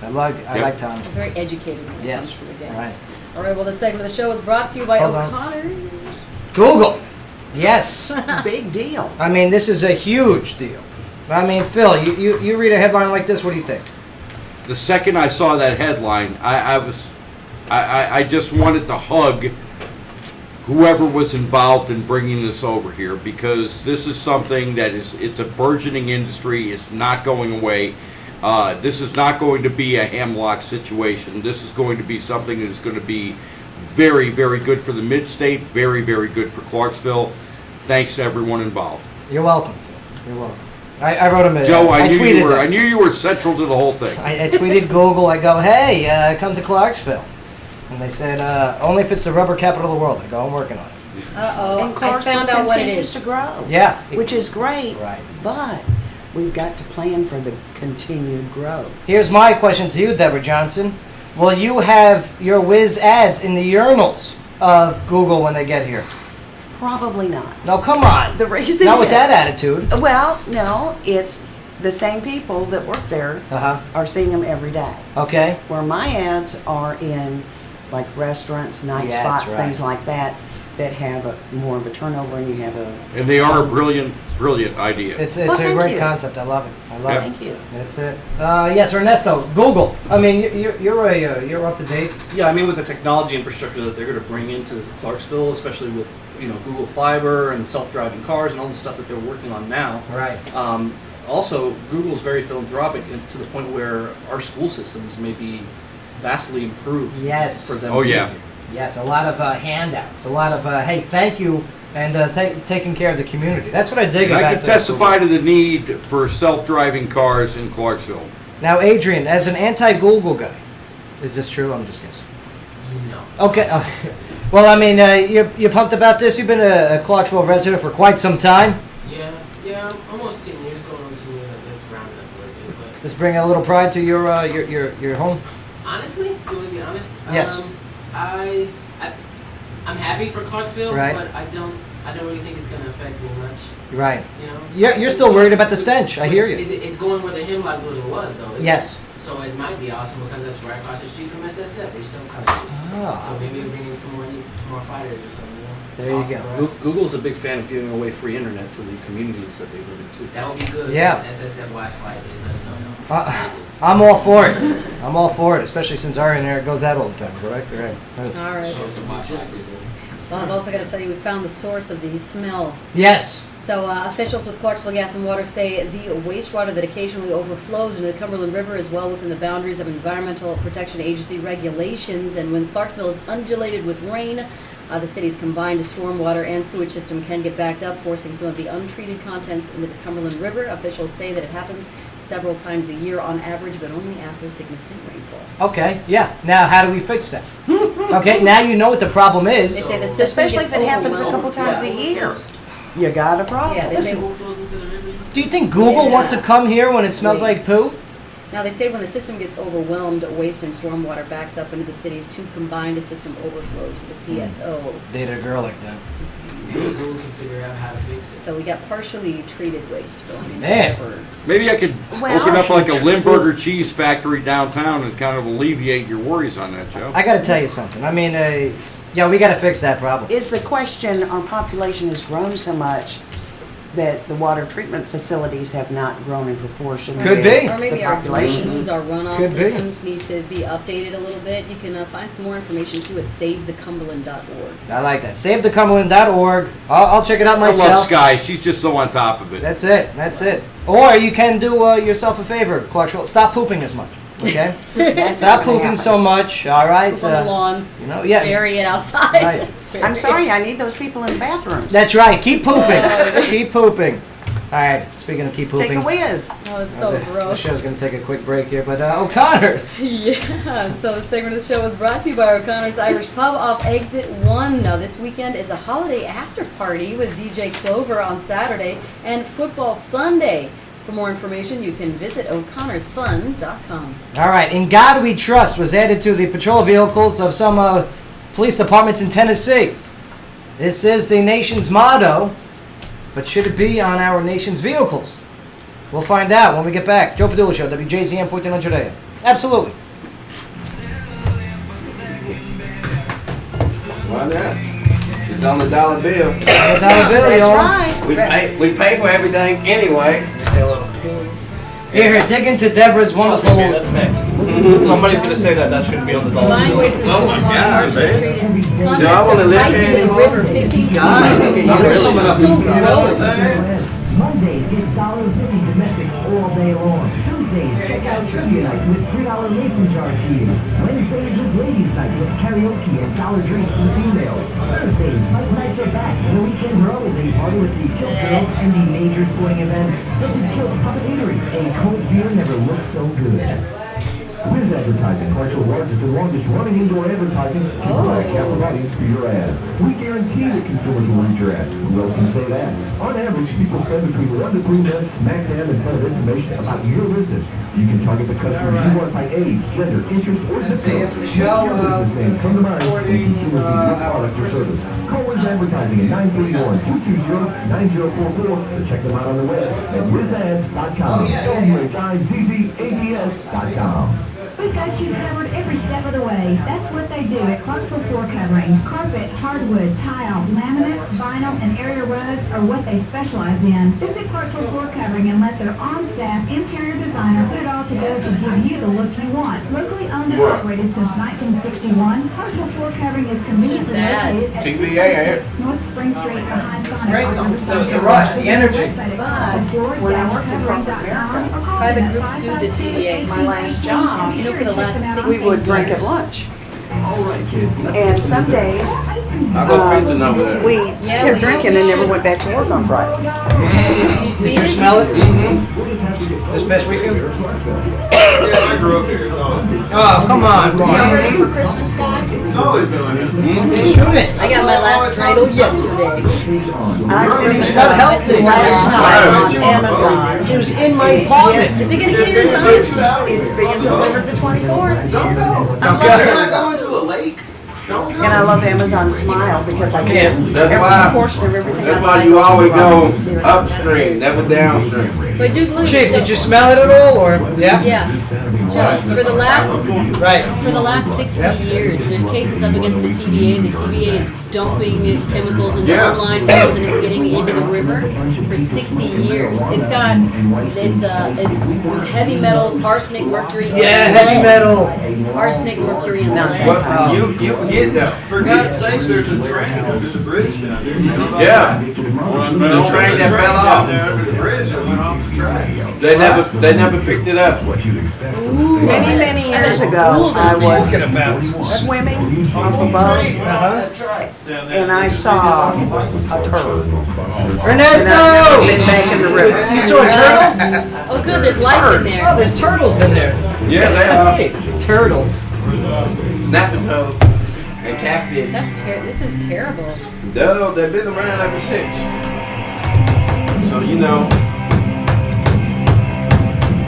I Yep. like Tommy. Very educated when it Yes, comes to the gangs. right. All right, well, this segment of the show is brought to you by Hold on. O'Connor's. Google. Yes. Big deal. I mean, this is a huge deal. I mean, Phil, you read a headline like this, what do you think? The second I saw that headline, I just wanted to hug whoever was involved in bringing this over here, because this is something that it's a burgeoning industry. It's not going away. This is not going to be a Hemlock situation. This is going to be something that is going to be very, very good for the mid-state, very, very good for Clarksville. Thanks to everyone involved. You're welcome, Phil. You're welcome. I wrote him a... Joe, I knew tweeted you were. that. I knew you were central to the whole thing. I tweeted Google. I go, hey, come to Clarksville. And they said, only if it's the rubber capital of the world. I go, I'm working on it. Uh-oh, And I Clarksville found out what it continues is. to grow. Yeah. Which is great. Right. But we've got to plan for the continued growth. Here's my question to you, Deborah Johnson. Will you have your whiz ads in the urinals of Google when they get here? Probably not. No, come on. The reason Not with is- that attitude. Well, no, it's the same people that work there Uh-huh. are seeing them every day. Okay. Where my ads are in like restaurants, night Yeah, spots, that's right. things like that, that have more of a turnover, and you have a. And they are a brilliant, brilliant idea. It's Well, a thank great you. concept. I love it. I love Yeah. it. Thank you. That's it. Yes, Ernesto, Google. I mean, you're up to date. Yeah, I mean, with the technology infrastructure that they're going to bring into Clarksville, especially with Google Fiber and self-driving cars and all the stuff that they're working on now. Right. Also, Google's very philanthropic to the point where our school systems may be vastly improved. Yes. For them. Oh, being yeah. here. Yes, a lot of handouts, a lot of hey, thank you, and taking care of the community. That's what I dig And about. I can testify to the need for self-driving cars in Clarksville. Now, Adrian, as an anti-Google guy, is this true? I'm just guessing. No. Okay. Well, I mean, you pumped about this. You've been a Clarksville resident for quite some time. Yeah, almost 10 years going on 10 years. I guess rounded up a little bit, but Does bring a little pride to your home? honestly, you want to be honest? Yes. I'm happy for Clarksville, Right. but I don't really think it's going to affect me much. Right. You know. You're still worried about the stench. I hear you. It's going where the Hemlock building was, though. Yes. So it might be awesome because that's right across the street from SSF. They still kind of. Ah. So maybe we'll bring in some more fighters or something. You know? There you Awesome go. for us. Google's a big fan of giving away free internet to the communities that they live in too. That would be good. Yeah. SSF Wi-Fi is a no-no. I'm all for it. I'm all for it, especially since our internet goes out all the time. Correct. Right. All right. Show some Wi-Fi, Google. Well, I've also got to tell you, we found the source of the smell. Yes. So officials with Clarksville Gas and Water say the wastewater that occasionally overflows into the Cumberland River is well within the boundaries of Environmental Protection Agency regulations. And when Clarksville is undulated with rain, the city's combined stormwater and sewage system can get backed up, forcing some of the untreated contents into the Cumberland River. Officials say that it happens several times a year on average, but only after significant rainfall. Okay, yeah. Now, how do we fix that? Okay, now you know what the problem They is. say the system Especially gets if it happens a overwhelmed. couple times a year. You got a problem. Yeah, they say, Do you think Google wants to come here when it smells like poo? now they say when the system gets overwhelmed, waste and stormwater backs up into the city's two combined system overflows, the CSO. Dated a girl like that. Maybe Google can figure out how to fix it. So we got partially treated waste going in. Man. for- Maybe I could Well, open up like a Limburger cheese factory downtown and kind of alleviate your worries on that, Joe. I got to tell you something. I mean, yeah, we got to fix that problem. Is the question, our population has grown so much that the water treatment facilities have not grown in proportion Could with be. Or maybe the our population? drains, our runoff Could be. systems need to be updated a little bit. You can find some more information too at savethecumberland.org. I like that. SaveTheCumberland.org. I'll check it out I love myself. Sky. She's just so on top of it. That's it. That's it. Or you can do yourself a favor, Clarksville. Stop pooping as much. Okay? That's Stop not gonna pooping happen. so much. All right. Poop on the lawn, You know, yeah. bury it outside. Right. I'm sorry, I need those people in the bathrooms. That's right. Keep pooping. Keep pooping. All right. Speaking of keep pooping. Take a whiz. Oh, it's so The gross. show's going to take a quick break here, but O'Connor's. Yeah, so the segment of the show was brought to you by O'Connor's Irish Pub off Exit 1. Now, this weekend is a holiday after party with DJ Clover on Saturday and football Sunday. For more information, you can visit o'connorsfun.com. All right. In God We Trust was added to the patrol vehicles of some police departments in Tennessee. This is the nation's motto, but should it be on our nation's vehicles? We'll find out when we get back. Joe Padula Show, WJZM 1400 AM. Absolutely. Why not? It's on the dollar bill. $1 bill, That's y'all. right. We pay for everything anyway. Here, dig into Deborah's wonderful. That's next. Somebody's gonna say that shouldn't be on the dollar Combined bill. waste and Oh my stormwater God, partially man. treated Do I contents wanna of live pipe here into the anymore? river 15 God, look at you. Not really. So You know what I'm gross. saying? Mondays, get $1.50 domestic all day long. Tuesdays, check out trivia night with $3 mason jar keys. Wednesdays is ladies night with karaoke and dollar drinks for females. Thursdays, fight nights are back. And the weekends are always a party with the Kilt Girls and the major sporting events. This is Kilt Puppet Eatery. A cold beer never looked so good. Wiz Advertising, Clarksville's largest and longest running indoor advertising. Provide a capital audience for your ad. We guarantee that consumers will read your ad. Who else can say that? On average, people spend between 1 to 3 minutes maximum and tell information about your business. You can target the customers you want by age, gender, interest, or zip code. after the show, Your business name come to mind when consumers need your product or service. Call Wiz Advertising at 931-220-9044 or check them out on the web at wizads.com. WHIZZADS.com. We've got you covered every step of the way. That's what they do at Clarksville Floor Covering. Carpet, hardwood, tile, laminate, vinyl, and area rugs are what they specialize in. Visit Clarksville Floor Covering and let their on-staff interior designer put it all together to give you the look you want. Locally owned and operated since 1961, Clarksville Floor Covering is conveniently bad. located at TVA, ain't it? North Spring Street behind Sonic. Great, the rush, the energy. But when I worked in corporate America, Private group sued the TVA. my last job, You know, for the last 16 we would drink at years. lunch. And some days, I go fencing over there. we Yeah, kept well, drinking and never went back to work on Fridays. Did you see Did you this? smell it? This past weekend? Yeah, I grew up here. It's always been. Oh, come on, You Ron. ready for Christmas, Scott? It's always been like that. Shoot it. I got my last dreidel yesterday. I finished Not my healthy. last night on Amazon. It was in my apartment. Is it gonna get here in time? It's being delivered the 24th. Don't go. I love You're not Amazon. going to a lake. Don't go. And I love Amazon Smile because I get That's every why- portion of everything. That's I why like you is always go here. upstream, never downstream. But do glue. Chief, did you smell it at all, or yeah? Yeah. For the last Right. For the last 60 years, there's cases up against the TVA. The TVA is dumping chemicals into Yeah. online roads and it's getting into the river for 60 years. It's heavy metals, arsenic, mercury. and Yeah, heavy lead. metal. Arsenic, mercury, and lead. But you forget though. For God's sakes, there's a train under the bridge down there. Yeah. The train that fell down off. there under the bridge that went off the tracks. They never picked it up. Many, many years ago, I was swimming off a boat, and I saw a turtle. Ernesto! And I've never been back in the river. You saw a turtle? Oh, good, there's life in Oh, there. there's turtles in there. Yeah, they are. Hey, turtles. Snapping turtles and catfish. This is terrible. No, they've been around ever since. So you know.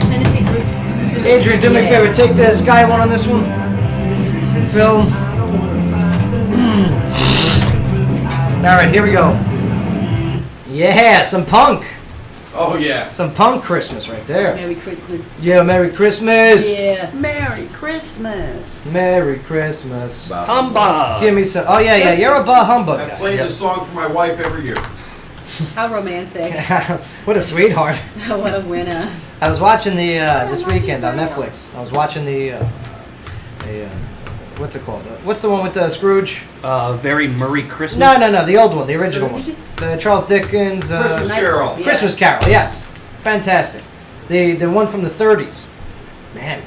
Tennessee groups sued Adrian, do me a TVA. favor. Take the Sky one on this one. Phil. All right, here we go. Yeah, some punk. Oh, yeah. Some punk Christmas right there. Merry Christmas. Yeah, Merry Christmas. Yeah. Merry Christmas. Merry Christmas. Humbug. Give me some. Oh, yeah. You're a bah humbug I guy. play this song for my wife every year. How romantic. What a sweetheart. What a winner. I was watching the this weekend on Netflix. I was watching the what's it called? What's the one with Scrooge? Very Murray Christmas. No, the old one, the original one. The Charles Dickens Christmas Carol. Yeah. Christmas Carol. Yes, fantastic. The one from the 30s. Man,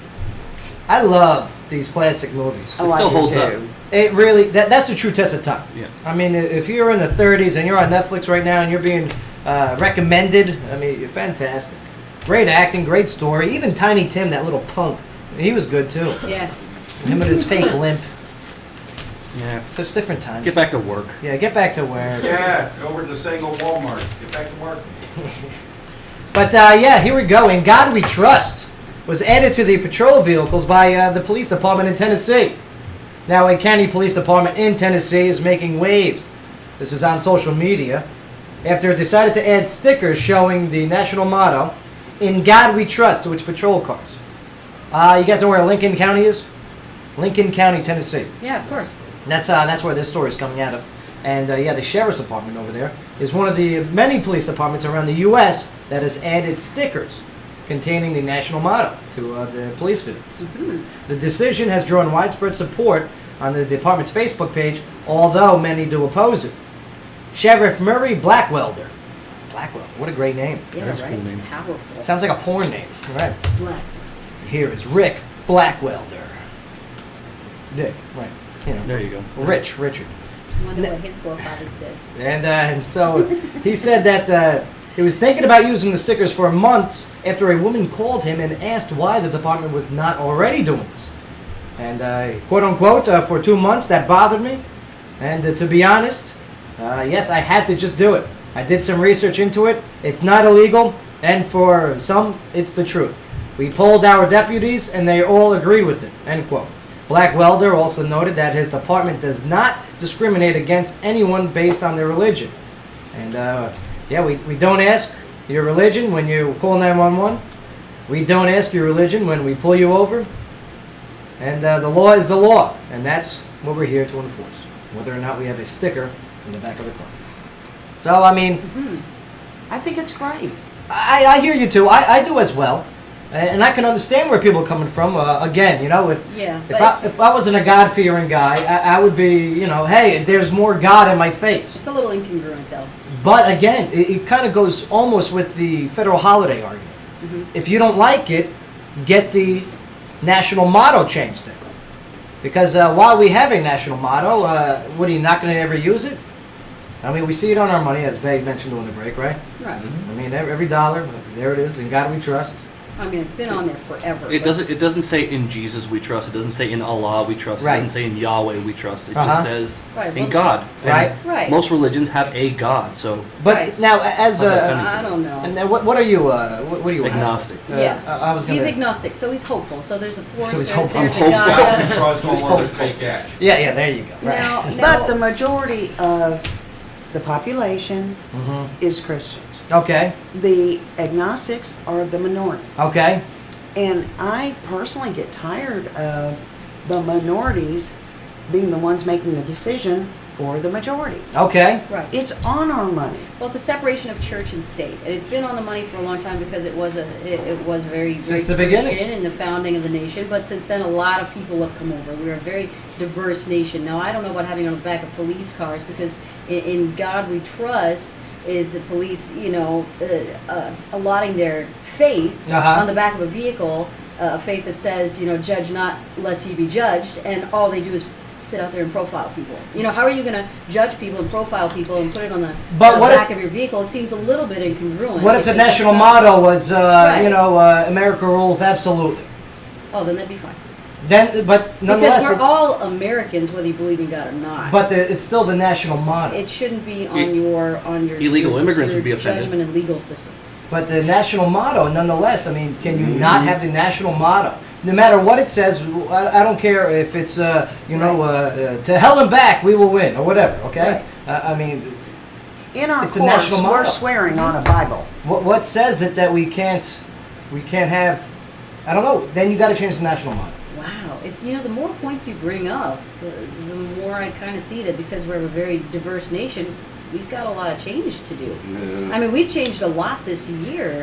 I love these classic movies. Oh, still I do holds up. too. It really that's the true test of time. Yeah. I mean, if you're in the 30s and you're on Netflix right now and you're being recommended, I mean, you're fantastic. Great acting, great story. Even Tiny Tim, that little punk, he was good too. Yeah. Him with his fake limp. Yeah. Such different times. Get back to work. Yeah, get back to where. Yeah, over to the Sango Walmart. Get back to work. But yeah, here we go. In God We Trust was added to the patrol vehicles by the police department in Tennessee. Now, a county police department in Tennessee is making waves. This is on social media after it decided to add stickers showing the national motto, "In God We Trust," to its patrol cars. You guys know where Lincoln County is? Lincoln County, Tennessee. Yeah, of course. And that's where this story is coming out of. And yeah, the sheriff's department over there is one of the many police departments around the U.S. that has added stickers containing the national motto to the police vehicles. The decision has drawn widespread support on the department's Facebook page, although many do oppose it. Sheriff Murray Blackwelder. Blackwelder, what a great name. Yeah, That's a right. cool name. Powerful. Sounds like a porn name. Right. Black. Here is Rick Blackwelder. Dick, right. You know, There you go. Richard. I wonder what his forefathers did. And so he said that he was thinking about using the stickers for months after a woman called him and asked why the department was not already doing this. And quote unquote, for 2 months that bothered me. And to be honest, yes, I had to just do it. I did some research into it. It's not illegal, and for some, it's the truth. We polled our deputies, and they all agreed with it, end quote. Blackwelder also noted that his department does not discriminate against anyone based on their religion. And yeah, we don't ask your religion when you call 911. We don't ask your religion when we pull you over. And the law is the law, and that's what we're here to enforce, whether or not we have a sticker in the back of the car. So, I mean, I think it's great. I hear you too. I do as well. And I can understand where people are coming from. Again, you know, if I wasn't a God-fearing guy, I would be, you know, hey, there's more God in my face. It's a little incongruent, though. But again, it kind of goes almost with the federal holiday argument. If you don't like it, get the national motto changed then. Because while we have a national motto, what, are you not going to ever use it? I mean, we see it on our money, as Bay mentioned during the break, right? Right. I mean, every dollar, there it is, in God we trust. I mean, it's been on there forever. It doesn't say in Jesus we trust. It doesn't say in Allah we trust. It Right. doesn't say in Yahweh we trust. It Uh-huh. just says Right, in well, God. And Right. Right. Most religions have a God, so But Right. now, as I don't know. and then what are you? What are you? agnostic. Yeah. I was gonna. He's agnostic, so he's hopeful. So there's a force, So he's there's hopeful. a God. Trust all others fake cash. Yeah, there you go. Right. Now, But the majority of the population is Christians. Okay. The agnostics are the minority. Okay. And I personally get tired of the minorities being the ones making the decision for the majority. Okay. Right. It's on our money. Well, it's a separation of church and state, and it's been on the money for a long time because it was very Since the Christian beginning. in the founding of the nation. But since then, a lot of people have come over. We're a very diverse nation. Now, I don't know about having on the back of police cars because in God we trust is the police, allotting their faith Uh-huh. on the back of a vehicle, a faith that says, judge not lest ye be judged, and all they do is sit out there and profile people. How are you going to judge people and profile people and put it on the back of your vehicle? It seems a little bit incongruent. What if the because national that's not- motto was, Right. America rules absolutely? Oh, then that'd be fine. Then, but nonetheless, Because we're all Americans, whether you believe in God or not. but it's still the national motto. It shouldn't be on your Illegal immigrants your would be offended. judgment and legal system. But the national motto, nonetheless, I mean, can you not have the national motto? No matter what it says, I don't care if it's, to hell and back, we will win, or whatever, okay? I mean, In our It's a courts, national we're motto. swearing on a Bible. what says it that we can't have, I don't know, then you gotta change the national motto. Wow. If the more points you bring up, the more I kind of see that because we're a very diverse nation, we've got a lot of change to do. Yeah. I mean, we've changed a lot this year.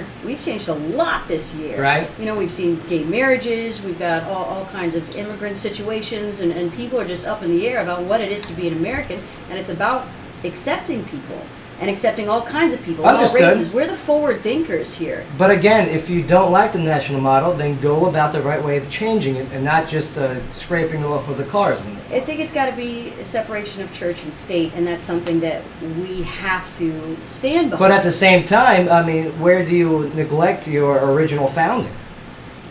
Right. We've seen gay marriages. We've got all kinds of immigrant situations, and people are just up in the air about what it is to be an American, and it's about accepting people and accepting all kinds of people, all Understood. races. We're the forward thinkers here. But again, if you don't like the national motto, then go about the right way of changing it and not just scraping it off of the cars. I think it's got to be a separation of church and state, and that's something that we have to stand behind. But at the same time, I mean, where do you neglect your original founding?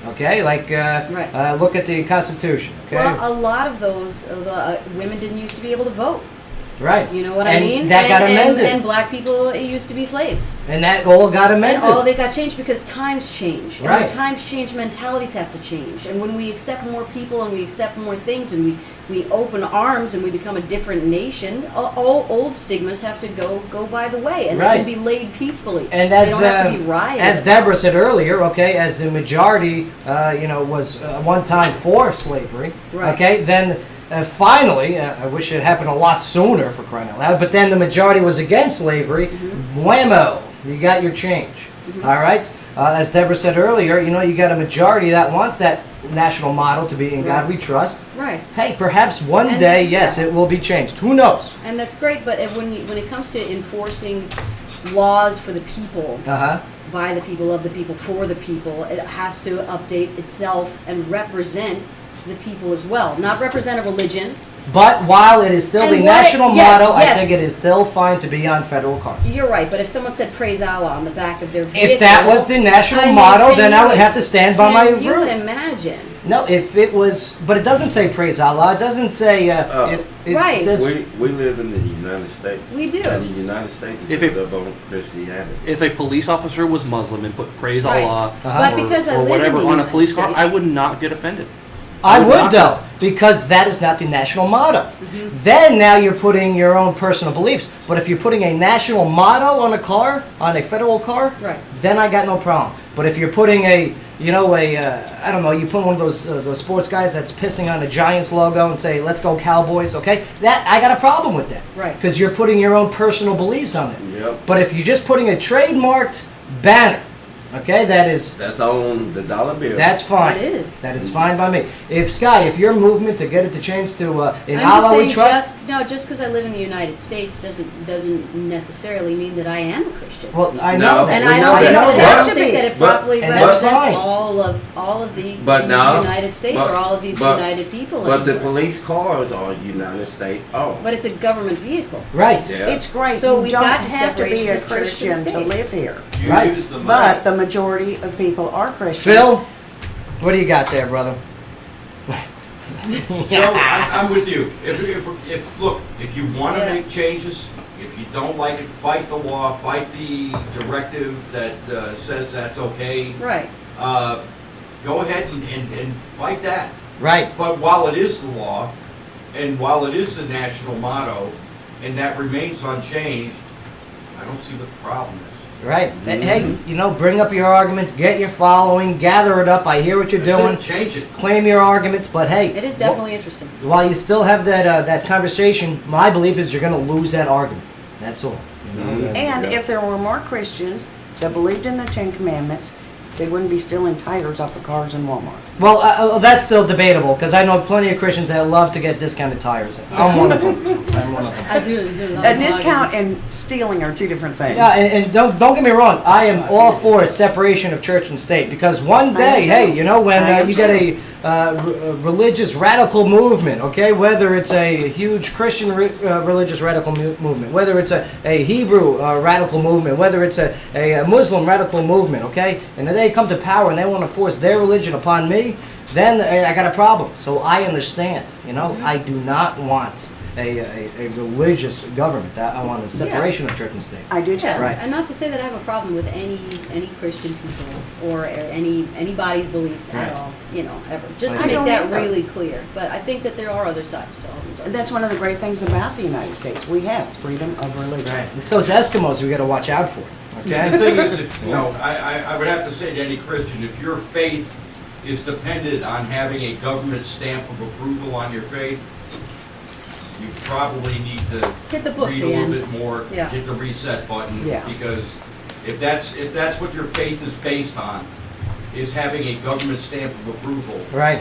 Okay, like Right. look at the Constitution. Okay, Well, a lot of those women didn't used to be able to vote. right. You know what I And mean? that got amended. And black people used to be slaves. And that all got amended. And all of it got changed because times change. And Right. when times change, mentalities have to change. And when we accept more people and we accept more things and we open arms and we become a different nation, all old stigmas have to go by the way. And they Right. can be laid peacefully. And they as don't have to be rioted. as Deborah said earlier, okay, as the majority, was one time for slavery. Right. Okay, then finally, I wish it happened a lot sooner for crying out loud. But then the majority was against slavery. Whammo! You got your change. All right. As Deborah said earlier, you got a majority that wants that national motto to be "In God Right. We Trust." Right. Hey, perhaps one And day, then- yes, yeah. it will be changed. Who knows? And that's great, but when it comes to enforcing laws for the people, Uh huh. by the people, of the people, for the people, it has to update itself and represent the people as well. Not represent a religion. But while it is still And the what it- national yes, motto, yes. I think it is still fine to be on federal cars. You're right, but if someone said "Praise Allah" on the back of their vehicle, If that was the national I mean, motto, can then you- I would have to stand by my Can you word. imagine? No, if it was, but it doesn't say praise Allah. It doesn't say. It Right. says, We live in the United States. We do. And the United States If is it- built on Christianity. If a police officer was Muslim and put praise Right. Allah But because I or live whatever in the on a United police car, States- I would not get offended. I would not. though, because that is not the national motto. Then now you're putting your own personal beliefs. But if you're putting a national motto on a car, on a federal car, Right. then I got no problem. But if you're putting I don't know, you put one of those sports guys that's pissing on the Giants logo and say, "Let's go Cowboys," okay? That I got a problem with that. Right. Because you're putting your own personal beliefs on it. Yep. But if you're just putting a trademarked banner, okay, That's on the dollar bill. that's fine. It is. That is fine by me. If your movement to get it to change to in I'm just Allah we saying, trust. just because I live in the United States doesn't necessarily mean that I am a Christian. Well, I No. know that. And We I know don't think, that. I But- don't think that it but- properly and that's represents fine. all of the But no, United States but- or all of these but- United people. But the anymore. police cars are United States owned. But it's a government vehicle. Right. Yeah. It's great. So you we've don't got have to be separation a of church and Christian to state. live here. Right. But the majority of people are Christians. Phil, what do you got there, brother? So I'm with you. If you want to Yeah. make changes, if you don't like it, fight the law, fight the directive that says that's okay. Right. Go ahead and fight that. Right. But while it is the law, and while it is the national motto, and that remains unchanged, I don't see what the problem is. Right. And hey, you know, bring up your arguments, get your following, gather it up. I hear what you're doing. Change it. Claim your arguments, but hey, It is definitely interesting. while you still have that conversation, my belief is you're going to lose that argument. That's all. You know? And if there were more Christians that believed in the Ten Commandments, they wouldn't be stealing tires off of cars in Walmart. Well, that's still debatable because I know plenty of Christians that love to get discounted tires. I'm one of them. I'm one of them. I do. A discount and stealing are two different things. Yeah, and don't get me wrong. I am all for separation of church and state because one day, hey, you know, when you get a religious radical movement, okay, whether it's a huge Christian religious radical movement, whether it's a Hebrew radical movement, whether it's a Muslim radical movement, okay, and then they come to power and they want to force their religion upon me, then I got a problem. So I understand, you know, I do not want a religious government. I want a separation of church and state. I do too. Yeah, Right. and not to say that I have a problem with any Christian people or anybody's beliefs at Right. all, you know, ever. Just to I make don't that either. really clear. But I think that there are other sides to all these arguments. That's one of the great things about the United States. We have freedom of religion. Right. It's those Eskimos we got to watch out for. Okay. The thing is, you know, I would have to say to any Christian, if your faith is dependent on having a government stamp of approval on your faith, you probably need to Hit the books read a little again. bit more, Yeah. hit the reset button, Yeah. because if that's what your faith is based on, is having a government stamp of approval, Right.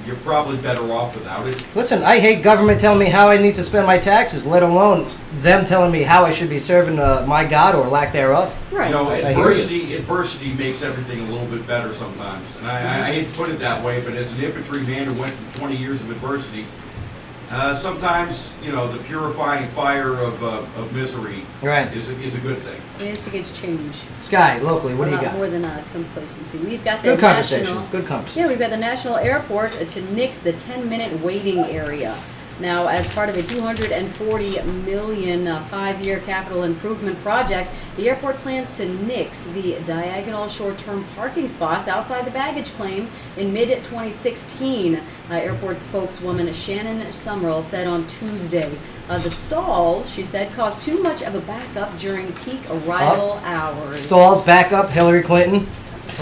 you're probably better off without it. Listen, I hate government telling me how I need to spend my taxes, let alone them telling me how I should be serving my God or lack thereof. Right. You know, hear you. adversity makes everything a little bit better sometimes. And I hate to put it that way, but as an infantryman who went through 20 years of adversity, sometimes, you know, the purifying fire of misery Right. is a good thing. It instigates change. Sky, locally, what a do you lot got? more than complacency. We've got the Good conversation. national. Good conversation. Yeah, we've got the national airport to nix the 10-minute waiting area. Now, as part of a $240 million 5-year capital improvement project, the airport plans to nix the diagonal short-term parking spots outside the baggage claim in mid-2016. Airport spokeswoman Shannon Summerall said on Tuesday. The stalls, she said, caused too much of a backup during peak arrival hours. Stalls, back up, Hillary Clinton.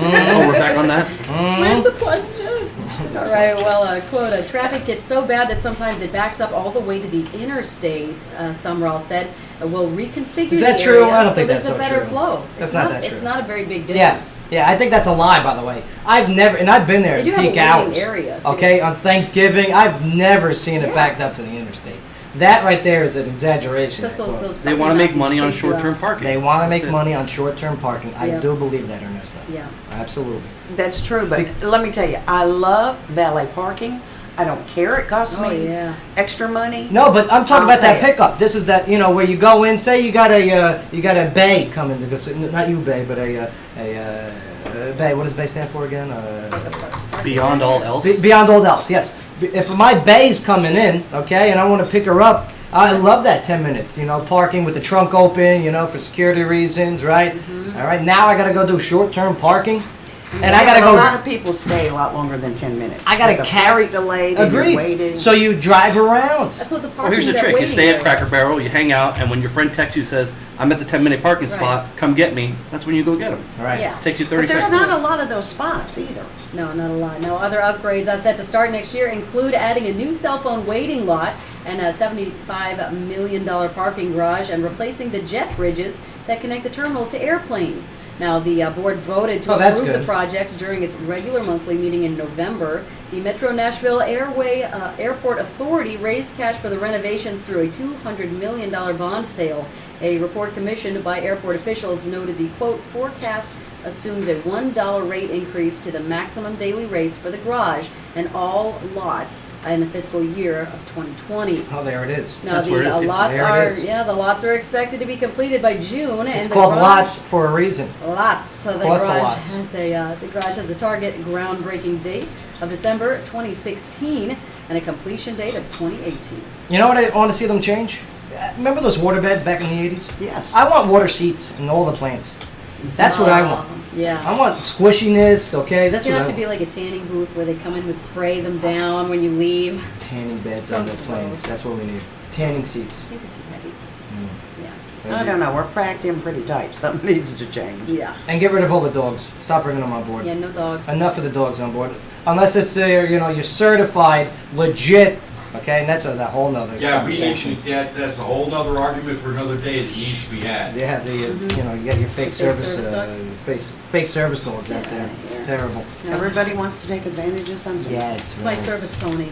Oh, we're back on that? Where's the plunger? All right, well, quote, traffic gets so bad that sometimes it backs up all the way to the interstates, Summerall said. We'll reconfigure Is that the true? area I don't so think there's that's a so better true. flow. That's It's not that true. It's not a very big Yeah, difference. yeah, I think that's a lie, by the way. I've been there They at do have a peak waiting hours. area, too. Okay, on Thanksgiving, I've never seen it Yeah. backed up to the interstate. That right there is an exaggeration. Just those They want to make money on short-term parking. They want to That's make it. money on short-term parking. I Yeah. do believe that, Ernesto. Yeah. Absolutely. That's true, but let me tell you, I love valet parking. I don't care it costs Oh, me yeah. extra money. No, but I'm talking I'll about that pay it. pickup. This is that, you know, where you go in. Say you got a bay coming to go. Not you, bay, but a bay. What does bay stand for again? Beyond all else. Beyond all else. Yes. If my bay's coming in, okay, and I want to pick her up, I love that 10 minutes. You know, parking with the trunk open. You know, for security reasons, right? All right. Now I got to go do short-term parking, and I got to A go. lot of people stay a lot longer than 10 minutes. I got If to the carry. flight's delayed and you're Agreed. waiting. So you drive around. That's what the Well, parking here's the that trick. You waiting stay at area Cracker is. Barrel, you hang out, and when your friend texts you says, I'm at the 10-minute parking Right. spot, come get me, that's when you go get them. Right. Yeah. Takes you 30 But there's seconds. not a lot of those spots either. No, not a lot. No, other upgrades set to start next year include adding a new cell phone waiting lot and a $75 million parking garage and replacing the jet bridges that connect the terminals to airplanes. Now, the board voted to Oh, that's approve the good. project during its regular monthly meeting in November. The Metro Nashville Airport Authority raised cash for the renovations through a $200 million bond sale. A report commissioned by airport officials noted the, quote, forecast assumes a $1 rate increase to the maximum daily rates for the garage and all lots in the fiscal year of 2020. Oh, there it is. Now, That's the where it is, yeah. lots There it are, is. the lots are expected to be completed by June. It's and called the garage, lots for a reason. Lots. So the Plus the garage, lots. the garage has a target groundbreaking date of December 2016 and a completion date of 2018. You know what I want to see them change? Remember those water beds back in the 80s? Yes. I want water seats in all the planes. That's what I want. Yeah. I want squishiness, okay? That's It's gonna what have I to want. be like a tanning booth where they come in with spray them down when you leave. Tanning beds So on the planes. gross. That's what we need. Tanning seats. I think they're too heavy. Mm. Yeah. I don't know. We're packed in pretty tight. Something needs to change. Yeah. And get rid of all the dogs. Stop bringing them on board. Yeah, no dogs. Enough of the dogs on board. Unless it's you're certified, legit. Okay, and that's that whole nother conversation. That's a whole nother argument for another day that needs to be had. Yeah, you got your fake service dogs? fake service dogs out there. Terrible. Everybody wants to take advantage of something. Yes, It's my service pony.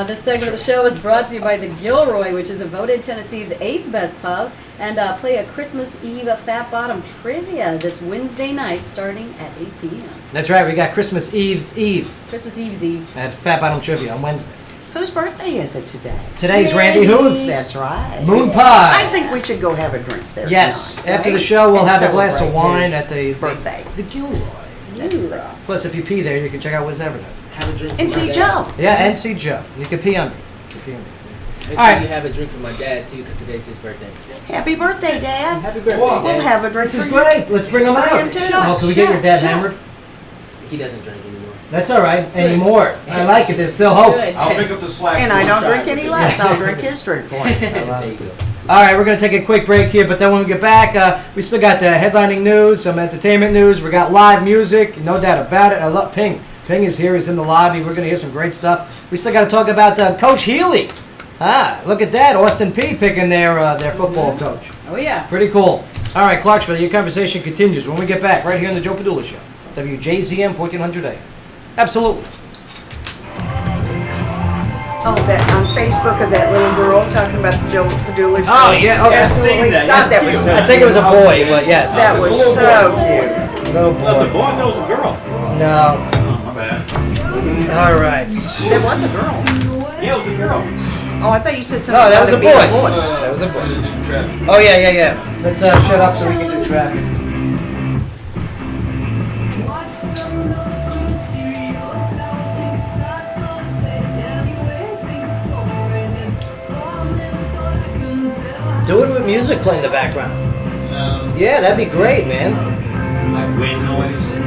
This segment of the show is brought to you by the Gilroy, which is voted Tennessee's 8th best pub, and play a Christmas Eve Fat Bottom trivia this Wednesday night starting at 8 p.m. That's right. We got Christmas Eve's Eve Christmas Eve's Eve. at Fat Bottom Trivia on Wednesday. Whose birthday is it today? Today's Randy Hooves. That's right. Moon pie. I think we should go have a drink there. Yes. tonight, After the right? show, we'll And have a glass of celebrate wine his at the birthday. The Gilroy. That's the, Plus, if you pee there, you can check out What's Everything. Have a drink for and my see dad. Joe. Yeah, and see Joe. You can pee on me. Make All sure right. you have a drink for my dad too, because today's his birthday. Happy birthday, Dad. Happy birthday, We'll Dad. have a drink This is for you. great. Let's bring them For out. him, too. Oh, can we get your dad hammered? He doesn't drink anymore. That's all right. Anymore. I like it. There's still hope. Good. I'll pick up the slack. And for I one don't time. drink any less. I'll drink his drink for him. There you go. All right, we're going to take a quick break here, but then when we get back, we still got the headlining news, some entertainment news. We got live music, no doubt about it. I love Ping. Ping is here. He's in the lobby. We're going to hear some great stuff. We still got to talk about Coach Healy. Look at that. Austin P picking their football coach. Oh, yeah. Pretty cool. All right, Clarksville, your conversation continues when we get back right here on the Joe Padula Show. WJZM 1400 AM. Absolutely. Oh, that on Facebook of that little girl talking about the Joe Padula show. Oh, yeah, okay. Absolutely. I've seen that. God, that That's was cute. so I think it was a boy, but yes. That was so cute. Oh, That's a boy. boy. I thought it was a girl. No. Oh, my bad. All right. There was a girl. Yeah, it was a girl. Oh, I thought you said something No, that about was a it being boy. That was a boy. Oh, yeah. Let's shut up so we can do traffic. Do it with music playing in the background. Yeah, that'd be great, man. Like wind noise.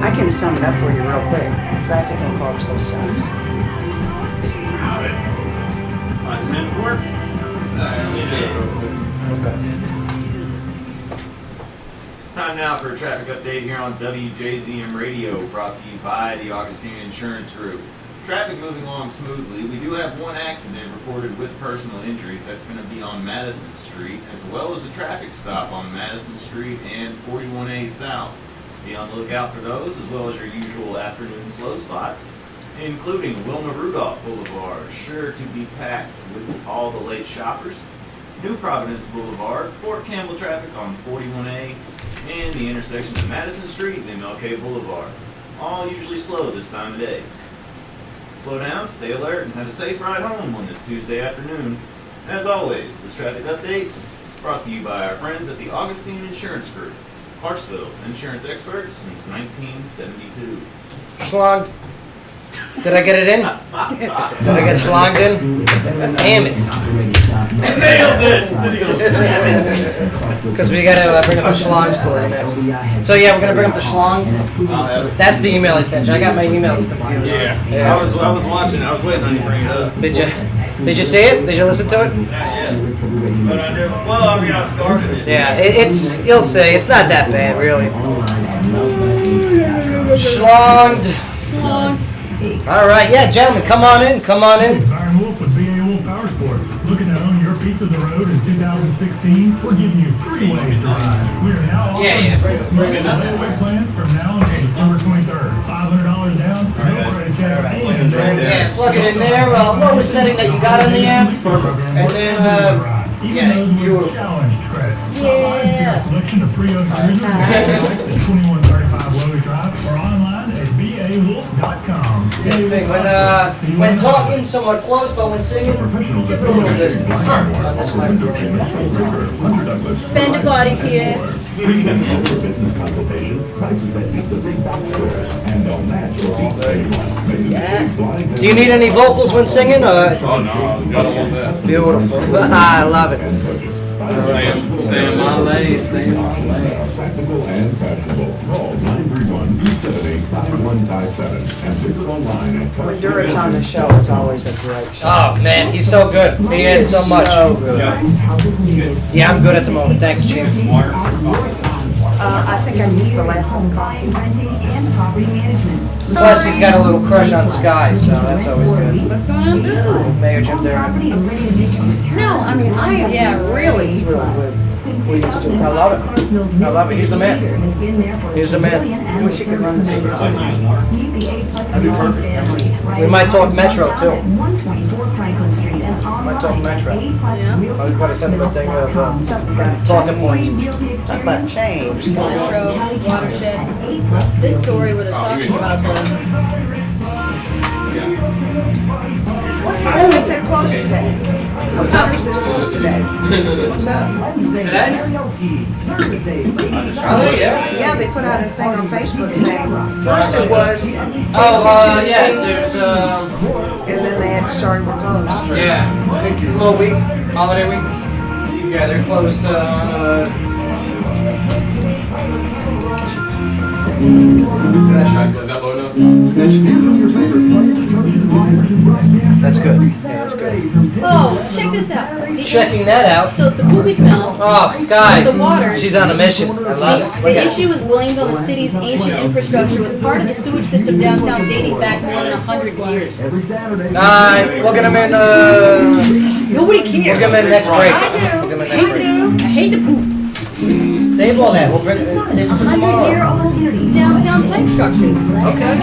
I can sum it up for you real quick. Traffic in Clarksville sucks. It's crowded. I come in to work. Okay. It's time now for a traffic update here on WJZM Radio, brought to you by the Augustine Insurance Group. Traffic moving along smoothly. We do have one accident reported with personal injuries. That's going to be on Madison Street, as well as a traffic stop on Madison Street and 41A South. Be on the lookout for those, as well as your usual afternoon slow spots, including Wilma Rudolph Boulevard, sure to be packed with all the late shoppers. New Providence Boulevard, Fort Campbell traffic on 41A, and the intersections of Madison Street and MLK Boulevard. All usually slow this time of day. Slow down, stay alert, and have a safe ride home on this Tuesday afternoon. As always, this traffic update brought to you by our friends at the Augustine Insurance Group, Clarksville's insurance experts since 1972. Schlonged. Did I get it in? Did I get schlonged in? Damn it. Nailed it! Because we gotta bring up the schlong story next. So yeah, we're gonna bring up the schlong. I'll have it. That's the email I sent you. I got my emails confused. Yeah. I was watching. I was waiting on you to bring it up. Did you see it? Did you listen to it? Not yet. But I do. Well, I mean, I started it. Yeah, it's. You'll see. It's not that bad, really. Schlonged. All right, yeah, gentlemen, come on in. Byron Wolf with BA Wolf Power Sports. Looking to own your piece of the road in 2016? We're giving you 3 ways to ride. We are now offering bring it up. layaway plans from now until December 23rd. $500 down, no credit check, and Yeah, plug it in there. Lower setting that you got on the amp. And then, yeah, beautiful. Yeah. Selection of pre-owned cruisers at 2135 Lowe's Drive or online at bawolf.com. When talking somewhat close, but when singing, give it a little distance. On this microphone. Fender Body's here. Yeah. Do you need any vocals when singing? Oh no, got all that. Beautiful. I love it. Stay in my lane. Stay in my lane. Practical and fashionable. Call 931-278-5157 and visit online at Barrett's on the show, it's always a great show. Oh man, he's so good. He adds so much. So good. Yeah, I'm good at the moment. Thanks, Chief. I think I used the last of the coffee. Plus, he's got a little crush on Sky, so that's always good. What's going on? Mayor Jim Darren. No, I mean, I am really thrilled with what he's doing. I love it. I love it. He's the man. He's the man. I wish he could run the secretary. That'd be perfect. We might talk Metro too. Might talk Metro. Yeah. We've got to send him a thing of Something's got to talking points. Talk about change. Metro, watershed. This story where they're talking about the. What do you think they're closed today? What's up? Is closed today? What's up? Today? Charlotte, yeah. Yeah, they put out a thing on Facebook saying, first it was Tuesday, Yeah, there's, and then they had to sorry we're closed. yeah. It's a little week, holiday week. Yeah, they're closed on, That's good. Yeah, that's good. Oh, check this out. Checking that out. So the poopy smell. Oh, Sky. The water. She's on a mission. I love it. The issue was blamed on the city's ancient infrastructure, with part of the sewage system downtown dating back more than 100 years. We'll get him in, Nobody cares. we'll get him in next break. I We'll get him in do. next I break. do. I hate the poop. Save all that. We'll bring save it for tomorrow. 100-year-old downtown pipe structures. Okay.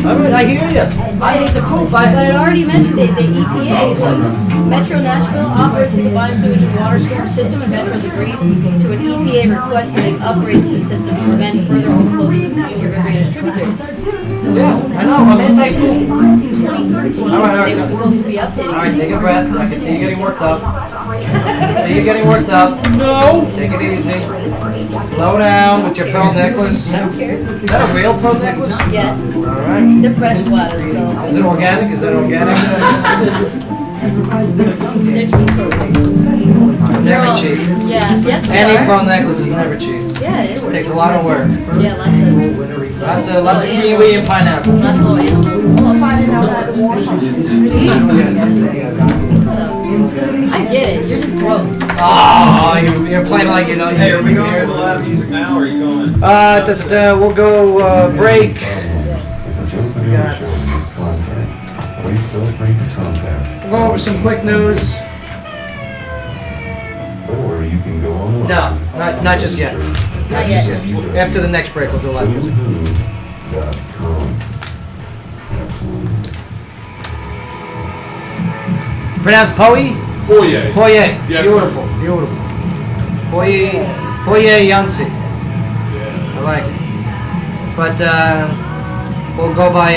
All right, I hear you. I hate the poop. But it already mentioned the EPA. Look, Metro Nashville operates a combined sewage and water storage system, and Metro's agreed to an EPA request to make upgrades to the system to prevent further overflows of the Cumulative River drainage tributaries. Yeah, I know. I'm This is anti-poop. 2013 All right, when they all were right. supposed to be updating. All right, take a breath. I can see you getting worked up. I can see you getting worked up. No. Take it easy. Slow down with your pearl necklace. I don't care. Is that a real pearl necklace? Yes. All right. They're fresh waters though. Is it organic? Is that organic? They're cheap. They're Never all- cheap. Yeah. Yes, they Any are. pearl necklace is never cheap. Yeah, it It is. takes a lot of work. Yeah, lots Lots of kiwi and pineapple. of little animals. Well, if I didn't know how to wash them. See? Shut up. I get it. You're just gross. Oh, you're playing like you know. Hey, are we going to the live music now, or are you going? We'll go break. We'll go over some quick news. Or you can go online. No, not just yet. Not yet. After the next break, we'll do live music. Pronounce Poe? Foyer. Poye. Yes, Beautiful, beautiful. Poye Yancy. I like it. But we'll go by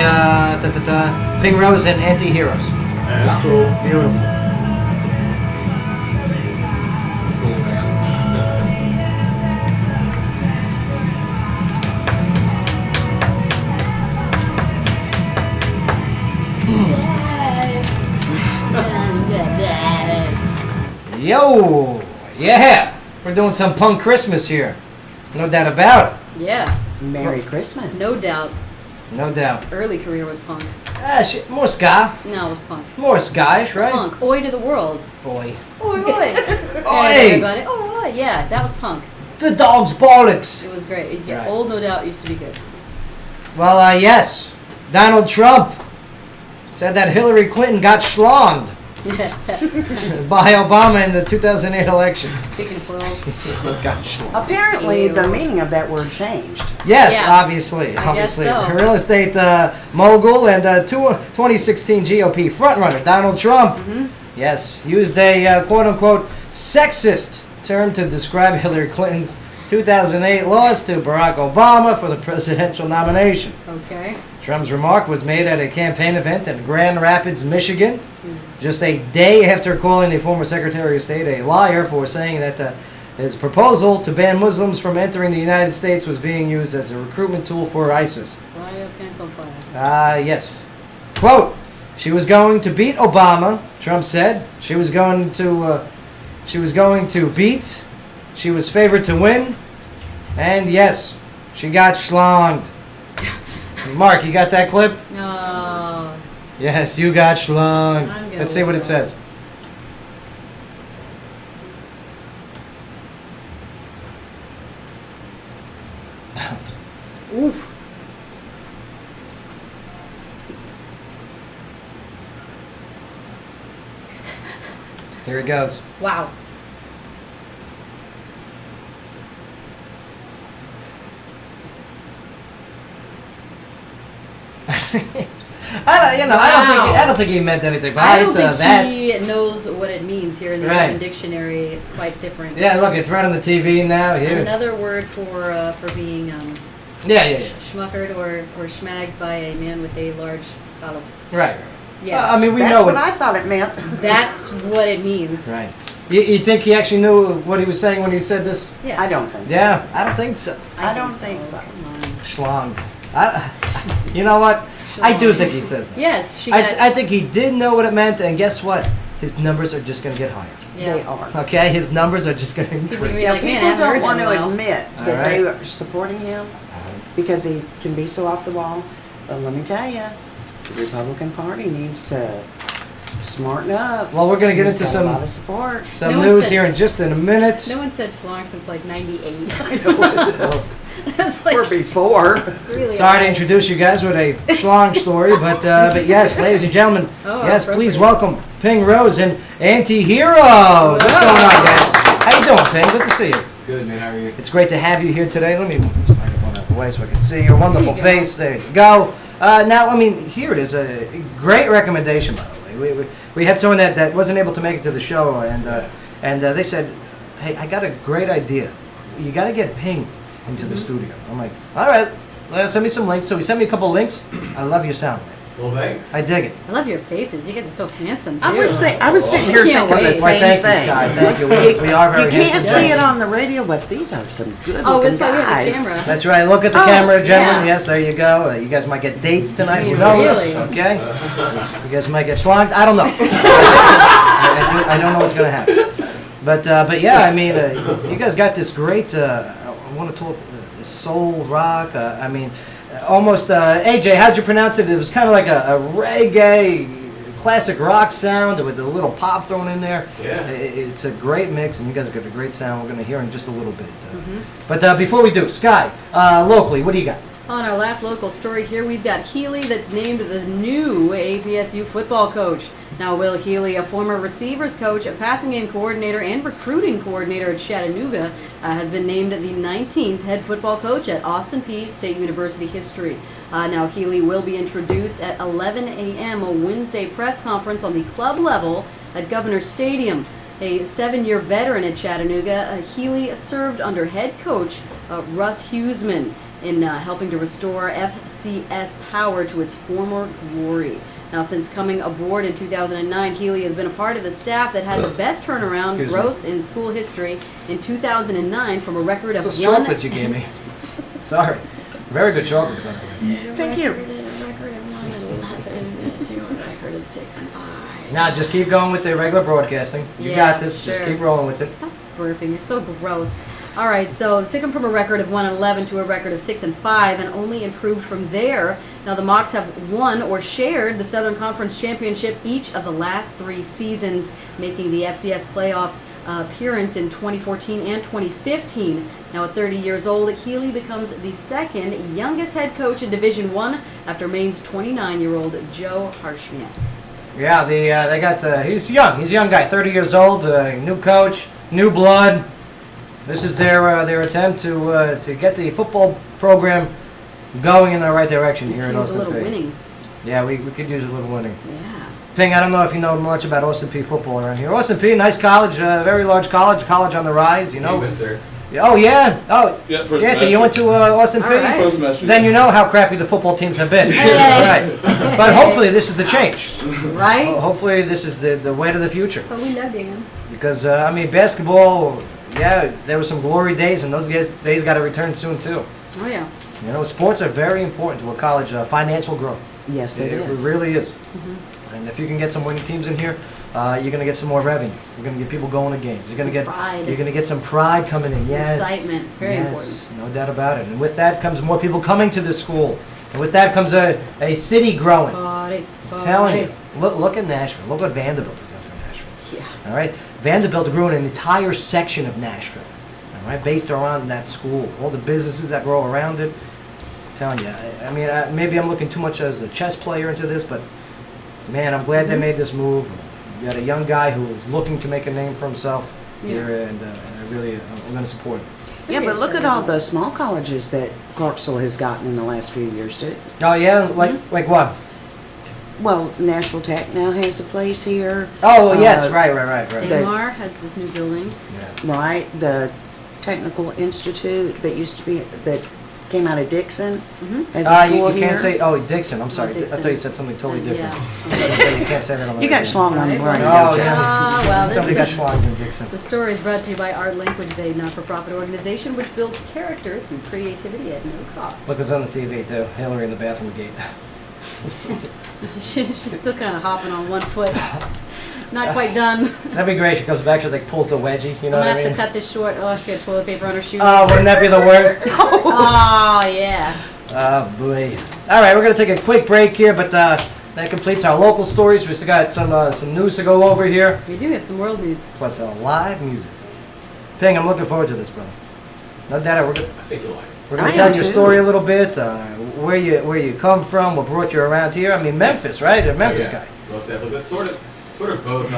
Pink Rose and Anti-Heroes. That's cool. Beautiful. Yo, yeah, we're doing some punk Christmas here. No doubt about it. Yeah. Merry Christmas. No doubt. No doubt. Early career was punk. Shit, more ska. No, it was punk. More skyish, right? Punk. Oi to the world. Boy. Oi, oi. Hey, Oi! everybody. Oi, oi. Yeah, that was punk. The dog's bollocks. It was great. Yeah, Right. Old No Doubt used to be good. Well, yes. Donald Trump said that Hillary Clinton got schlonged by Obama in the 2008 election. Speaking of pearls. Got schlonged. Apparently, the meaning of that word changed. Yes, Yeah. obviously. I guess so. Real estate mogul and 2016 GOP frontrunner Donald Trump, yes, used a quote-unquote sexist term to describe Hillary Clinton's 2008 loss to Barack Obama for the presidential nomination. Okay. Trump's remark was made at a campaign event in Grand Rapids, Michigan, just a day after calling the former Secretary of State a liar for saying that his proposal to ban Muslims from entering the United States was being used as a recruitment tool for ISIS. Why your pants on fire? Yes. Quote, she was going to beat Obama, Trump said. She was going to beat. She was favored to win. And yes, she got schlonged. Mark, you got that clip? No. Yes, you got schlonged. I'm gonna Let's see what it look. says. Oof. Here it goes. Wow. I don't think he meant anything by I it. don't think That's he knows what it means here in the Right. Urban Dictionary. It's quite different. yeah. Look, it's right on the TV now. Here. Another word for being Yeah. schmuckered or schmagged by a man with a large phallus. Right. Yeah. I mean, we That's know what it. I thought it meant. That's what it means. Right. You think he actually knew what he was saying when he said this? Yeah. I don't think so. Yeah, I don't think so. I don't think so. Come on. Schlong. You know what? I do think he says that. Yes, she got. I think he did know what it meant, and guess what? His numbers are just going to get higher. Yeah. They are. Okay, his numbers are just going to People increase. be Yeah, like, man, I people haven't heard don't want that to in a while. admit All that they right. are supporting him because he can be so off the wall. But let me tell you, the Republican Party needs to smarten up. Well, we're going to get He's into got a lot some of support. some No one news said here in just in a minute. No one said schlong since like '98. Or That's like before. it's really Sorry to old. introduce you guys with a schlong story, but yes, ladies and gentlemen, Oh, yes, please appropriate. welcome Ping Rose and Anti-Heroes. What's going on, guys? How you doing, Ping? Good to see you. Good, man. How are you? It's great to have you here today. Let me move this microphone out of the way so I can see your wonderful There you go. face. There you go. Now, I mean, here it is. A great recommendation, by the way. We had someone that wasn't able to make it to the show, and they said, hey, I got a great idea. You got to get Ping into the studio. I'm like, all right, send me some links. So he sent me a couple links. I love your sound, man. Well, thanks. I dig it. I love your faces. You guys are so handsome too. I was sitting here Can't thinking the wait. Why, same thank you, thing. Sky. Thank you. We are very You can't handsome see guys. it on the radio, but these are some good Oh, looking that's why we have the guys. camera. That's right. Look at the Oh, camera, gentlemen. yeah. Yes, there you go. You guys might get dates tonight. Who I mean, knows? really? Okay. You guys might get schlonged. I don't know. I don't know what's gonna happen. But yeah, I mean, you guys got this great. I want to talk soul rock. I mean, almost. AJ, how'd you pronounce it? It was kind of like a reggae. Classic rock sound with a little pop thrown in there. Yeah. It's a great mix, and you guys got a great sound. We're going to hear in just a little bit. But before we do, Sky, locally, what do you got? On our last local story here, we've got Healy that's named the new APSU football coach. Now, Will Healy, a former receivers coach, a passing game coordinator, and recruiting coordinator at Chattanooga, has been named the 19th head football coach at Austin Peay State University history. Now, Healy will be introduced at 11 a.m. a Wednesday press conference on the club level at Governor Stadium. A 7-year veteran at Chattanooga, Healy served under head coach Russ Huesman in helping to restore FCS power to its former glory. Now, since coming aboard in 2009, Healy has been a part of the staff that had the best turnaround Excuse me. gross in school history in 2009 from a record of Those one. chocolates you gave me. Sorry. Very good chocolates, man. Thank you. Now, just keep going with the regular broadcasting. You Yeah, got this. Just sure. keep rolling with it. Stop burping. You're so gross. All right, so took him from a record of 1-11 to a record of 6-5, and only improved from there. Now the Mocs have won or shared the Southern Conference Championship each of the last 3 seasons, making the FCS playoffs appearance in 2014 and 2015. Now at 30 years old, Healy becomes the second youngest head coach in Division I after Maine's 29-year-old Joe Harshman. Yeah, they got. He's young. He's a young guy, 30 years old. New coach, new blood. This is their attempt to get the football program going in the right direction here in Use a Austin little Peay. winning. Yeah, we could use a little winning. Yeah. Ping, I don't know if you know much about Austin Peay football around here. Austin Peay, nice college, very large college on the rise. You know. You went there. Oh yeah. Oh Yeah, for a yeah. semester. You went to Austin All Peay. right. For a semester. Then you know how crappy the football teams have been. Hey. All right. But hopefully this is the change. Right? Hopefully this is the way to the future. But we love him. Because I mean, basketball. Yeah, there were some glory days, and those days got to return soon too. Oh yeah. You know, sports are very important to a college financial growth. Yes, it is. really is. And if you can get some winning teams in here, you're going to get some more revenue. You're going to get people going to games. You're going to get pride. You're going to get some pride coming in. Some Yes, excitement. It's very yes, no doubt about it. And with that comes more people coming to this school. And with that comes a city growing. Oh Party. Telling you, look at Nashville. Look what Vanderbilt has done for Nashville. Yeah. All right, Vanderbilt grew an entire section of Nashville. All right, based around that school, all the businesses that grow around it. I'm telling you, I mean, maybe I'm looking too much as a chess player into this, but man, I'm glad they made this move. You got a young guy who is looking to make a name for himself here, and I really, I'm going to support him. Yeah, but look at all the small colleges that Clarksville has gotten in the last few years, too. Oh yeah, like what? Well, Nashville Tech now has a place here. Oh yes, right. Damar has his new buildings. Right, the Technical Institute that used to be, that came out of Dixon, has a school you here. can't say, Dixon, I'm sorry. Dixon. I thought you said something totally different. Yeah. You can't say that on the You got radio. schlonged on the brain, Oh, don't you? yeah. Well, Somebody got this schlonged in Dixon. The story is brought to you by ArtLink, which is a not-for-profit organization which builds character through creativity at no cost. Look, it's on the TV too. Hillary in the bathroom gate. She's still kind of hopping on one foot. Not quite done. That'd be great. She comes back, she like pulls the wedgie. You know I'm what gonna I mean? have to cut this short. Oh, she had toilet paper on her shoes. Oh, wouldn't that be the worst? Oh, yeah. Oh boy. All right, we're gonna take a quick break here, but that completes our local stories. We still got some news to go over here. We do have some world news. Plus live music. Ping, I'm looking forward to this, brother. No doubt, we're gonna. I think you'll like it. We're gonna tell your story a little bit, where you come from, what brought you around here. I mean, Memphis, right? A Memphis guy. Most definitely. That's sort of both.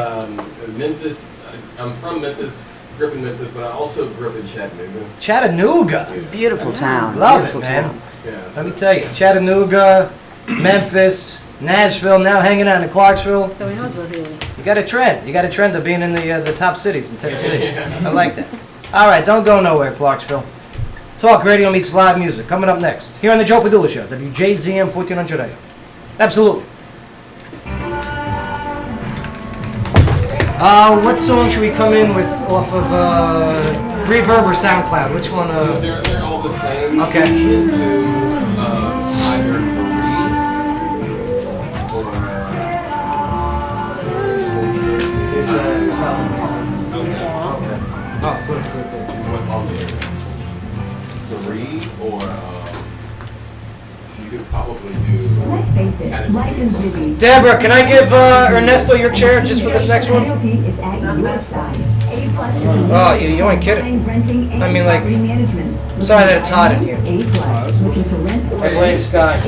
Memphis. I'm from Memphis, grew up in Memphis, but I also grew up in Chattanooga. Chattanooga. Beautiful town. Love Beautiful it, man. town. Yeah. Let me tell you, Chattanooga, Memphis, Nashville, now hanging out in Clarksville. So he knows about Haley. You got a trend. You got a trend of being in the top cities in Tennessee. I like that. All right, don't go nowhere, Clarksville. Talk radio meets live music. Coming up next, here on the Joe Padula Show, WJZM 1400 AM. Absolutely. What song should we come in with off of Reverb or SoundCloud? Which one? They're all the same. Okay. You can do either Oh, good. So what's on there? 3 or you could probably do. Let's face it, life is busy. Deborah, can I give Ernesto your chair just for this next one? Oh, you ain't kidding. I mean, like, sorry that it's hot in here. I blame Scott.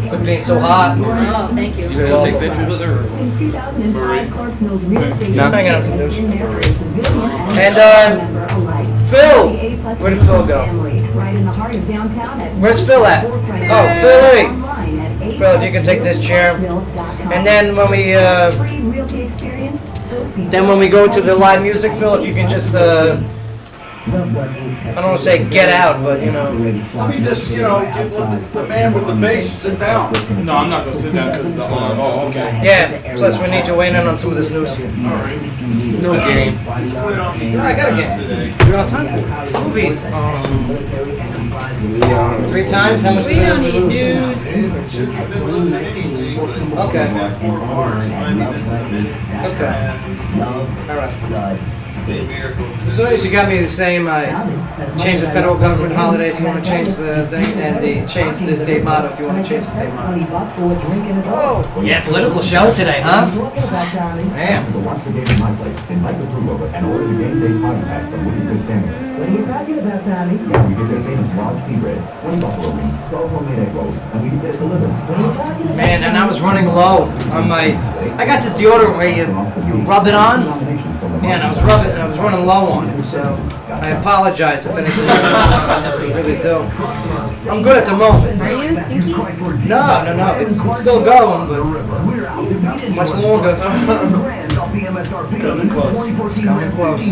For being so hot. Oh, thank you. You gonna go take pictures with her? No, I'm hanging out some news. And Phil, where did Phil go? Where's Phil at? Oh, Philly. Phil, if you can take this chair. And then when we go to the live music, Phil, if you can just I don't want to say get out, but Let me just, let the man with the bass sit down. No, I'm not gonna sit down because of the arms. Oh, okay. yeah. Plus, we need you weighing in on some of this news here. Alright. No game. No, I got a game. You don't have time for it. Movie. 3 times? How much? We don't need news. Okay. All right. As soon as you got me the same, I changed the federal government holiday if you want to change the thing, and change the state motto if you want to change the state motto. Oh, yeah, political show today, huh? Man. Man, and I was running low on my. I got this deodorant where you rub it on. Yeah, and I was running low on it, so I apologize if anything. I really do. I'm good at the moment. Are you stinky? No, it's still going, but much longer. Coming close. It's coming close.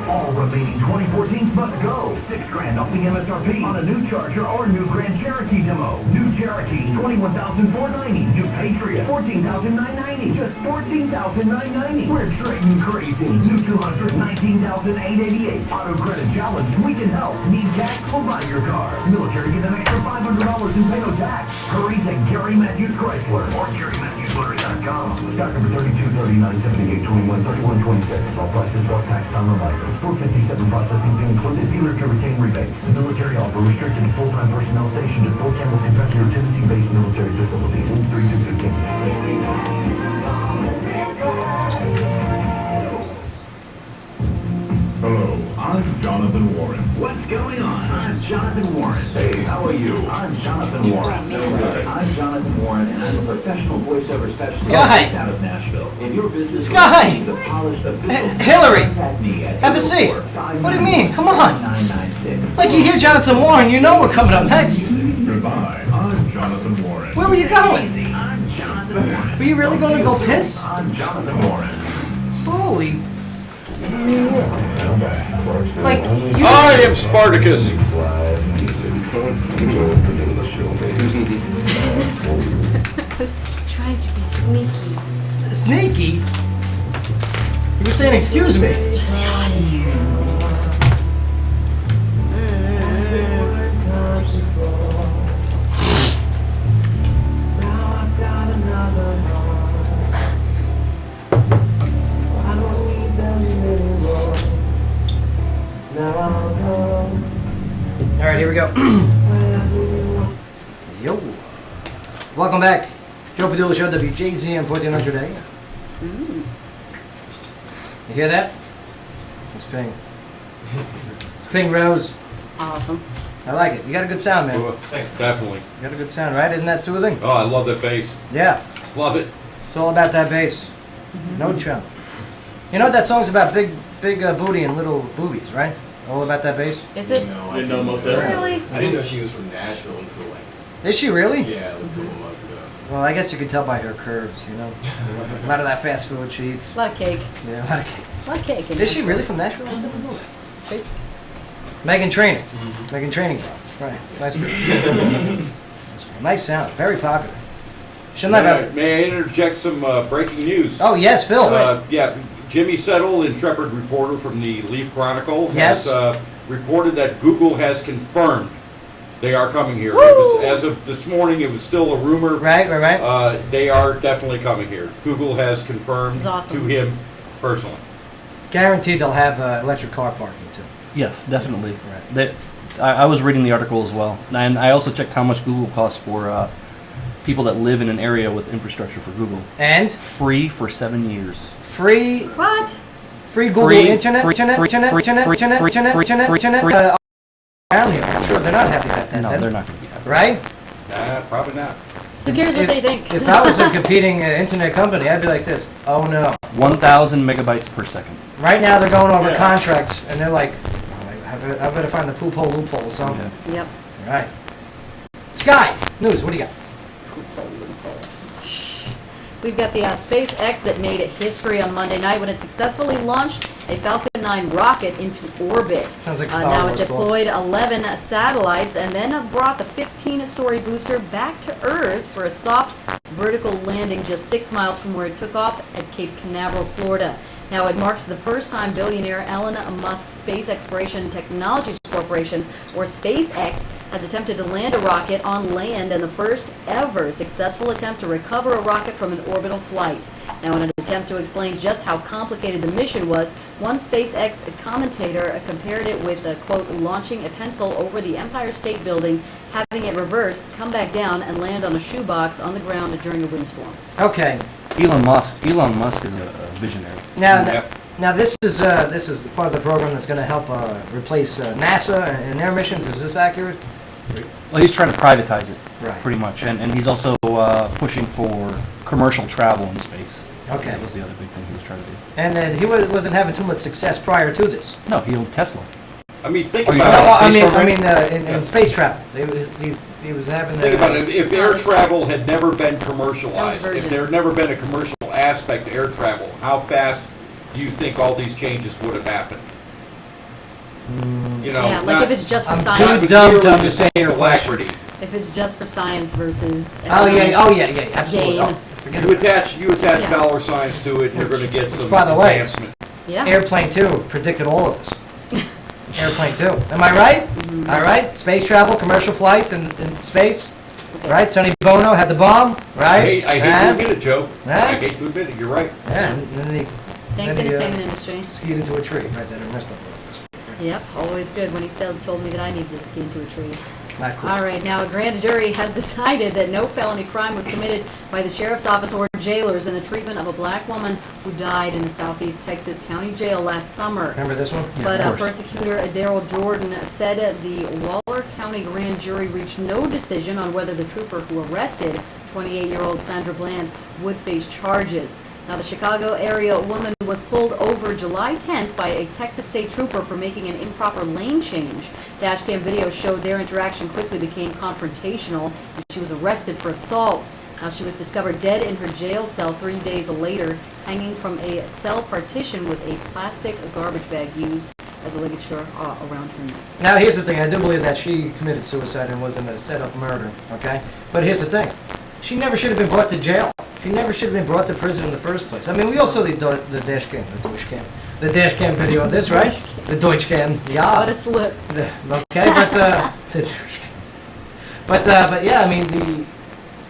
All remaining 2014s must go. $6,000 off the MSRP on a new Charger or new Grand Cherokee demo. New Cherokee, $21,490. New Patriot, $14,990. Just $14,990. We're trading crazy. New 200, $19,888. Auto credit challenge. We can help. Need cash? We'll buy your car. Military get an extra $500 in pay no tax. Hurry to Gary Matthews Chrysler or GaryMatthewsMotors.com. Stock number 32, 39, 78, 21, 31, 26. All prices for tax time reminders. 457 processing fee included. Dealer to retain rebates. The military offer restricted to full-time personnel stationed at Fort Campbell, Kentucky or Tennessee. I'm Jonathan Warren. What's going on? I'm Jonathan Warren. Hey, how are you? I'm Jonathan Warren. I'm Jonathan Warren, and I'm a professional voiceover specialist Sky! out of Nashville. If your business Sky! is a polished official, Hillary! contact me at Have a seat. 804-599-9996. What do you mean? Come on. Like you hear Jonathan Warren, you know we're coming up next. Goodbye. I'm Jonathan Warren. Where were you going? I'm Jonathan Warren. Were you really going to go piss? I'm Jonathan Warren. Holy. Like, you. I am Spartacus. I was trying to be sneaky. Sneaky? You were saying, excuse me. It's really hot in here. All right, here we go. Yo. Welcome back. Joe Padula Show, WJZM 1400 AM. You hear that? It's ping. It's ping, Rose. Awesome. I like it. You got a good sound, man. Thanks. Definitely. You got a good sound, right? Isn't that soothing? Oh, I love that bass. Yeah. Love it. It's all about that bass. No chum. You know that song's about big booty and little boobies, right? All about that bass. Is it? No, I Didn't know most that. Really? I didn't know she was from Nashville until like, Is she really? yeah, like a couple months ago. Well, I guess you can tell by her curves, you know. A lot of that fast food she eats. A lot of cake. Yeah, a lot of cake. A lot of cake. in Is she there. really from Nashville? I never knew that. Hey. Megan Trainor. Megan Training Bro. Right. Nice girl. Nice sound. Very popular. Shouldn't I have... May I interject some breaking news? Oh, yes, Phil. Yeah, Jimmy Settle, intrepid reporter from the Leaf Chronicle, Yes. has reported that Google has confirmed they are coming here. It was, as of this morning, it was still a rumor. Right. They are definitely coming here. Google has confirmed This is awesome. to him personally. Guaranteed they'll have electric car parking, too. Yes, definitely. Right. I was reading the article as well, and I also checked how much Google costs for people that live in an area with infrastructure for Google. And? Free for 7 years. Free... What? Free Google internet, around here. I'm sure they're not happy about that. No, then. they're not going to be happy. Right? Nah, probably not. Who cares what they think? If I was a competing internet company, I'd be like this. Oh no. 1,000 megabytes per second. Right now they're going over contracts and they're like, I better find the poop hole loophole or something. Yep. All right. Sky News. What do you got? We've got the SpaceX that made history on Monday night when it successfully launched a Falcon 9 rocket into orbit. Sounds like Star Now it Wars deployed 11 satellites and then brought the 15-story booster back to Earth for a soft vertical landing just 6 miles from where it took off at Cape Canaveral, Florida. Now it marks the first time billionaire Elon Musk's Space Exploration Technologies Corporation, or SpaceX, has attempted to land a rocket on land and the first ever successful attempt to recover a rocket from an orbital flight. Now in an attempt to explain just how complicated the mission was, one SpaceX commentator compared it with, quote, launching a pencil over the Empire State Building, having it reversed, come back down, and land on a shoebox on the ground during a windstorm. Okay. Elon Musk is a visionary. Now this is part of the program that's going to help replace NASA and their missions. Is this accurate? Well, he's trying to privatize it, Right. pretty much, and he's also pushing for commercial travel in space. Okay. That was the other big thing he was trying to do. And then he wasn't having too much success prior to this. No, he owned Tesla. I mean, think Oh, you about got it. a space in space travel. He was having. Think about it. If air travel had never been commercialized, Virgin. if there had never been a commercial aspect to air travel, how fast do you think all these changes would have happened? You know, Yeah, like if it's just for I'm science. too dumb to nearly the understand same your question. alacrity. If it's just for science versus... Oh yeah, absolutely. Gain. Oh, forget You attach Yeah. dollar signs to it, you're going to get some by the way, advancement. Yeah. Airplane 2 predicted all of this. Airplane 2. Am I right? Mm-hmm. All right. Space travel, commercial flights in space. Right. Sonny Bono had the bomb. Right. I hate to admit it, Joe. Yeah. I hate to admit it. You're right. Yeah. And then he Thanks, then he, entertainment industry. skied into a tree. Right. That messed up. Yep, always good when he told me that I needed to ski into a tree. Not cool. All right, now a grand jury has decided that no felony crime was committed by the sheriff's office or jailers in the treatment of a black woman who died in the Southeast Texas County Jail last summer. Remember this one? But prosecutor Daryl Jordan said the Waller County grand jury reached no decision on whether the trooper who arrested 28-year-old Sandra Bland would face charges. Now, the Chicago area woman was pulled over July 10th by a Texas state trooper for making an improper lane change. Dashcam video showed their interaction quickly became confrontational, and she was arrested for assault. Now, she was discovered dead in her jail cell 3 days later, hanging from a cell partition with a plastic garbage bag used as a ligature around her neck. Now, here's the thing. I do believe that she committed suicide and wasn't a set-up murder, okay? But here's the thing. She never should have been brought to jail. She never should have been brought to prison in the first place. I mean, we all saw the dash cam video of this, right? The Deutsch cam. Yeah. What a slip. Okay, but yeah, I mean,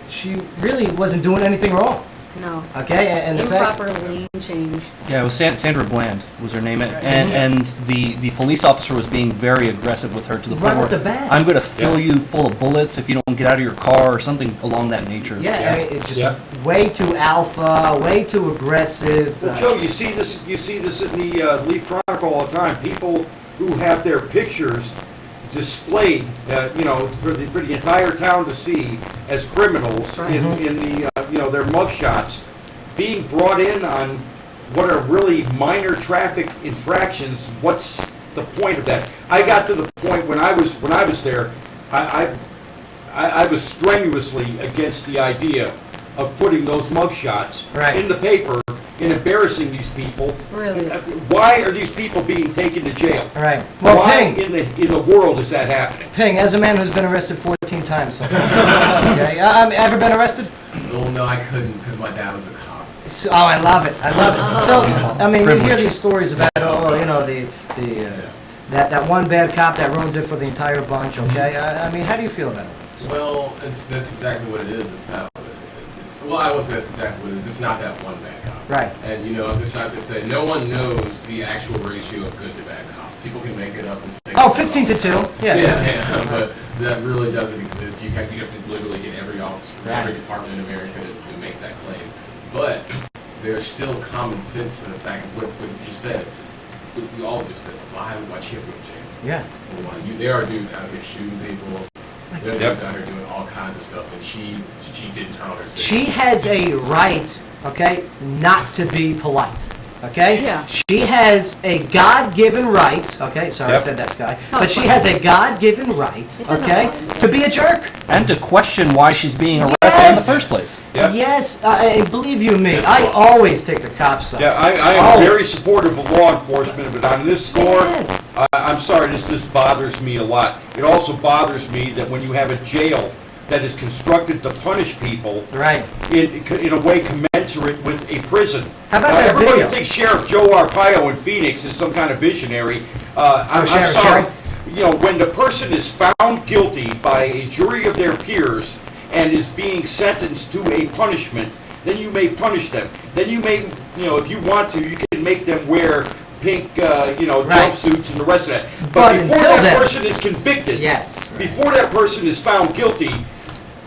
she really wasn't doing anything wrong. No. Okay, and the fact. Improper lane change. Yeah, it was Sandra Bland was her name, and the police officer was being very aggressive with her to the point Right where off the bat. I'm going to fill you full of bullets if you don't get out of your car or something along that nature. Yeah, I mean, it's just way too alpha, way too aggressive. Well, Joe, you see this in the Leaf Chronicle all the time. People who have their pictures displayed, for the entire town to see as criminals in the their mugshots, being brought in on what are really minor traffic infractions. What's the point of that? I got to the point when I was there, I was strenuously against the idea of putting those mugshots in the paper and embarrassing these people. Really? Why are these people being taken to jail? Right. Well, why Ping, in the world is that happening? Ping, as a man who's been arrested 14 times, okay, ever been arrested? Oh, no, I couldn't because my dad was a cop. So, I love it. So, I mean, you hear these stories about, that one bad cop that ruins it for the entire bunch, okay? I mean, how do you feel about it? Well, that's exactly what it is. It's not. Well, I won't say that's exactly what it is. It's not that one bad cop. Right. And I'm just trying to say, no one knows the actual ratio of good to bad cops. People can make it up and say. Oh, 15 to 2. Yeah, but that really doesn't exist. You have to literally get every officer from every department in America to make that claim. But there's still common sense to the fact of what you said. We all just said, why chip in jail? Yeah. There are dudes out here shooting people. There are dudes out here doing all kinds of stuff, and she didn't turn on her signal. She has a right, okay, not to be polite. Okay? Yeah. She has a God-given right, okay, sorry I said that, Sky, but she has a God-given right, okay, to be a jerk. And to question why she's being arrested in the first place. Yes, believe you me, I always take the cops side. Yeah, I am very supportive of law enforcement, but on this score, I'm sorry, this bothers me a lot. It also bothers me that when you have a jail that is constructed to punish people in a way commensurate with a prison. How about that everybody video? thinks Sheriff Joe Arpaio in Phoenix is some kind of visionary. I'm sorry. When the person is found guilty by a jury of their peers and is being sentenced to a punishment, then you may punish them. Then you may, if you want to, you can make them wear pink, jumpsuits and the rest of that. But before that person is convicted, before that person is found guilty,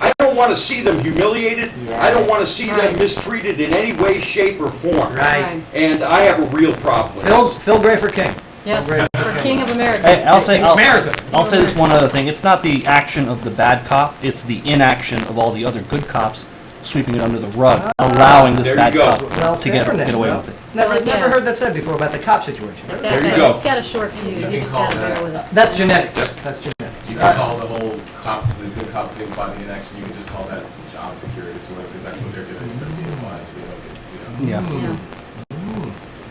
I don't want to see them humiliated. I don't want to see them mistreated in any way, shape, or form. Right. And I have a real problem with Phil Gray for King. Yes, for King of America. Hey, I'll say this one other thing. It's not the action of the bad cop. It's the inaction of all the other good cops sweeping it under the rug, allowing this bad cop to get away with it. Never heard that said before about the cop situation. There you go. He's got a short fuse. You just got to bear with it. That's genetics. That's genetics. You can call the whole the good cop thing by the inaction. You can just call that job security, sort of, because that's what they're doing instead of being blind, so they don't get, Yeah.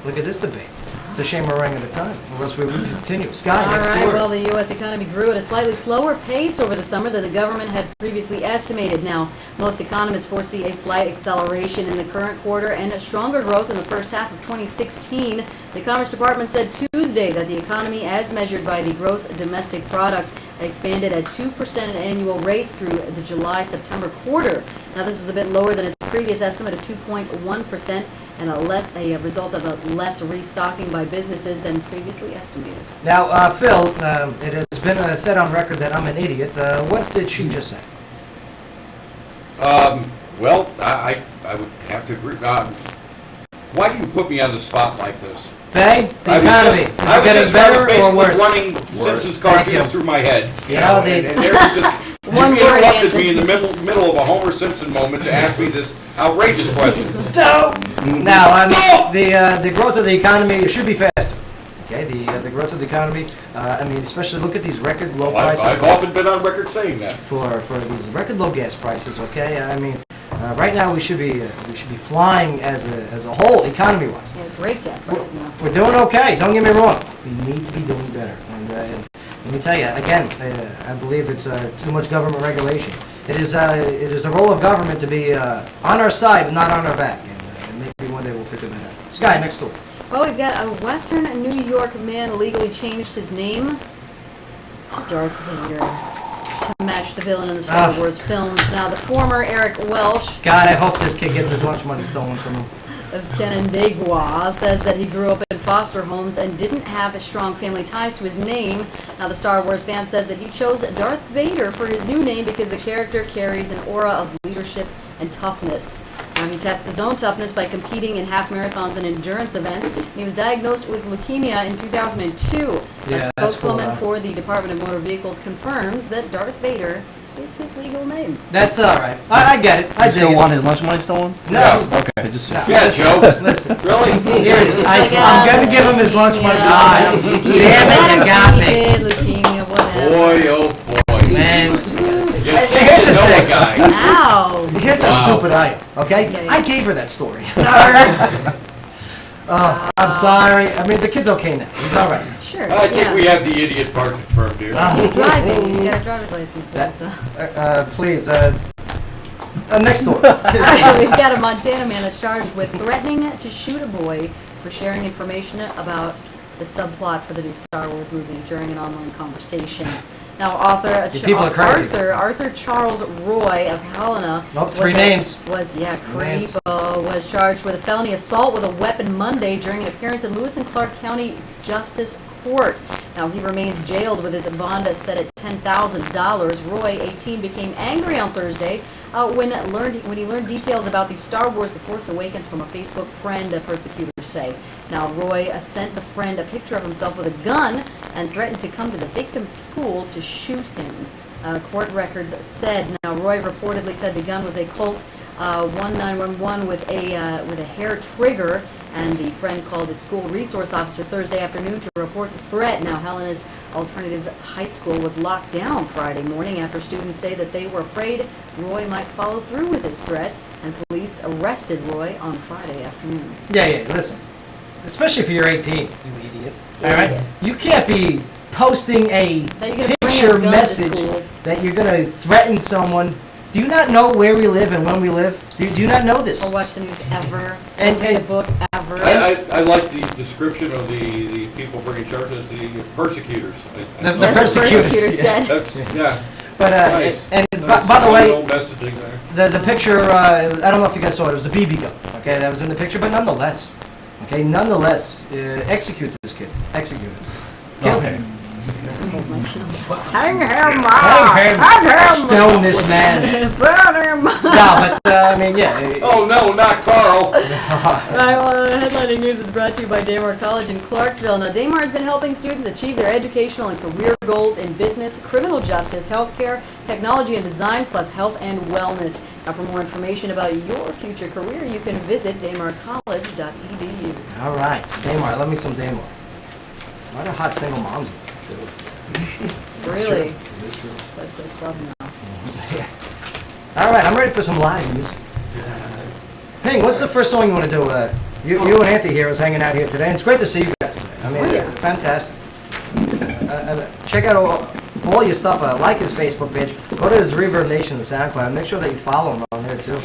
Look at this debate. It's a shame we're running out of time, or else we would continue. Sky, All next right, story. well, the U.S. economy grew at a slightly slower pace over the summer than the government had previously estimated. Now, most economists foresee a slight acceleration in the current quarter and a stronger growth in the first half of 2016. The Commerce Department said Tuesday that the economy, as measured by the gross domestic product, expanded at 2% annual rate through the July-September quarter. Now, this was a bit lower than its previous estimate of 2.1%. and a result of a less restocking by businesses than previously estimated. Now, Phil, it has been said on record that I'm an idiot. What did she just say? Well, I would have to agree. Why do you put me on the spot like this? Pay? The economy. Is I it was getting just better or basically worse? running Simpsons cartoons through my head. You know, and there was just, you One word interrupted answer. me in the middle of a Homer Simpson moment to ask me this outrageous question. Now, the growth of the economy should be faster. Okay, the growth of the economy. I mean, especially look at these record low prices. I've often been on record saying that. For these record low gas prices. Okay, I mean, right now we should be flying as a whole economy wise. Yeah, great gas prices now. We're doing okay. Don't get me wrong. We need to be doing better. And let me tell you again, I believe it's too much government regulation. It is the role of government to be on our side and not on our back. And maybe one day we'll figure that out. Sky, next door. Well, we've got a Western New York man legally changed his name to Darth Vader to match the villain in the Star Wars films. Now, the former Eric Welsh, God, I hope this kid gets his lunch money stolen from him. of Canandaigua, says that he grew up in foster homes and didn't have strong family ties to his name. Now, the Star Wars fan says that he chose Darth Vader for his new name because the character carries an aura of leadership and toughness. He tests his own toughness by competing in half marathons and endurance events. He was diagnosed with leukemia in 2002. Yeah, A spokeswoman for the Department of Motor Vehicles confirms that Darth Vader is his legal name. That's all right. I get it. I You still want his lunch money stolen? No. Okay, just. Yeah, Joe. Listen. Really? Here it is. I'm gonna give him his lunch money. Yeah. Damn it, you got me. Kid, leukemia, whatever. Boy, oh boy. Man. Here's the thing. guy. Ow. Here's how stupid I am, okay? Okay. I gave her that story. I'm sorry. I mean, the kid's okay now. He's all right. Sure. I think yeah. we have the idiot part confirmed here. He's driving. He's got a driver's license. So. Please, next door. All right, we've got a Montana man that's charged with threatening to shoot a boy for sharing information about the subplot for the new Star Wars movie during an online conversation. Now, people are crazy. Arthur Charles Roy of Helena Nope, three names. was names. was charged with a felony assault with a weapon Monday during an appearance in Lewis and Clark County Justice Court. Now, he remains jailed with his bond set at $10,000. Roy, 18, became angry on Thursday when he learned details about the Star Wars The Force Awakens from a Facebook friend, prosecutors say. Now, Roy sent the friend a picture of himself with a gun and threatened to come to the victim's school to shoot him. Court records said. Now, Roy reportedly said the gun was a Colt 1911 with a hair trigger, and the friend called his school resource officer Thursday afternoon to report the threat. Now, Helena's alternative high school was locked down Friday morning after students say that they were afraid Roy might follow through with his threat, and police arrested Roy on Friday afternoon. Yeah, listen. Especially if you're 18, you idiot. All right? Idiot. You can't be posting a That you're gonna bring a picture gun to message school. that you're going to threaten someone. Do you not know where we live and when we live? Do you not know this? Or watch the news ever, And- read and- a book ever. I like the description of the people bringing charges, the persecutors. The That's what persecutors. said. That's, yeah. But Nice. and Nice. by the way, No messaging there. the picture, I don't know if you guys saw it. It was a BB gun. Okay, that was in the picture, but nonetheless, execute this kid. Execute him. Kill him. Hang him Stone this man. Burn him! No, but I mean, yeah. Oh no, not Carl. All right, well, headlining news is brought to you by Damar College in Clarksville. Now, Damar has been helping students achieve their educational and career goals in business, criminal justice, healthcare, technology and design, plus health and wellness. Now, for more information about your future career, you can visit damarcollege.edu. All right, Damar. Love me some Damar. A lot of hot single moms. Too. Really? It's true. That's a club now. All right, I'm ready for some live music. Hey, what's the first song you want to do? You and Auntie here is hanging out here today, and it's great to see you guys today. I mean, Oh, yeah. fantastic. Check out all your stuff. Like his Facebook page. Go to his Reverb Nation and SoundCloud. Make sure that you follow him on there too.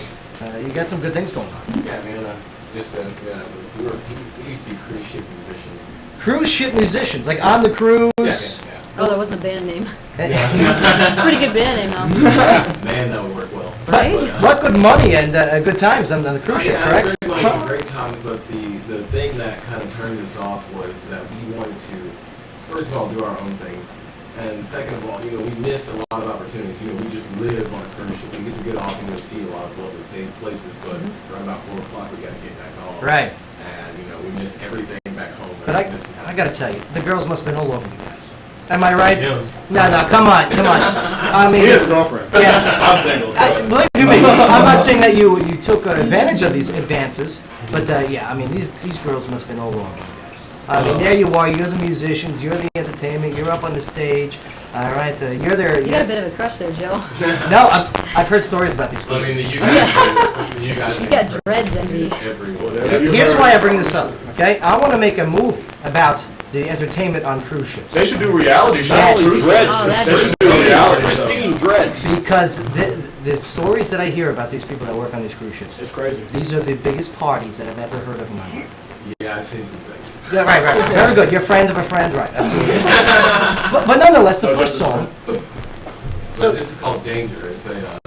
You got some good things going on. Yeah, I mean, we used to be cruise ship musicians. Cruise ship musicians, like on the cruise. Yeah. Oh, that wasn't the band name. It's a pretty good band name, huh? Man, that would work well. Right? What good money and good times on the cruise ship, correct? Very much, had a great time, but the thing that kind of turned us off was that we wanted to, first of all, do our own thing. And second of all, we miss a lot of opportunities. We just live on a cruise ship. We get to get off and go see a lot of lovely places, but around about 4 o'clock we got to get back home. Right. And, we miss everything back home. But I got to tell you, the girls must have been all over you guys. Am I right? Yeah. No, come on. I mean, He has a girlfriend. Yeah. I'm single. So. Believe you me, I'm not saying that you took advantage of these advances, but yeah, I mean, these girls must have been all over you guys. I mean, there you are. You're the musicians. You're the entertainment. You're up on the stage. All right, you're there. You got a bit of a crush there, Joe. No, I've heard stories about these girls. I mean, you guys You got dreads envy. Here's why I bring this up. Okay, I want to make a move about the entertainment on cruise ships. They should do reality shows. Yes. Oh, They should do a reality show. Pristine dreads. Because the stories that I hear about these people that work on these cruise ships, It's crazy. these are the biggest parties that I've ever heard of in my life. Yeah, I've seen some things. Yeah, right. Very good. You're a friend of a friend, right? Absolutely. but nonetheless, the first song. So this is called Danger. It's a,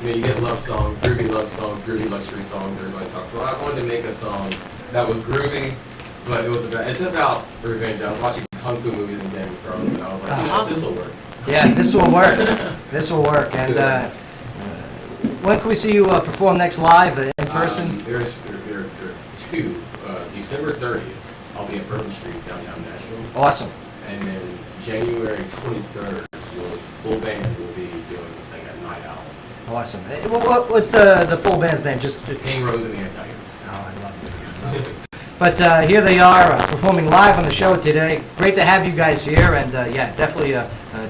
you get love songs, groovy luxury songs. Everybody talks about. I wanted to make a song that was groovy, but it's about revenge. I was watching kung fu movies and Game of Thrones, and I was like, this will work. Yeah, this will work. This will work. And when can we see you perform next live in person? There are two. December 30th, I'll be at Bourbon Street, downtown Nashville. Awesome. And then January 23rd, full band will be doing the thing at Night Owl. Awesome. What's the full band's name? Just King Rose and the Anti-Heroes. Oh, I love it. But here they are performing live on the show today. Great to have you guys here, and yeah, definitely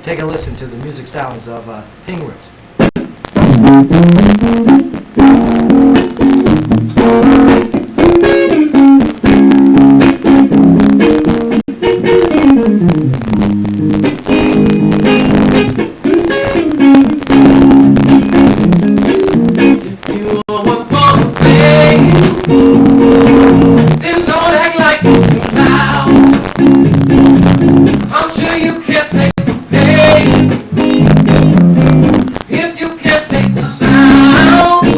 take a listen to the music sounds of King Rose. I'm sure you can't take the pain if you can't take the sound.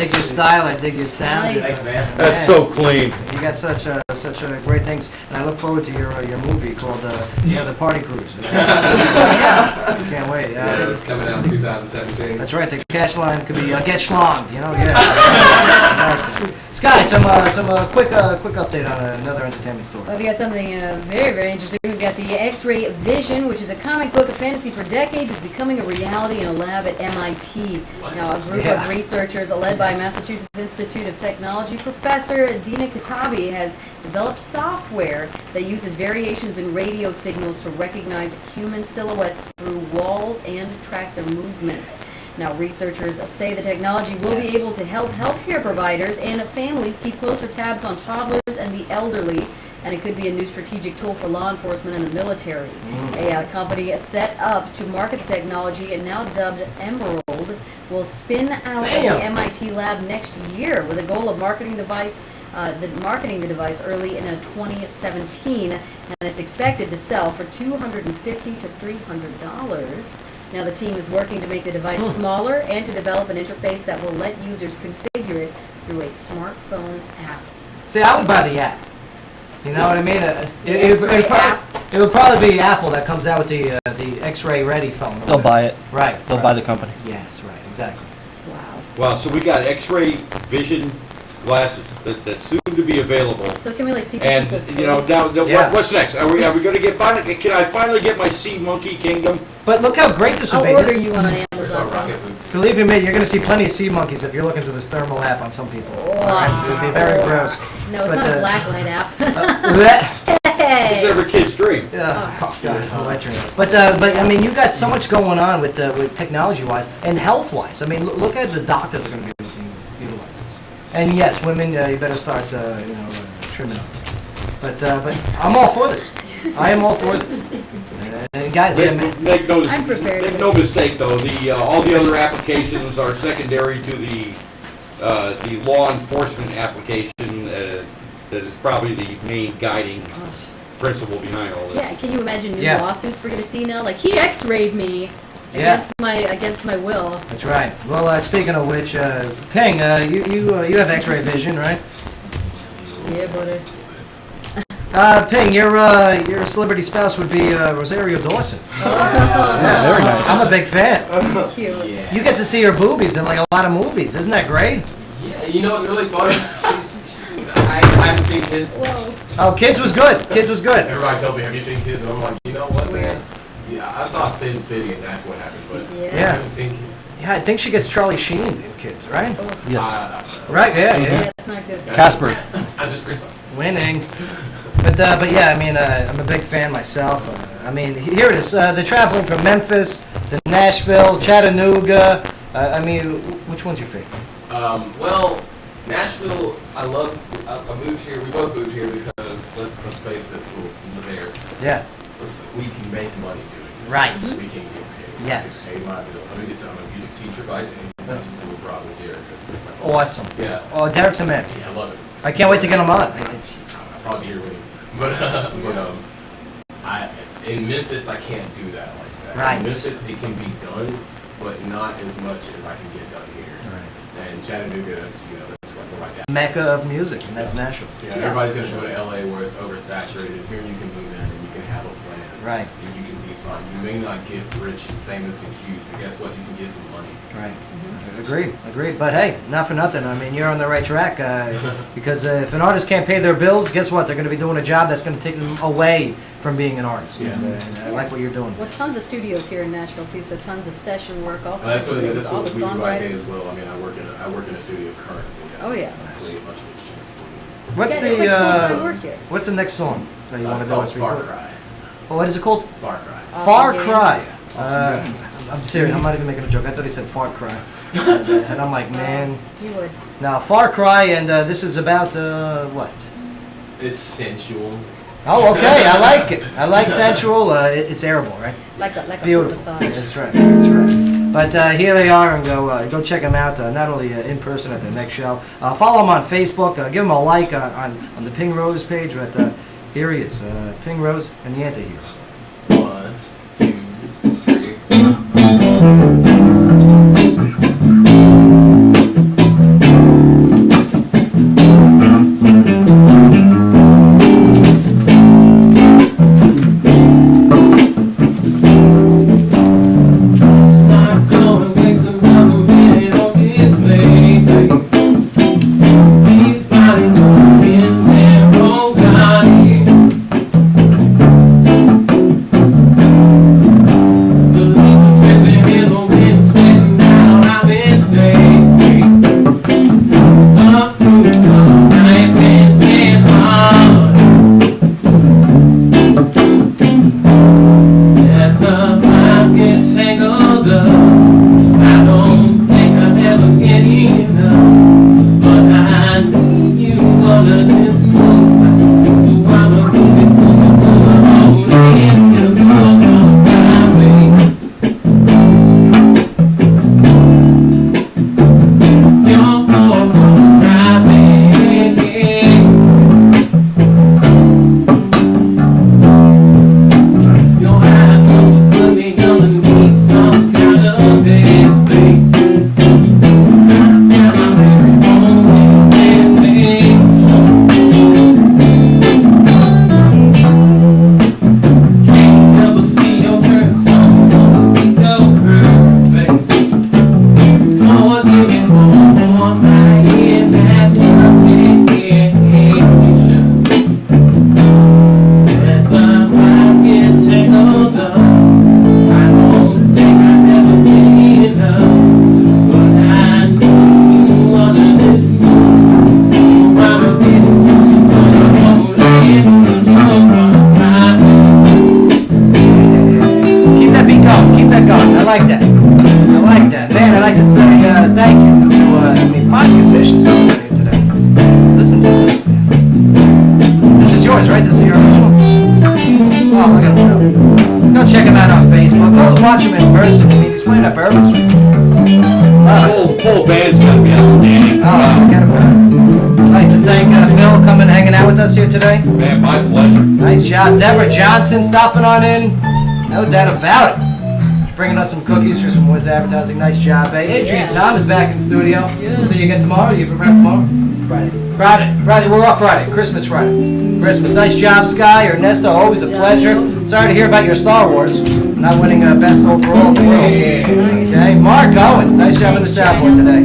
dig your style. I dig your sound. Nice. Thanks, man. That's so clean. You got such great things, and I look forward to your movie called the Party Cruise. Can't wait. Yeah, it's coming out in 2017. That's right. The cash line could be get schlonged. Yeah. Sky, some quick update on another entertainment story. Well, we got something very, very interesting. We've got the X-Ray Vision, which is a comic book of fantasy for decades, is becoming a reality in a lab at MIT. Now, a group of researchers led by Massachusetts Institute of Technology professor Dina Katabi has developed software that uses variations in radio signals to recognize human silhouettes through walls and track their movements. Now, researchers say the technology will be able to help healthcare providers and families keep closer tabs on toddlers and the elderly, and it could be a new strategic tool for law enforcement and the military. A company set up to market the technology and now dubbed Emerald will spin out of the MIT lab next year with a goal of marketing the device early in 2017, and it's expected to sell for $250 to $300. Now, the team is working to make the device smaller and to develop an interface that will let users configure it through a smartphone app. See, I would buy the app. You know what I mean? It would probably be Apple that comes out with the X-ray ready phone. They'll buy it. Right. They'll buy the company. Yes, right, exactly. Wow. Wow, so we got X-ray vision glasses that soon to be available. So can we like see And people's you know, face? now what's next? Are we going to get finally? Can I finally get my Sea Monkey Kingdom? But look how great this would I'll be. order you on Amazon. Believe you me, you're going to see plenty of sea monkeys if you're looking through this thermal app on some people. Alright, it would be very gross. No, it's not a blacklight app. It's every kid's dream. But I mean, you got so much going on with technology-wise and health-wise. I mean, look at the doctors are going to be able to utilize this. And yes, women, you better start, trimming up. But I'm all for this. I am all for this. Guys, make no mistake though. All the other applications are secondary to the law enforcement application. That is probably the main guiding principle behind all this. Yeah, can you imagine new lawsuits we're going to see now? Like, he X-rayed me against my will. That's right. Well, speaking of which, Ping, you have X-ray vision, right? Yeah, buddy. Ping, your celebrity spouse would be Rosario Dawson. Yeah, very nice. I'm a big fan. Cute. Yeah. You get to see her boobies in like a lot of movies. Isn't that great? Yeah, you know what's really funny? I haven't seen Kids. Whoa. Oh, Kids was good. Kids was good. Everybody told me, have you seen Kids? And I'm like, you know what, man? Yeah, I saw Sin City and that's what happened, but I haven't seen Kids. Yeah, I think she gets Charlie Sheen in Kids, right? Yes. Right, yeah. That's not good. Casper. I just Winning. But yeah, I mean, I'm a big fan myself. I mean, here it is. They're traveling from Memphis to Nashville, Chattanooga. I mean, which one's your favorite? Well, Nashville, I moved here. We both moved here because let's face it, we're there. Yeah. We can make money doing it. Right. We can get paid. Yes. Pay my bills. I'm a music teacher, but I teach school abroad with Derek. Awesome. Yeah. Oh, Derek's a man. Yeah, I love it. I can't wait to get him on. I'll probably be here with him. But in Memphis, I can't do that like that. Right. In Memphis, it can be done, but not as much as I can get done here. Right. And Chattanooga, that's like that. Mecca of music, and that's Nashville. Yeah, everybody's gonna go to LA where it's oversaturated. Here you can move in and you can have a plan. Right. And you can be fun. You may not get rich and famous and huge, but guess what? You can get some money. Right. Agreed. But hey, not for nothing. I mean, you're on the right track because if an artist can't pay their bills, guess what? They're going to be doing a job that's going to take them away from being an artist. Yeah. And I like what you're doing. Well, tons of studios here in Nashville too, so tons of session work. All That's what we do the right songwriters. as well. I mean, I work in a studio currently. Oh yeah. I play a bunch of instruments for them. What's Yeah, it's like full-time work here. what's the next song that you want to It's do called us Far record? Cry. Well, what is it called? Far Cry. Far game. Cry. I'm serious. I'm not even making a joke. I thought he said Far Cry. And I'm like, man. You would. Now, Far Cry, and this is about what? It's sensual. Oh, okay. I like it. I like sensual. It's arable, right? Like a Beautiful. thought. That's right. That's right. But here they are, and go check them out. Not only in person at the next show. follow them on Facebook. Give them a like on the Ping Rose page. But here he is, Ping Rose and the Anti-Hero. 1, 2, 3. to watch him in person. I mean, he's playing at Bourbon Street. Full band's gotta be outstanding. Oh, forget about it. I'd like to thank Phil coming and hanging out with us here today. Man, my pleasure. Nice job. Deborah Johnson stopping on in. No doubt about it. She's bringing us some cookies for some Wiz Advertising. Nice job, eh? Adrian Tom is back in studio. Yes. See you again tomorrow. You around tomorrow? Friday. We're off Friday. Christmas Friday. Christmas. Nice job, Sky. Ernesto, always a pleasure. Sorry to hear about your Star Wars. Not winning best overall in the world. Okay. Mark Owens. Nice job in the soundboard today.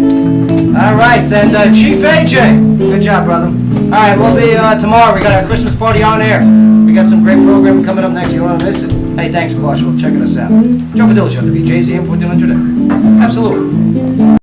All right. And Chief AJ. Good job, brother. All right. We'll be tomorrow. We got our Christmas party on air. We got some great programming coming up next. You don't want to miss it. Hey, thanks, Clutch, for checking us out. Joe Padula Show, WJZM for doing today. Absolutely.